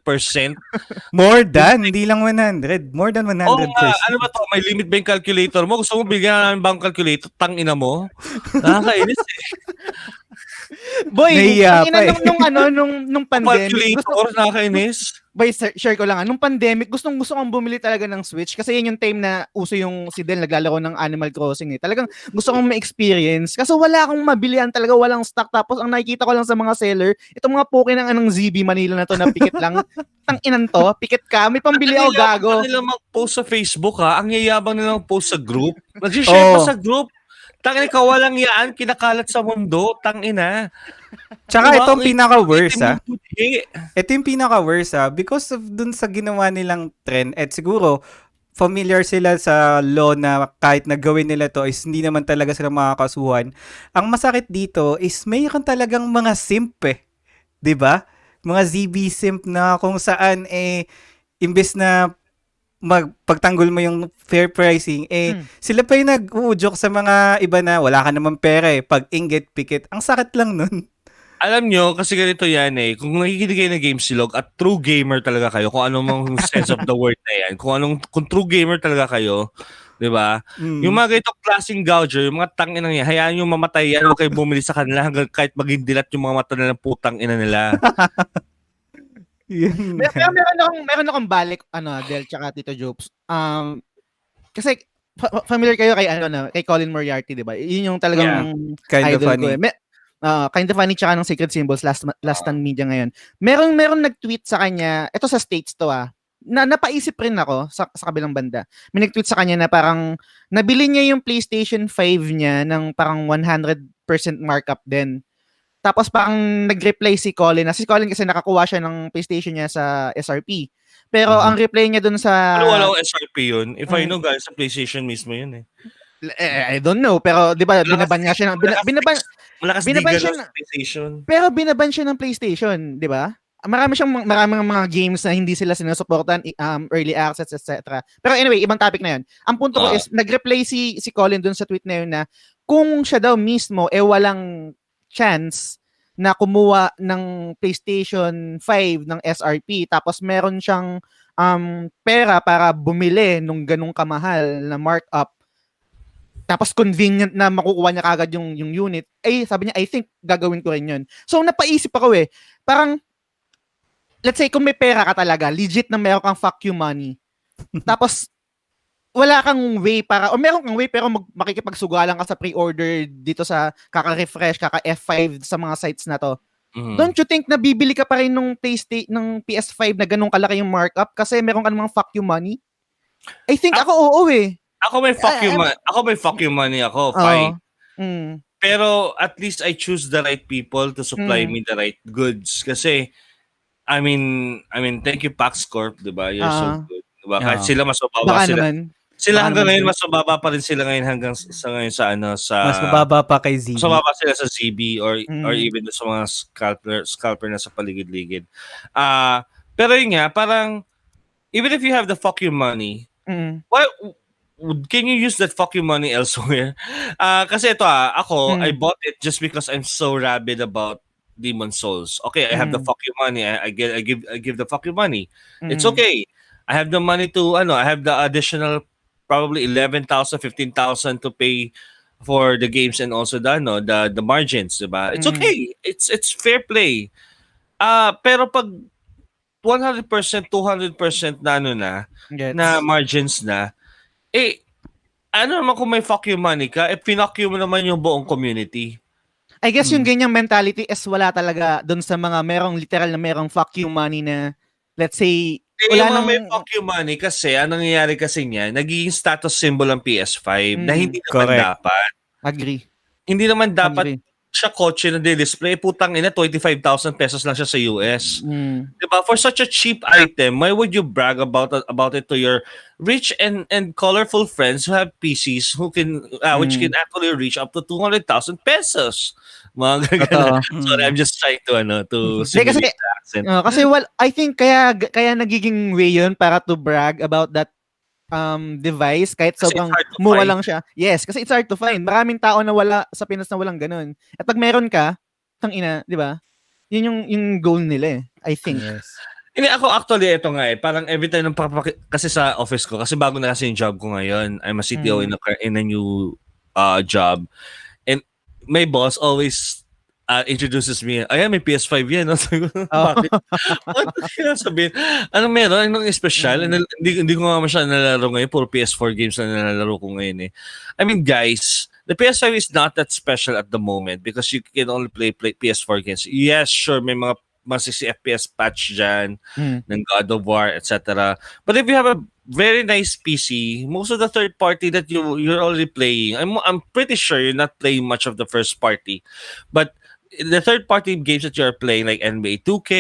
More than, hindi lang 100. More than 100%. Oo nga, ano ba to? May limit ba yung calculator mo? Gusto mo bigyan namin ba ang calculator? Tang ina mo? Nakakainis eh. Boy, Nahiya ang pa ina eh. nung pandemic. Calculator, nakakainis. Boy, share ko lang. Nung pandemic, gusto kong bumili talaga ng Switch kasi yun yung time na uso yung si Dell naglalaro ng Animal Crossing eh. Talagang gusto kong ma-experience. Kaso wala akong mabilihan talaga, walang stock. Tapos ang nakikita ko lang sa mga seller, itong mga poke ng anong ZB Manila na to na pikit lang. Tang inan to, pikit ka, may pambili ako gago. Ang nila mag-post sa Facebook ha, ang yayabang nila mag-post sa group. Nag-share pa sa group. Tangina, kawalang yan, kinakalat sa mundo, tangina. Tsaka Diba? itong pinaka-worst Hindi. Ito yung pinaka-worst because of dun sa ginawa nilang trend at siguro familiar sila sa law na kahit nagawin nila to is hindi naman talaga sila makakasuhan. Ang masakit dito is mayroon talagang mga simp eh. 'Di ba? Mga ZB simp na kung saan imbes na pagtanggol mo yung fair pricing, sila pa yung nag-uudyok sa mga iba na wala ka naman pera pag inggit, pikit. Ang sakit lang nun. Alam nyo, kasi ganito yan kung nakikinig kayo ng Gamesilog at true gamer talaga kayo, kung anong sense of the word na yan, kung true gamer talaga kayo, di ba? Yung mga ganitong klaseng gouger, yung mga tanginang yan, hayaan yung mamatay yan, huwag kayo bumili sa kanila hanggang kahit maging dilat yung mga mata na ng putang ina nila. Meron akong balik Del tsaka Tito Jopes. Kasi familiar kayo kay Colin Moriarty, 'di ba? Yun yung talagang kind of idol funny. ko. Kind of funny tsaka ng Secret Symbols last stand media ngayon. Meron nag-tweet sa kanya, ito sa States to na napaisip rin ako sa kabilang banda. May nag-tweet sa kanya na parang nabili niya yung PlayStation 5 niya ng parang 100% markup din. Tapos parang nag-reply si Colin. Si Colin kasi nakakuha siya ng PlayStation niya sa SRP. Pero ang reply niya dun sa... Pero wala akong SRP yun. If I know, guys, sa PlayStation mismo yun eh. I don't know. Pero di ba, binaban nga siya ng... Malakas Binaban diga siya sa PlayStation. Pero binaban siya ng PlayStation, di ba? Maraming mga games na hindi sila sinusuportan, early access, etc. Pero anyway, ibang topic na yun. Ang punto ko is, nag-reply si Colin dun sa tweet na yun na kung siya daw mismo, walang chance na kumuha ng PlayStation 5 ng SRP, tapos meron siyang pera para bumili nung ganung kamahal na markup, tapos convenient na makukuha niya kagad yung unit, sabi niya, I think gagawin ko rin yun. So, napaisip ako parang, let's say, kung may pera ka talaga, legit na meron kang fuck you money, tapos, wala kang way para, o meron kang way pero makikipagsugalan ka sa pre-order dito sa kaka-refresh, kaka-F5 sa mga sites na to. Don't you think na bibili ka pa rin ng PS5 na ganun kalaki yung markup kasi meron ka namang fuck you money? I think ako oo Ako may fuck you money ako, fine. Pero at least I choose the right people to supply me the right goods. Kasi, I mean, thank you Pax Corp, diba? You're so good. Diba? Kahit sila mas mababa sila hanggang ngayon, mas mababa pa rin sila ngayon hanggang sa ngayon sa mas mababa pa kay ZB. Mas mababa sila sa ZB or even sa mga scalper na sa paligid-ligid. Pero yun nga, parang, even if you have the fuck you money, why can you use that fuck you money elsewhere? Kasi ito ako, I bought it just because I'm so rabid about Demon Souls. Okay, I have the fuck you money. I give the fuck you money. It's okay. I have the money to I have the additional probably 11,000, 15,000 to pay for the games and also the margins, diba? It's okay. It's fair play. Pero pag 100%, 200% na na margins na, naman kung may fuck you money ka, pinuck you mo naman yung buong community. I guess yung ganyang mentality is wala talaga dun sa mga merong literal na merong fuck you money na, let's say, wala nang... may fuck you money kasi, anong nangyayari kasi niya, nagiging status symbol ang PS5 na hindi naman dapat. Agree. Hindi naman dapat siya kotse na display. Putang ina, 25,000 pesos lang siya sa US. Diba? For such a cheap item, why would you brag about it to your rich and colorful friends who have PCs who can which can actually reach up to 200,000 pesos? Mga ganun. Sorry, I'm just trying to simulate the accent. Kasi I think kaya nagiging way yun para to brag about that device kahit sobrang mura lang siya. Yes, kasi it's hard to find. Maraming tao na wala sa Pinas na walang ganun. At pag meron ka, tangina, di ba? Yun yung goal nila I think. Yes. Hindi, ako actually, ito nga parang every time kasi sa office ko, kasi bago na kasi yung job ko ngayon, I'm a CTO in a new job. And my boss always introduces me, ayan, may PS5 yan. Bakit? Ano sabihin? Anong meron? Anong special? Hindi ko nga masyadong nalaro ngayon. Puro PS4 games na nalalaro ko ngayon I mean, guys, the PS5 is not that special at the moment because you can only play PS4 games. Yes, sure, may mga 60 FPS patch dyan ng God of War, etc. But if you have a very nice PC, most of the third party that you're already playing, I'm pretty sure you're not playing much of the first party. But the third-party games that you're playing like NBA 2K,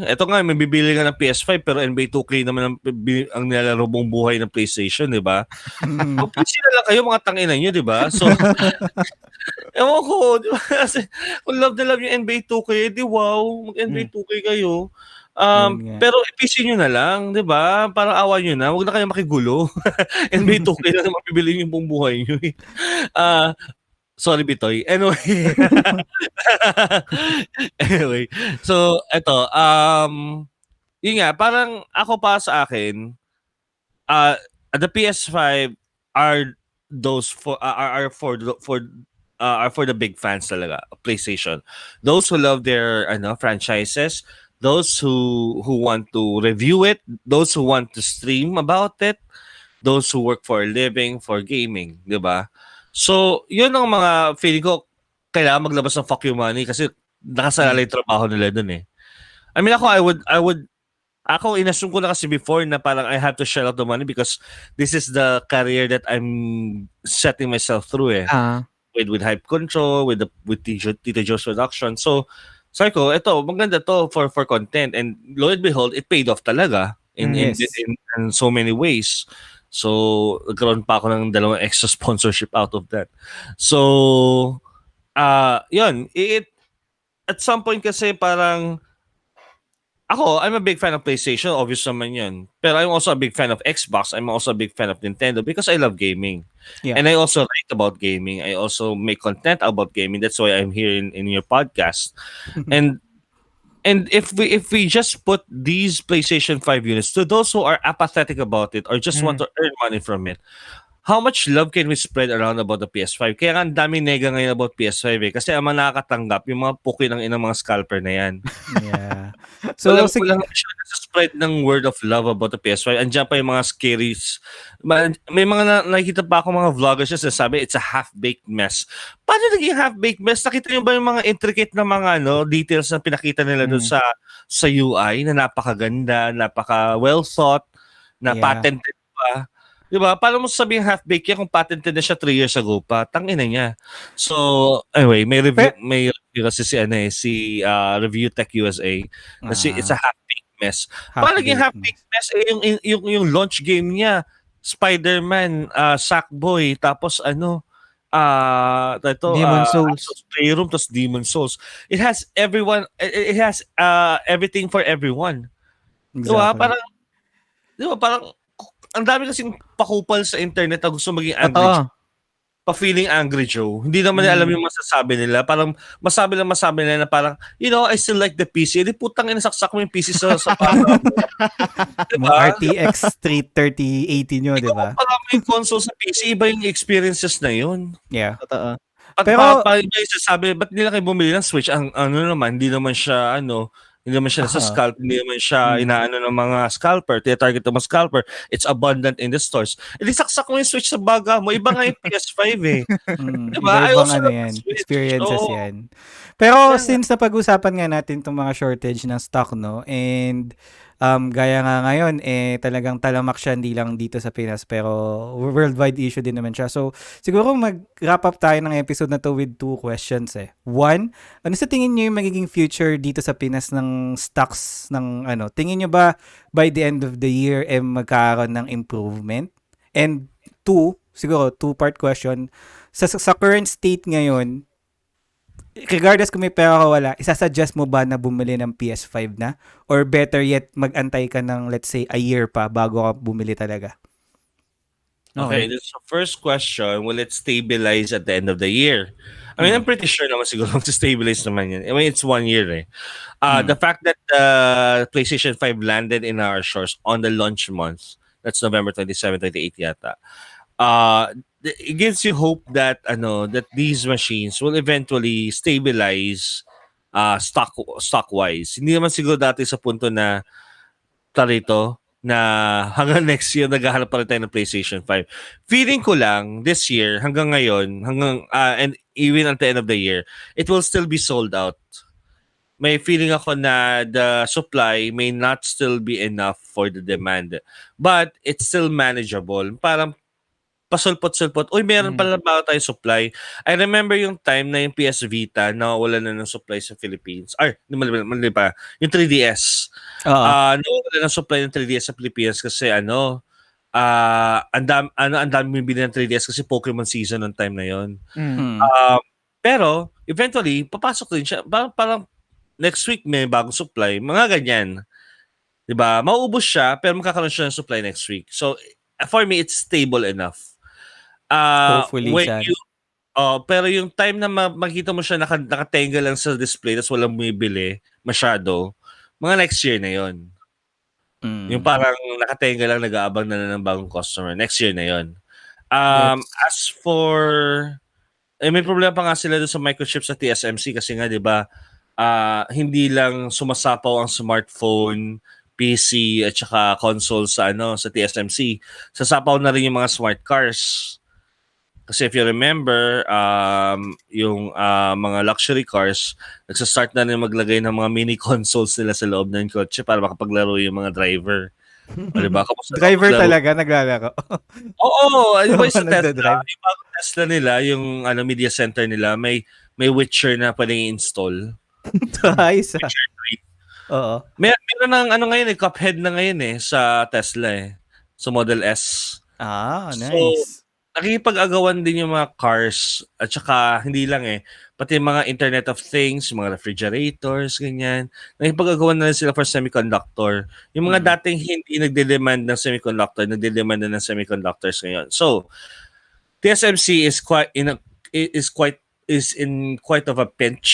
ito nga, may bibili ka ng PS5 pero NBA 2K naman ang nilalaro mong buhay ng PlayStation, di ba? Kung PC na lang kayo, mga tanginan nyo, di ba? So, ewan ko, di ba? Kasi, kung love na love yung NBA 2K, di wow, mag-NBA 2K kayo. Pero PC nyo na lang, di ba? Parang awa nyo na, huwag na kayo makigulo. NBA 2K na naman bibili yung buong buhay nyo. Sorry, Bitoy. Anyway, so eto, yun nga, parang ako pa sa akin, the PS5 are those are for the big fans talaga of PlayStation. Those who love their franchises, those who want to review it, those who want to stream about it, those who work for a living, for gaming, 'di ba? So, yun ang mga feeling ko, kailangan maglabas ng fuck you money kasi nakasalalay yung trabaho nila dun I mean, ako inassume ko na kasi before na parang I have to shell out the money because this is the career that I'm setting myself through with hype control, with Tito Jopes production. So sabi ko, ito maganda to for content, and lo and behold, it paid off talaga in Yes. in so many ways. So nagkaroon pa ako ng 2 extra sponsorship out of that. So yun, at some point kasi parang I'm a big fan of PlayStation, obvious naman yun. Pero I'm also a big fan of Xbox. I'm also a big fan of Nintendo because I love gaming. Yeah. And I also write about gaming. I also make content about gaming. That's why I'm here in your podcast. and if we just put these PlayStation 5 units to those who are apathetic about it or just want to earn money from it, how much love can we spread around about the PS5? Kaya nga ang dami nega ngayon about PS5 kasi ang mga nakakatanggap, yung mga puki ng inang mga scalper na yan. Yeah. So, Walang spread ng word of love about the PS5. Andiyan pa yung mga scaries. May mga nakikita pa ako mga vloggers na sabi it's a half-baked mess. Paano naging half-baked mess? Nakita niyo ba yung mga intricate na mga details na pinakita nila doon sa UI na napakaganda, napaka well thought, na patented pa. Diba? Paano mo sabihin half-baked yan kung patented na siya 3 years ago pa? Tangina niya. So, anyway, may review kasi si Review Tech USA kasi it's a half-baked mess. Paano naging half-baked mess? Yung launch game niya, Spider-Man, Sackboy, tapos Demon Souls. Playroom, tapos Demon Souls. It has everything for everyone. Exactly. Diba? Parang ang dami kasing pakupal sa internet na gusto maging angry Joe. Pa-feeling angry Joe. Hindi naman nila alam yung masasabi nila. Parang masabi nila na parang, I still like the PC. Di putang inasaksak mo yung PC sa diba? RTX 33080 nyo, di ba? Parang may console sa PC, iba yung experiences na yun. Yeah. Totoo. Pero, iba yung sasabi, ba't nila kayo bumili ng Switch? Hindi naman siya, nasa scalp, hindi naman siya inaano ng mga scalper, tina-target ng mga scalper. It's abundant in the stores. Saksak mo yung Switch sa baga mo. Iba nga yung PS5 eh. Diba? Ibang experiences yan. Pero since napag-usapan nga natin itong mga shortage ng stock, no? And gaya nga ngayon, talagang talamak siya hindi lang dito sa Pinas, pero worldwide issue din naman siya. So, siguro mag-wrap up tayo ng episode na to with 2 questions eh. 1, ano sa tingin niyo yung magiging future dito sa Pinas ng stocks ng tingin niyo ba by the end of the year magkakaroon ng improvement? And 2, siguro 2-part question, sa current state ngayon, regardless kung may pera ka wala, isasuggest mo ba na bumili ng PS5 na? Or better yet, mag-antay ka ng, let's say, a year pa bago ka bumili talaga? Okay, this is the first question. Will it stabilize at the end of the year? I mean, I'm pretty sure naman siguro mag-stabilize naman yan. I mean, it's 1 year eh. The fact that PlayStation 5 landed in our shores on the launch month, that's November 27, 28 yata, it gives you hope that that these machines will eventually stabilize stock wise. Hindi naman siguro dati sa punto na hanggang next year naghahanap pa rin tayo ng PlayStation 5. Feeling ko lang this year hanggang ngayon and even at the end of the year, it will still be sold out. May feeling ako na the supply may not still be enough for the demand, but it's still manageable. Parang pasulpot-sulpot. Uy, meron pala ba tayo supply? I remember yung time na yung PS Vita nawawala na ng supply sa Philippines. Mali pa. Yung 3DS. Nawawala ng supply ng 3DS sa Philippines kasi ang dami bibili ng 3DS kasi Pokemon season ng time na yon. Pero eventually papasok din siya. Parang next week may bagong supply. Mga ganyan. 'Di ba? Mauubos siya pero magkakaroon siya ng supply next week. So for me it's stable enough. Hopefully, pero yung time na makita mo siya nakatenga lang sa display tapos walang bumibili masyado, mga next year na yon. Yung parang nakatenga lang nag-aabang na ng bagong customer, next year na yon. As for may problema pa nga sila doon sa microchip sa TSMC kasi nga 'di ba hindi lang sumasapaw ang smartphone, PC at saka console sa TSMC. Sasapaw na rin yung mga smart cars. Kasi if you remember, yung mga luxury cars, nagsastart na rin maglagay ng mga mini consoles nila sa loob ng kotse para makapaglaro yung mga driver. O, diba? Driver talaga naglalaro. Oo, iba yung sa Tesla. Nagdadrive. Yung bagong Tesla nila, yung media center nila, may Witcher na pwedeng i-install. Ayos ah. Witcher 3. Oo. Meron ng ngayon Cuphead na ngayon sa Tesla sa Model S. So, Nice. nakikipag-agawan din yung mga cars at saka hindi lang pati yung mga Internet of Things, mga refrigerators, ganyan. Nakikipag-agawan na rin sila for semiconductor. Yung mga dating hindi nagde-demand ng semiconductor, nagde-demand na ng semiconductors ngayon. So, TSMC is in quite of a pinch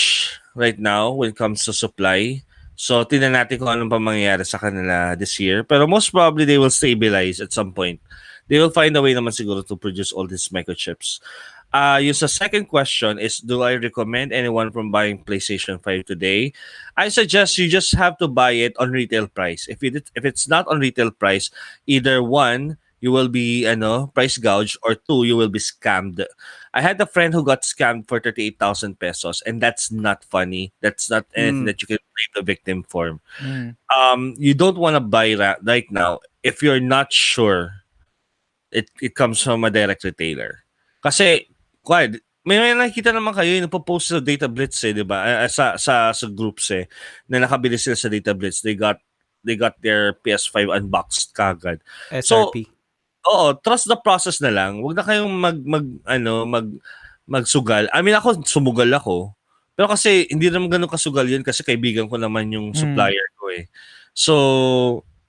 right now when it comes to supply. So, tingnan natin kung anong pa mangyayari sa kanila this year. Pero most probably, they will stabilize at some point. They will find a way naman siguro to produce all these microchips. Yung sa second question is, do I recommend anyone from buying PlayStation 5 today? I suggest you just have to buy it on retail price. If it's not on retail price, either one, you will be price gouged, or two, you will be scammed. I had a friend who got scammed for 38,000 pesos, and that's not funny. That's not anything that you can blame the victim for. You don't want to buy right now if you're not sure it comes from a direct retailer. Kasi, may nakikita naman kayo yung nagpo-post sa Data Blitz di ba? Sa groups na nakabili sila sa Data Blitz. They got their PS5 unboxed kagad. SRP. So, trust the process na lang. Huwag na kayong magsugal. I mean, ako sumugal ako. Pero kasi hindi naman ganun kasugal yun kasi kaibigan ko naman yung supplier ko So,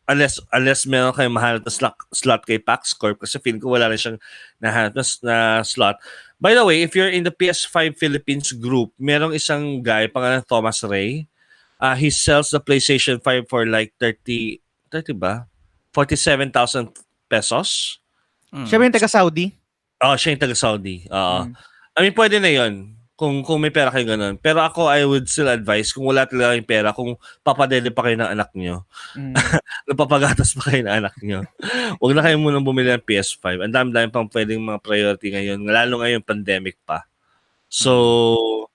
unless meron kayong mahal na slot kay Pax Corp kasi feeling ko wala rin siyang nahanap na slot. By the way, if you're in the PS5 Philippines group, merong isang guy, pangalan Thomas Ray. He sells the PlayStation 5 for like 30 ba? 47,000 pesos. Siya ba yung taga-Saudi? Siya yung taga-Saudi. I mean, pwede na yun. Kung may pera kayo ganun. Pero ako, I would still advise, kung wala talaga yung pera, kung papadeli pa kayo ng anak nyo, napapagatas pa kayo ng anak nyo, huwag na kayo munang bumili ng PS5. Ang dami-dami pang pwedeng mga priority ngayon, lalo ngayon pandemic pa. So,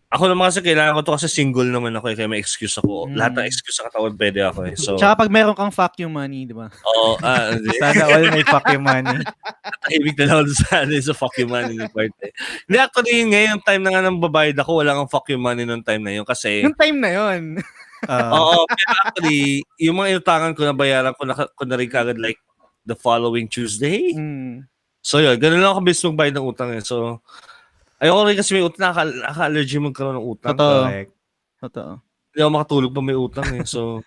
ako naman kasi kailangan ko to kasi single naman ako kaya may excuse ako. Lahat ng excuse sa katawan pwede ako So, tsaka pag meron kang fuck you money, di ba? Oo. Sana all may fuck yung money. Tahimik na lang sa fuck you money ni part Hindi, actually, ngayon time na nga nang babayad ako, wala kang fuck you money nung time na yun kasi... Yung time na yun. Oo, pero actually, yung mga inutangan ko, nabayaran ko na rin kagad like the following Tuesday. So yun, ganun lang ako bis magbayad ng utang So, ayoko rin kasi may utang, naka-allergy magkaroon ng utang. Totoo. Hindi ako makatulog pa may utang So,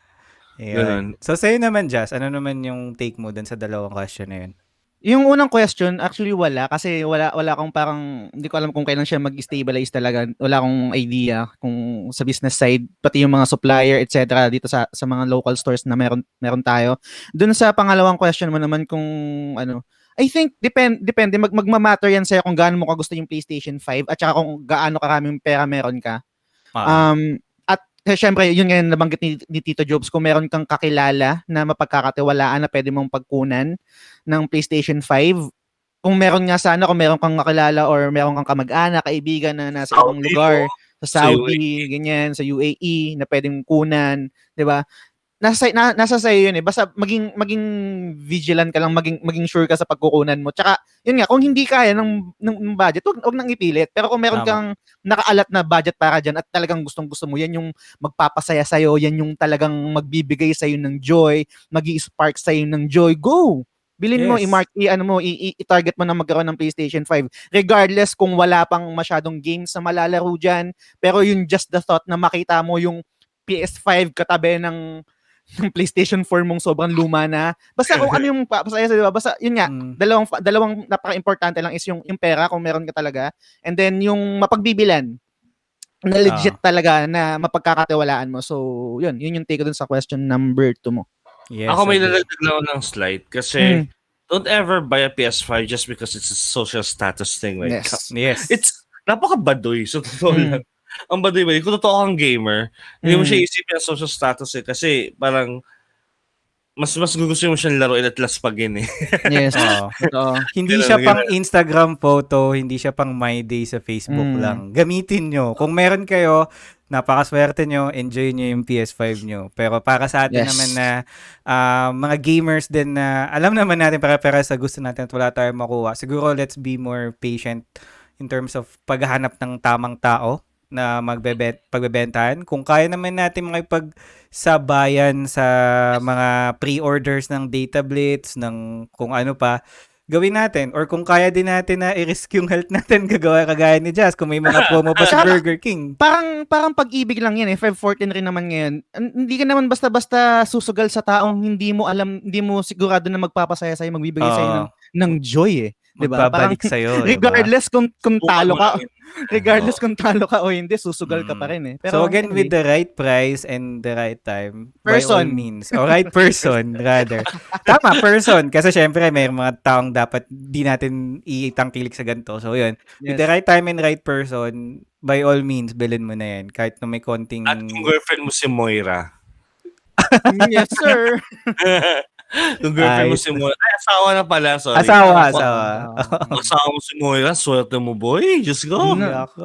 ganun. So, sa'yo naman, Jazz, ano naman yung take mo dun sa dalawang question na yun? Yung unang question, actually wala. Kasi wala akong parang, hindi ko alam kung kailan siya mag-stabilize talaga. Wala akong idea kung sa business side, pati yung mga supplier, etc. dito sa mga local stores na meron tayo. Doon sa pangalawang question mo naman kung I think depende magma-matter yan sa'yo kung gaano mo kagusto yung PlayStation 5 at saka kung gaano karaming pera meron ka. At syempre yun ngayon nabanggit ni Tito Jopes, kung meron kang kakilala na mapagkakatiwalaan na pwede mong pagkunan ng PlayStation 5, kung meron kang kakilala or meron kang kamag-anak, kaibigan na nasa ibang lugar, sa Saudi, ganyan, sa UAE na pwedeng kunan, 'di ba? Nasa sa'yo yun basta maging vigilant ka lang, maging sure ka sa pagkukunan mo. Tsaka yun nga, kung hindi kaya ng budget, wag nang ipilit. Pero kung meron kang nakaalat na budget para dyan at talagang gustong-gusto mo, yan yung magpapasaya sa'yo, yan yung talagang magbibigay sa'yo ng joy, magi-spark sa'yo ng joy, go! Bilhin mo, i-target mo na magkaroon ng PlayStation 5. Regardless kung wala pang masyadong games na malalaro dyan, pero yung just the thought na makita mo yung PS5 katabi ng PlayStation 4 mong sobrang luma na. Basta kung ano yung papasaya sa, diba? Basta yun nga, dalawang napaka-importante lang is yung pera kung meron ka talaga, and then yung mapagbibilan na legit talaga na mapagkakatiwalaan mo. So, yun yung take ko dun sa question number 2 mo. Yes, ako may nalagdag lang ng slide kasi don't ever buy a PS5 just because it's a social status thing. Like, yes. It's napaka-badoy. So, totoo lang. Ang baduy ba? Kung totoo kang gamer, hindi mo siya isipin ang social status kasi parang mas gusto mo siyang laruin at laspagin Yes. Hindi siya pang Instagram photo, hindi siya pang My Day sa Facebook lang. Gamitin nyo. Kung meron kayo, napakaswerte nyo, enjoy nyo yung PS5 nyo. Pero para sa atin naman na mga gamers din na alam naman natin para sa gusto natin at wala tayong makuha, siguro let's be more patient in terms of paghahanap ng tamang tao na pagbebentahan. Kung kaya naman natin makipagsabayan sa mga pre-orders ng Data Blitz, ng kung ano pa, gawin natin. Or kung kaya din natin na i-risk yung health natin, gagawa kagaya ni Jazz kung may mga promo pa sa Burger King. Parang pag-ibig lang yan eh. 514 rin naman ngayon. Hindi ka naman basta-basta susugal sa taong hindi mo alam, hindi mo sigurado na magpapasaya sa'yo, magbibigay sa'yo ng joy eh. Diba? Magbabalik sa'yo. Regardless kung talo ka, regardless kung talo ka o hindi, susugal ka pa rin eh. Pero so again, anyway, with the right price and the right time, by all means. O right person, rather. Tama, person. Kasi syempre, may mga taong dapat di natin itangkilik sa ganito. So yun, with the right time and right person, by all means, bilhin mo na yan. Kahit na may konting... At kung girlfriend mo si Moira. Yes, sir. Kung girlfriend mo si Moira. Ay, asawa na pala, sorry. Asawa. Asawa mo si Moira, swerte mo, boy. Diyos ko.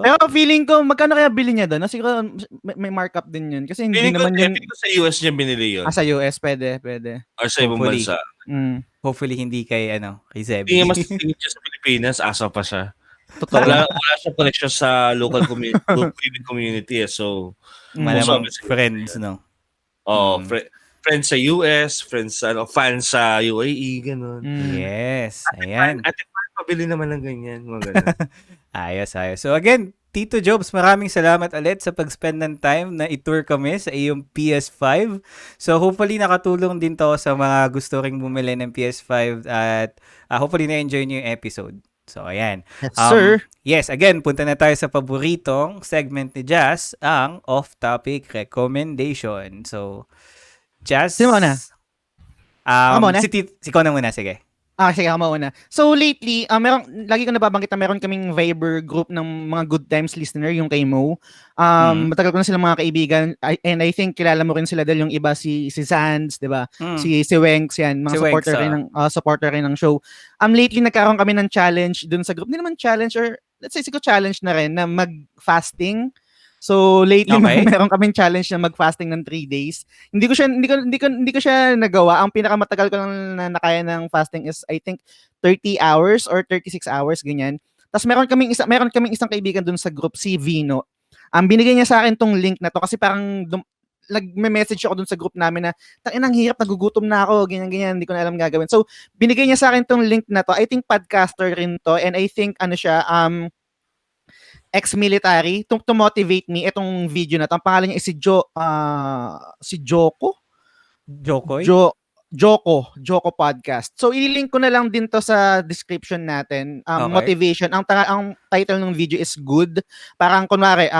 Pero feeling ko, magkano kaya bili niya doon? Siguro may markup din yun. Kasi hindi naman yun... Feeling ko sa US niya binili yun. Sa US, pwede. Or sa ibang bansa. Hopefully, hindi kay Zebi. Hindi mas tingin siya sa Pilipinas, asa pa siya. Totoo. Wala siya connection sa local community. So, malamang friends, no? Friends sa US, fans sa UAE, gano'n. Yes, ayan. At pabili naman ng ganyan. Ayos. So again, Tito Jopes, maraming salamat ulit sa pag-spend ng time na i-tour kami sa iyong PS5. So hopefully nakatulong din to sa mga gusto ring bumili ng PS5 at hopefully na-enjoy niyo yung episode. So ayan. Yes, sir. Yes, again, punta na tayo sa paboritong segment ni Jazz, ang off-topic recommendation. So, Jazz? Sino na? Si Kona muna, sige. Sige, ako mauna. So lately, lagi ko nababanggit na meron kaming Viber group ng mga good times listener, yung kay Mo. Matagal ko na silang mga kaibigan, and I think kilala mo rin sila dahil yung iba si Sands, 'di ba? Si Wenks yan, mga supporter rin ng show. Lately nagkaroon kami ng challenge dun sa group. Hindi naman challenge, or let's say siguro challenge na rin na mag-fasting. So lately meron kaming challenge na mag-fasting ng 3 days. Hindi ko siya nagawa. Ang pinakamatagal ko lang na nakaya ng fasting is I think 30 hours or 36 hours ganyan. Tapos meron kaming isang kaibigan dun sa group, si Vino. Binigay niya sa akin tong link na to kasi parang nagme-message ako dun sa group namin na ang hirap, nagugutom na ako, ganyan, hindi ko na alam gagawin. So binigay niya sa akin tong link na to. I think podcaster rin to, and I think siya ex-military, to motivate me, itong video na to. Ang pangalan niya is si Joko Podcast. So ililink ko na lang din to sa description natin. Motivation. Ang title ng video is Good. Parang kunwari,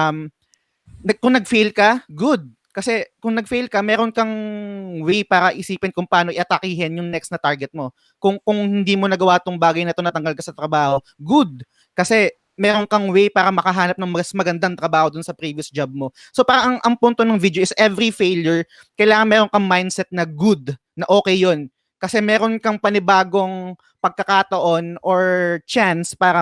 kung nag-fail ka, good. Kasi kung nag-fail ka, meron kang way para isipin kung paano i-atakihin yung next na target mo. Kung hindi mo nagawa tong bagay na to, natanggal ka sa trabaho, good. Kasi meron kang way para makahanap ng mas magandang trabaho dun sa previous job mo. So parang ang punto ng video is every failure, kailangan meron kang mindset na good, na okay yun. Kasi meron kang panibagong pagkakataon or chance para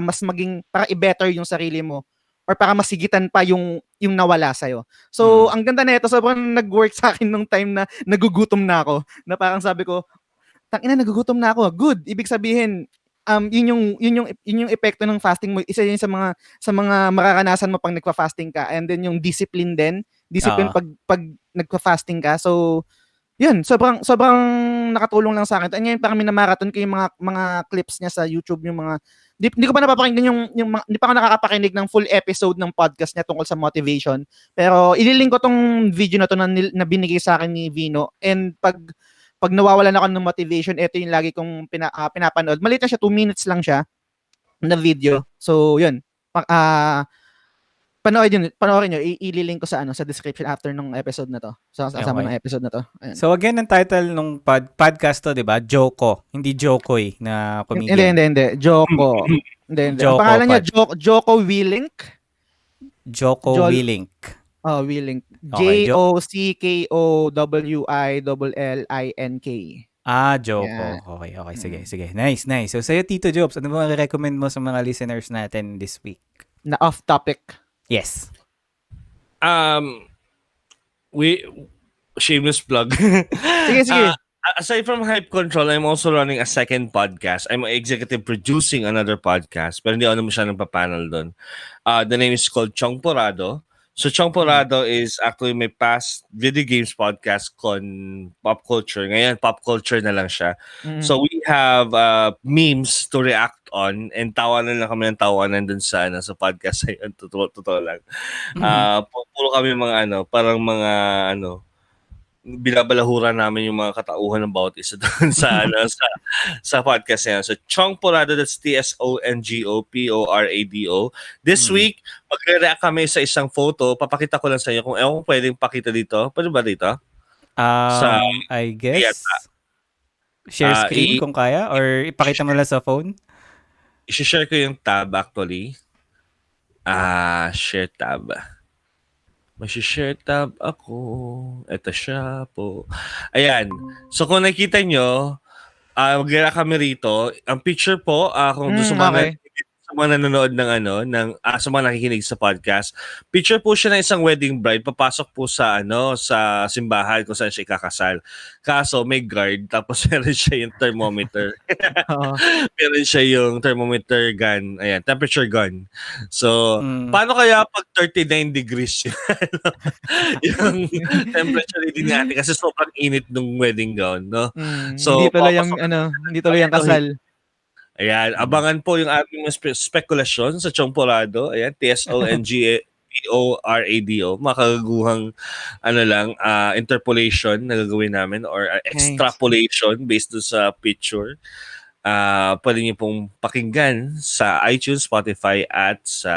para i-better yung sarili mo or para masigitan pa yung nawala sa'yo. So ang ganda na ito, sobrang nag-work sa akin nung time na nagugutom na ako. Na parang sabi ko, nagugutom na ako. Good. Ibig sabihin, yun yung epekto ng fasting mo. Isa yun sa mga mararanasan mo pag nagfa-fasting ka, and then yung discipline pag nagfa-fasting ka. So yun, sobrang nakatulong lang sa akin. And ngayon parang minamarathon ko yung mga clips niya sa YouTube, yung mga hindi ko pa napapakinggan hindi pa ako nakakapakinig ng full episode ng podcast niya tungkol sa motivation. Pero ililink ko tong video na to na binigay sa akin ni Vino, and pag nawawalan ako ng motivation, ito yung lagi kong pinapanood. Maliit na siya, 2 minutes lang siya na video. So, yun. Panoorin nyo. Ililink ko sa description after ng episode na to. So, kasama ng episode na to. Ayan. So, again, ang title ng podcast to, di ba? Joko. Hindi Jokoy na comedian. Hindi. Joko. Hindi. Ang pangalan niya, Joko Willink. Joko Willink. Willink. Okay, JOCKOWILLINK. Joko. Yeah. Okay. Sige. Nice. So, sa'yo, Tito Jopes, ano ba recommend mo sa mga listeners natin this week? Na off-topic. Yes. We shameless plug. Sige. Aside from Hype Control, I'm also running a second podcast. I'm executive producing another podcast, pero hindi ako naman siya nagpa-panel doon. The name is called Chong Porado. So Chong Porado is actually my past video games podcast con pop culture. Ngayon, pop culture na lang siya. So we have memes to react on and tawanan lang kami ng tawanan dun sa podcast na yun. Totoo lang. Puro kami mga parang mga binabalahura namin yung mga katauhan ng bawat isa doon sa sa podcast niya. So Chong Porado, that's TSONGOPORADO. This week, magre-react kami sa isang photo. Papakita ko lang sa inyo kung pwedeng pakita dito. Pwede ba dito? I guess. Share screen kung kaya or ipakita mo lang sa phone. I-share ko yung tab actually. Share tab. Share tab ako. Ito siya po. Ayan. So kung nakita nyo, mag-gira kami rito. Ang picture po, kung gusto mo sa mga nanonood sa mga nakikinig sa podcast, picture po siya ng isang wedding bride, papasok po sa sa simbahan kung saan siya ikakasal. Kaso may guard, tapos meron siya yung thermometer. Meron siya yung thermometer gun, ayan, temperature gun. So, paano kaya pag 39 degrees yung temperature din natin kasi sobrang init ng wedding gown, no? So, hindi tuloy yung kasal. Ayan, abangan po yung ating spekulasyon sa Chong Porado. Ayan, TSONGPORADO. Makakaguhang interpolation na gagawin namin or extrapolation based sa picture. Pwede niyo pong pakinggan sa iTunes, Spotify at sa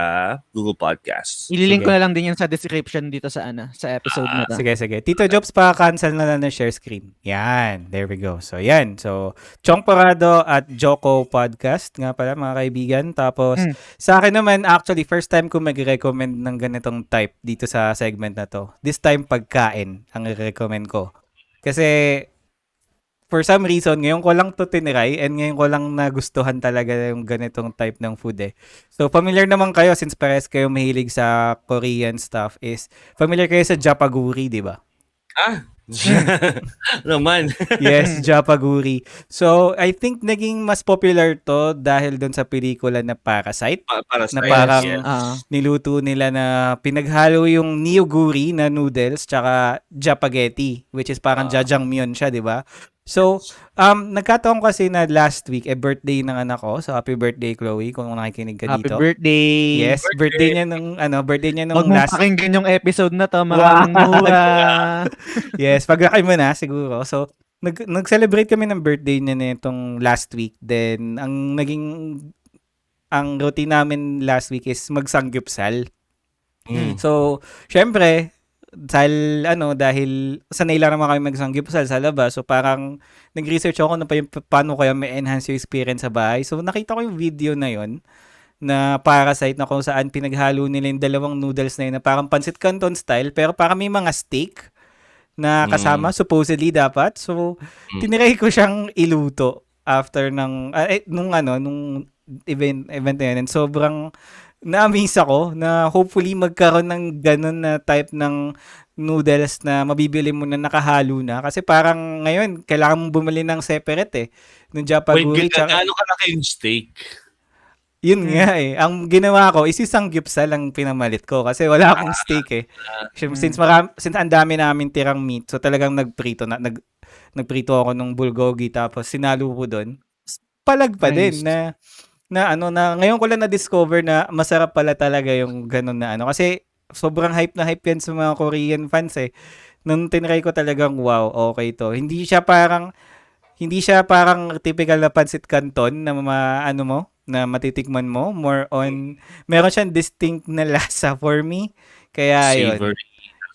Google Podcasts. Ililink ko na lang din yan sa description dito sa episode na to. Sige. Tito Jopes, pa-cancel na lang ng share screen. Yan, there we go. So yan, Chong Porado at Joko Podcast nga pala mga kaibigan. Tapos sa akin naman, actually first time ko mag-recommend ng ganitong type dito sa segment na to. This time pagkain ang i-recommend ko. Kasi for some reason, ngayon ko lang to tinry and ngayon ko lang nagustuhan talaga yung ganitong type ng food eh. So, familiar naman kayo since pares kayo mahilig sa Korean stuff is familiar kayo sa Jjapaguri, di ba? Naman. Yes, Jjapaguri. So, I think naging mas popular to dahil doon sa pelikula na Parasite. Na parang niluto nila na pinaghalo yung niyoguri na noodles tsaka Jjapageti, which is parang jjajangmyeon siya, di ba? So, nagkataon kasi na last week, birthday ng anak ko. So, happy birthday, Chloe, kung nakikinig ka dito. Happy birthday! Yes, birthday niya nung last... Huwag pakinggan yung episode na to, maraming mura. Yes, pag-rakay mo na, siguro. So, nag-celebrate kami ng birthday niya nitong last week. Then, ang routine namin last week is magsanggupsal. So, syempre, dahil sanay lang naman kami magsanggipsal sa labas. So parang nag-research ako paano kaya may enhance yung experience sa bahay. So nakita ko yung video na yon na Parasite na kung saan pinaghalo nila yung dalawang noodles na yun na parang pancit canton style pero parang may mga steak na kasama supposedly dapat. So tiniray ko siyang iluto after nung event na yun. And sobrang na-amaze ako na hopefully magkaroon ng ganun na type ng noodles na mabibili mo na nakahalo na. Kasi parang ngayon, kailangan mong bumili ng separate eh. Nung Jjapaguri. Wait, gaano kalaki yung steak? Yun nga eh. Ang ginawa ko is isang gipsal lang pinamalit ko kasi wala akong steak eh. Since ang dami namin tirang meat, so talagang nagprito ako ng bulgogi tapos sinalo ko doon. Palag pa din na ngayon ko lang na-discover na masarap pala talaga yung ganun na kasi sobrang hype na hype yan sa mga Korean fans eh. Nung tinry ko talagang wow, okay to. Hindi siya parang typical na pancit canton na na matitikman mo. More on, meron siyang distinct na lasa for me. Kaya yun. Savory.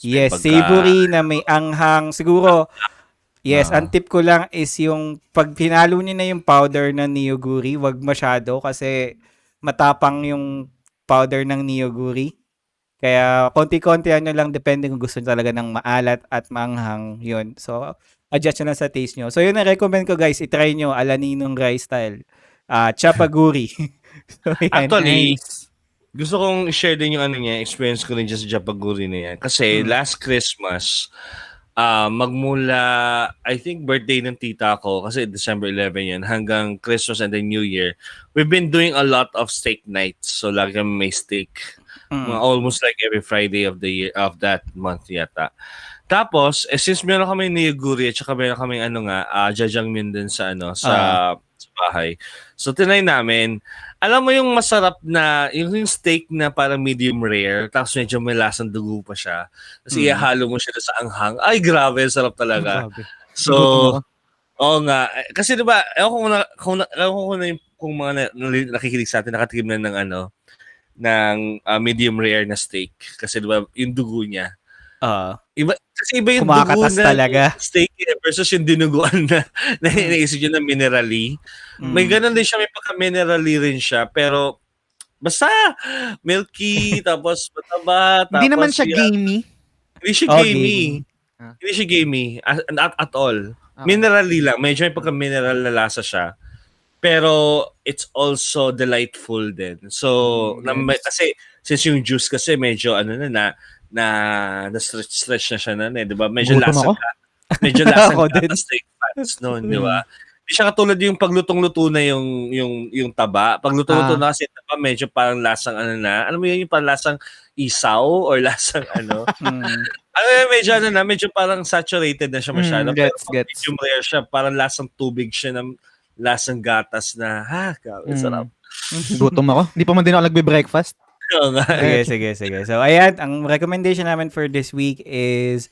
Yes, savory na may anghang. Siguro, yes, ang tip ko lang is yung pag pinalo niyo na yung powder ng niyoguri, wag masyado kasi matapang yung powder ng niyoguri. Kaya konti-konti lang depende kung gusto niyo talaga ng maalat at maanghang yun. So, adjust nyo lang sa taste nyo. So, yun ang recommend ko guys, itry nyo Alaninong rice style. Jjapaguri. So, yan. Actually, gusto kong i-share din yung experience ko rin dyan sa Jjapaguri na yan. Kasi last Christmas, magmula, I think birthday ng tita ko, kasi December 11 yun, hanggang Christmas and then New Year, we've been doing a lot of steak nights. So lagi kami may steak. Almost like every Friday of the year, of that month yata. Tapos, since meron kami niyoguri at saka meron kami jjajangmyeon din sa sa bahay. So tinry namin. Alam mo yung masarap na yung steak na parang medium rare, tapos medyo may lasang dugo pa siya. Tapos ihalo mo siya sa anghang. Ay grabe, sarap talaga. Grabe. So, oo nga. Kasi 'di ba, kung mga nakikinig sa atin nakatikim na ng medium rare na steak, kasi 'di ba yung dugo niya. Iba yung kumakatas dugo na talaga. steak versus yung dinuguan na iniisip nyo na minerally. May ganun din siya, may pagka-minerally rin siya, pero basta milky, tapos mataba, Hindi tapos naman siya gamey. Hindi siya gamey. Hindi siya gamey at all. Minerally lang, medyo may pagka-mineral na lasa siya. Pero it's also delightful din. So, kasi since yung juice kasi medyo na stretch na siya di ba? Medyo lasang steak fats noon, di ba? Hindi siya katulad yung paglutong-luto na yung taba. Paglutong-luto na kasi taba, medyo parang lasang alam mo yun, yung parang lasang isaw or lasang medyo parang saturated na siya masyado. Pero medium rare siya, parang lasang tubig siya ng lasang gatas na, sarap. Gutom ako. Hindi pa man din ako nagbe-breakfast. Sige. So, ayan, ang recommendation namin for this week is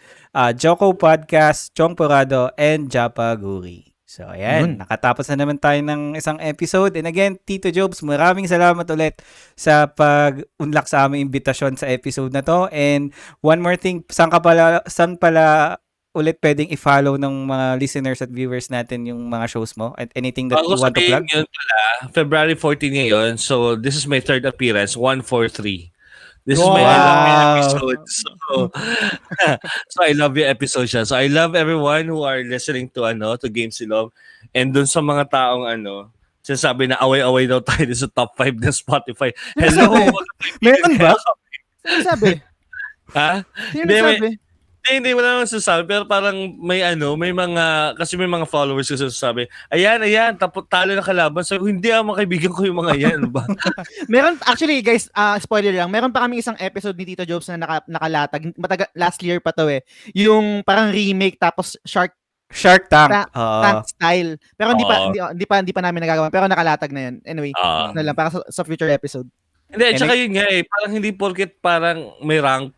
Joko Podcast, Chong Porado, and Jjapaguri. So, ayan, nakatapos na naman tayo ng isang episode. And again, Tito Jopes, maraming salamat ulit sa pag-unlock sa aming imbitasyon sa episode na to. And one more thing, saan pala ulit pwedeng i-follow ng mga listeners at viewers natin yung mga shows mo? And anything that you want to plug? Yun pala, February 14 ngayon. So, this is my third appearance, 143. This is my I Love You episode. So I love you episode siya. So, I love everyone who are listening to Gamesilog. And dun sa mga taong sinasabi na away-away daw tayo sa top 5 ng Spotify. Hello! Meron ba? Sino sabi? Ha? Sino sabi? Hindi, wala naman sasabi. Pero parang may kasi may mga followers kasi sasabi, ayan, talo na kalaban. So, hindi mga kaibigan ko yung mga yan. Ba? Meron, actually, guys, spoiler lang, meron pa kaming isang episode ni Tito Jopes na nakalatag. Last year pa to Yung parang remake, tapos Shark Tank style. Pero hindi pa namin nagagawa. Pero nakalatag na yun. Anyway, na lang, para sa future episode. Hindi, tsaka yun nga parang hindi porket parang may rank,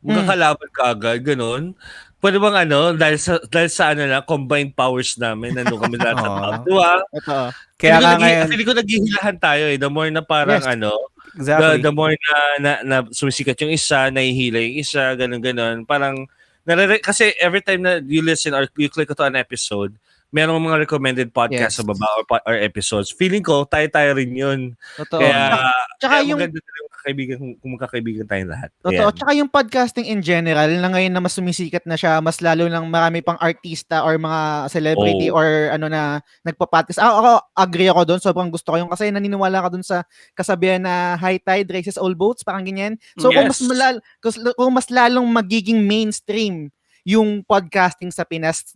magkakalaban ka agad, ganun. Pwede bang dahil sa combined powers namin, nandun kami lahat sa top. Diba? Kaya ngayon, feeling ko naghihilahan tayo the more na parang exactly. the more na sumisikat yung isa, nahihila yung isa, ganun. Parang, kasi every time na you listen or you click to an episode, merong mga recommended podcast sa baba or episodes. Feeling ko, tayo rin yun. Totoo. Kaya yung maganda kung magkakaibigan tayong lahat. Totoo. Tsaka yung podcasting in general, na ngayon na mas sumisikat na siya, mas lalo lang marami pang artista or mga celebrity or na nagpa-podcast. Ako, agree ako doon. Sobrang gusto ko yung kasi naniniwala ka doon sa kasabihan na high tide raises all boats, parang ganyan. So kung mas lalong magiging mainstream yung podcasting sa Pinas,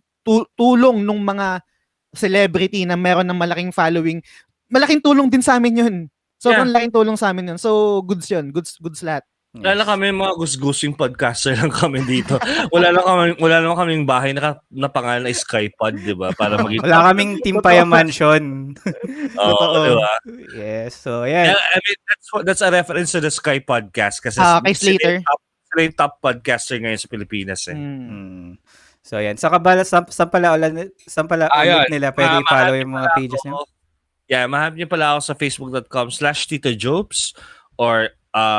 tulong nung mga celebrity na meron ng malaking following, malaking tulong din sa amin yun. Sobrang laking tulong sa amin yun. So, goods yun. Goods lahat. Wala kami mga gusgusing podcaster lang kami dito. wala lang kaming bahay na pangalan na Skypod, di ba? Para wala kaming Timpaya Mansion. Diba? Yes. So, yeah. I mean, that's a reference to the Sky Podcast kasi kay Slater. Sila yung top podcaster ngayon sa Pilipinas So, yan. Saan pala ulit nila pwede i-follow yung mga pages niyo? Yeah, mahanap niyo pala ako sa facebook.com/Tito Jopes or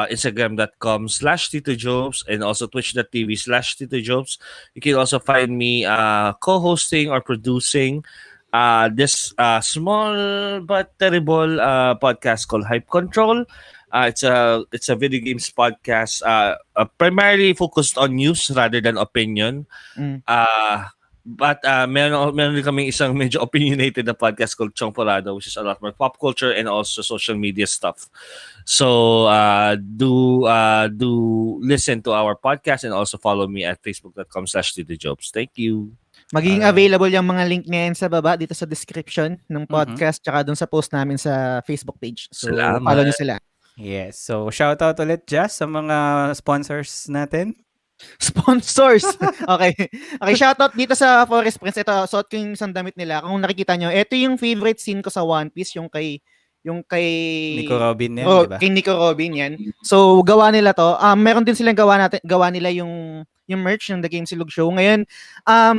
Instagram.com/Tito Jopes and also Twitch.tv/Tito Jopes. You can also find me co-hosting or producing this small but terrible podcast called Hype Control. It's a video games podcast primarily focused on news rather than opinion. But meron din kaming isang medyo opinionated na podcast called Chongporado, which is a lot more pop culture and also social media stuff. So do listen to our podcast and also follow me at facebook.com/Tito Jopes. Thank you. Magiging available yung mga link na yan sa baba dito sa description ng podcast tsaka dun sa post namin sa Facebook page. So Salamat. follow nyo sila. Yes. So shoutout ulit, Jazz, sa mga sponsors natin. Sponsors. Okay. Okay, shoutout dito sa Forest Prince. Ito, suot ko yung isang damit nila. Kung nakikita nyo, ito yung favorite scene ko sa One Piece, yung kay Nico Robin yan, di ba? Kay Nico Robin yan. So gawa nila to. Meron din silang gawa nila yung merch ng The Gamesilog Show. Ngayon,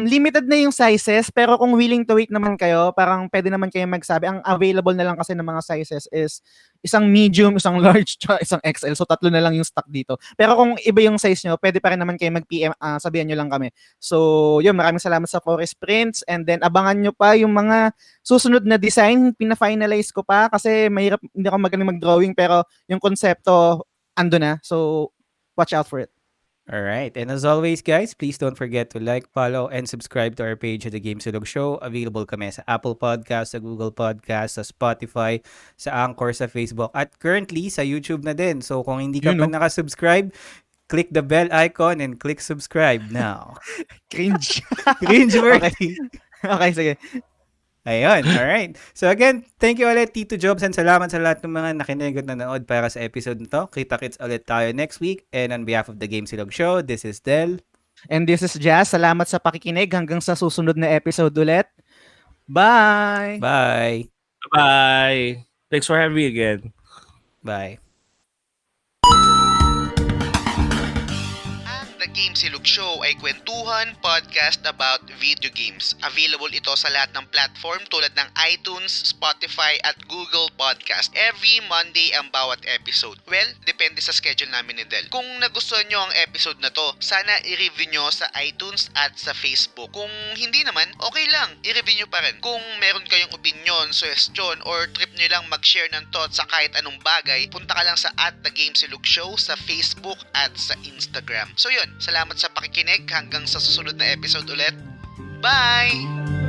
limited na yung sizes, pero kung willing to wait naman kayo, parang pwede naman kayo magsabi. Ang available na lang kasi ng mga sizes is isang medium, isang large, tsaka isang XL. So, 3 na lang yung stock dito. Pero kung iba yung size nyo, pwede pa rin naman kayo mag-PM, sabihan nyo lang kami. So, yun, maraming salamat sa Forest Prints. And then, abangan nyo pa yung mga susunod na design. Pina-finalize ko pa kasi mahirap, hindi ako magaling mag-drawing, pero yung konsepto, ando na. So, watch out for it. Alright, and as always guys, please don't forget to like, follow, and subscribe to our page at The Gamesilog Show. Available kami sa Apple Podcast, sa Google Podcast, sa Spotify, sa Anchor, sa Facebook, at currently sa YouTube na din. So kung hindi ka pa nakasubscribe, click the bell icon and click subscribe now. Cringe. Cringe-worthy. Okay, sige. Ayun, alright. So again, thank you ulit Tito Jopes and salamat sa lahat ng mga nakinig at nanood para sa episode nito. Kita-kits ulit tayo next week. And on behalf of the Gamesilog Show, this is Dell. And this is Jazz. Salamat sa pakikinig. Hanggang sa susunod na episode ulit. Bye! Bye! Bye! Thanks for having me again. Bye! The Gamesilog Show ay kwentuhan podcast about video games. Available ito sa lahat ng platform tulad ng iTunes, Spotify at Google Podcast. Every Monday ang bawat episode. Well, depende sa schedule namin ni Dell. Kung nagustuhan nyo ang episode na to, sana i-review nyo sa iTunes at sa Facebook. Kung hindi naman, okay lang, i-review nyo pa rin. Kung meron kayong opinion, suggestion, or trip nyo lang mag-share ng thoughts sa kahit anong bagay, punta ka lang sa @thegamesilog show sa Facebook at sa Instagram. So yun, salamat sa pakikinig. Hanggang sa susunod na episode ulit. Bye!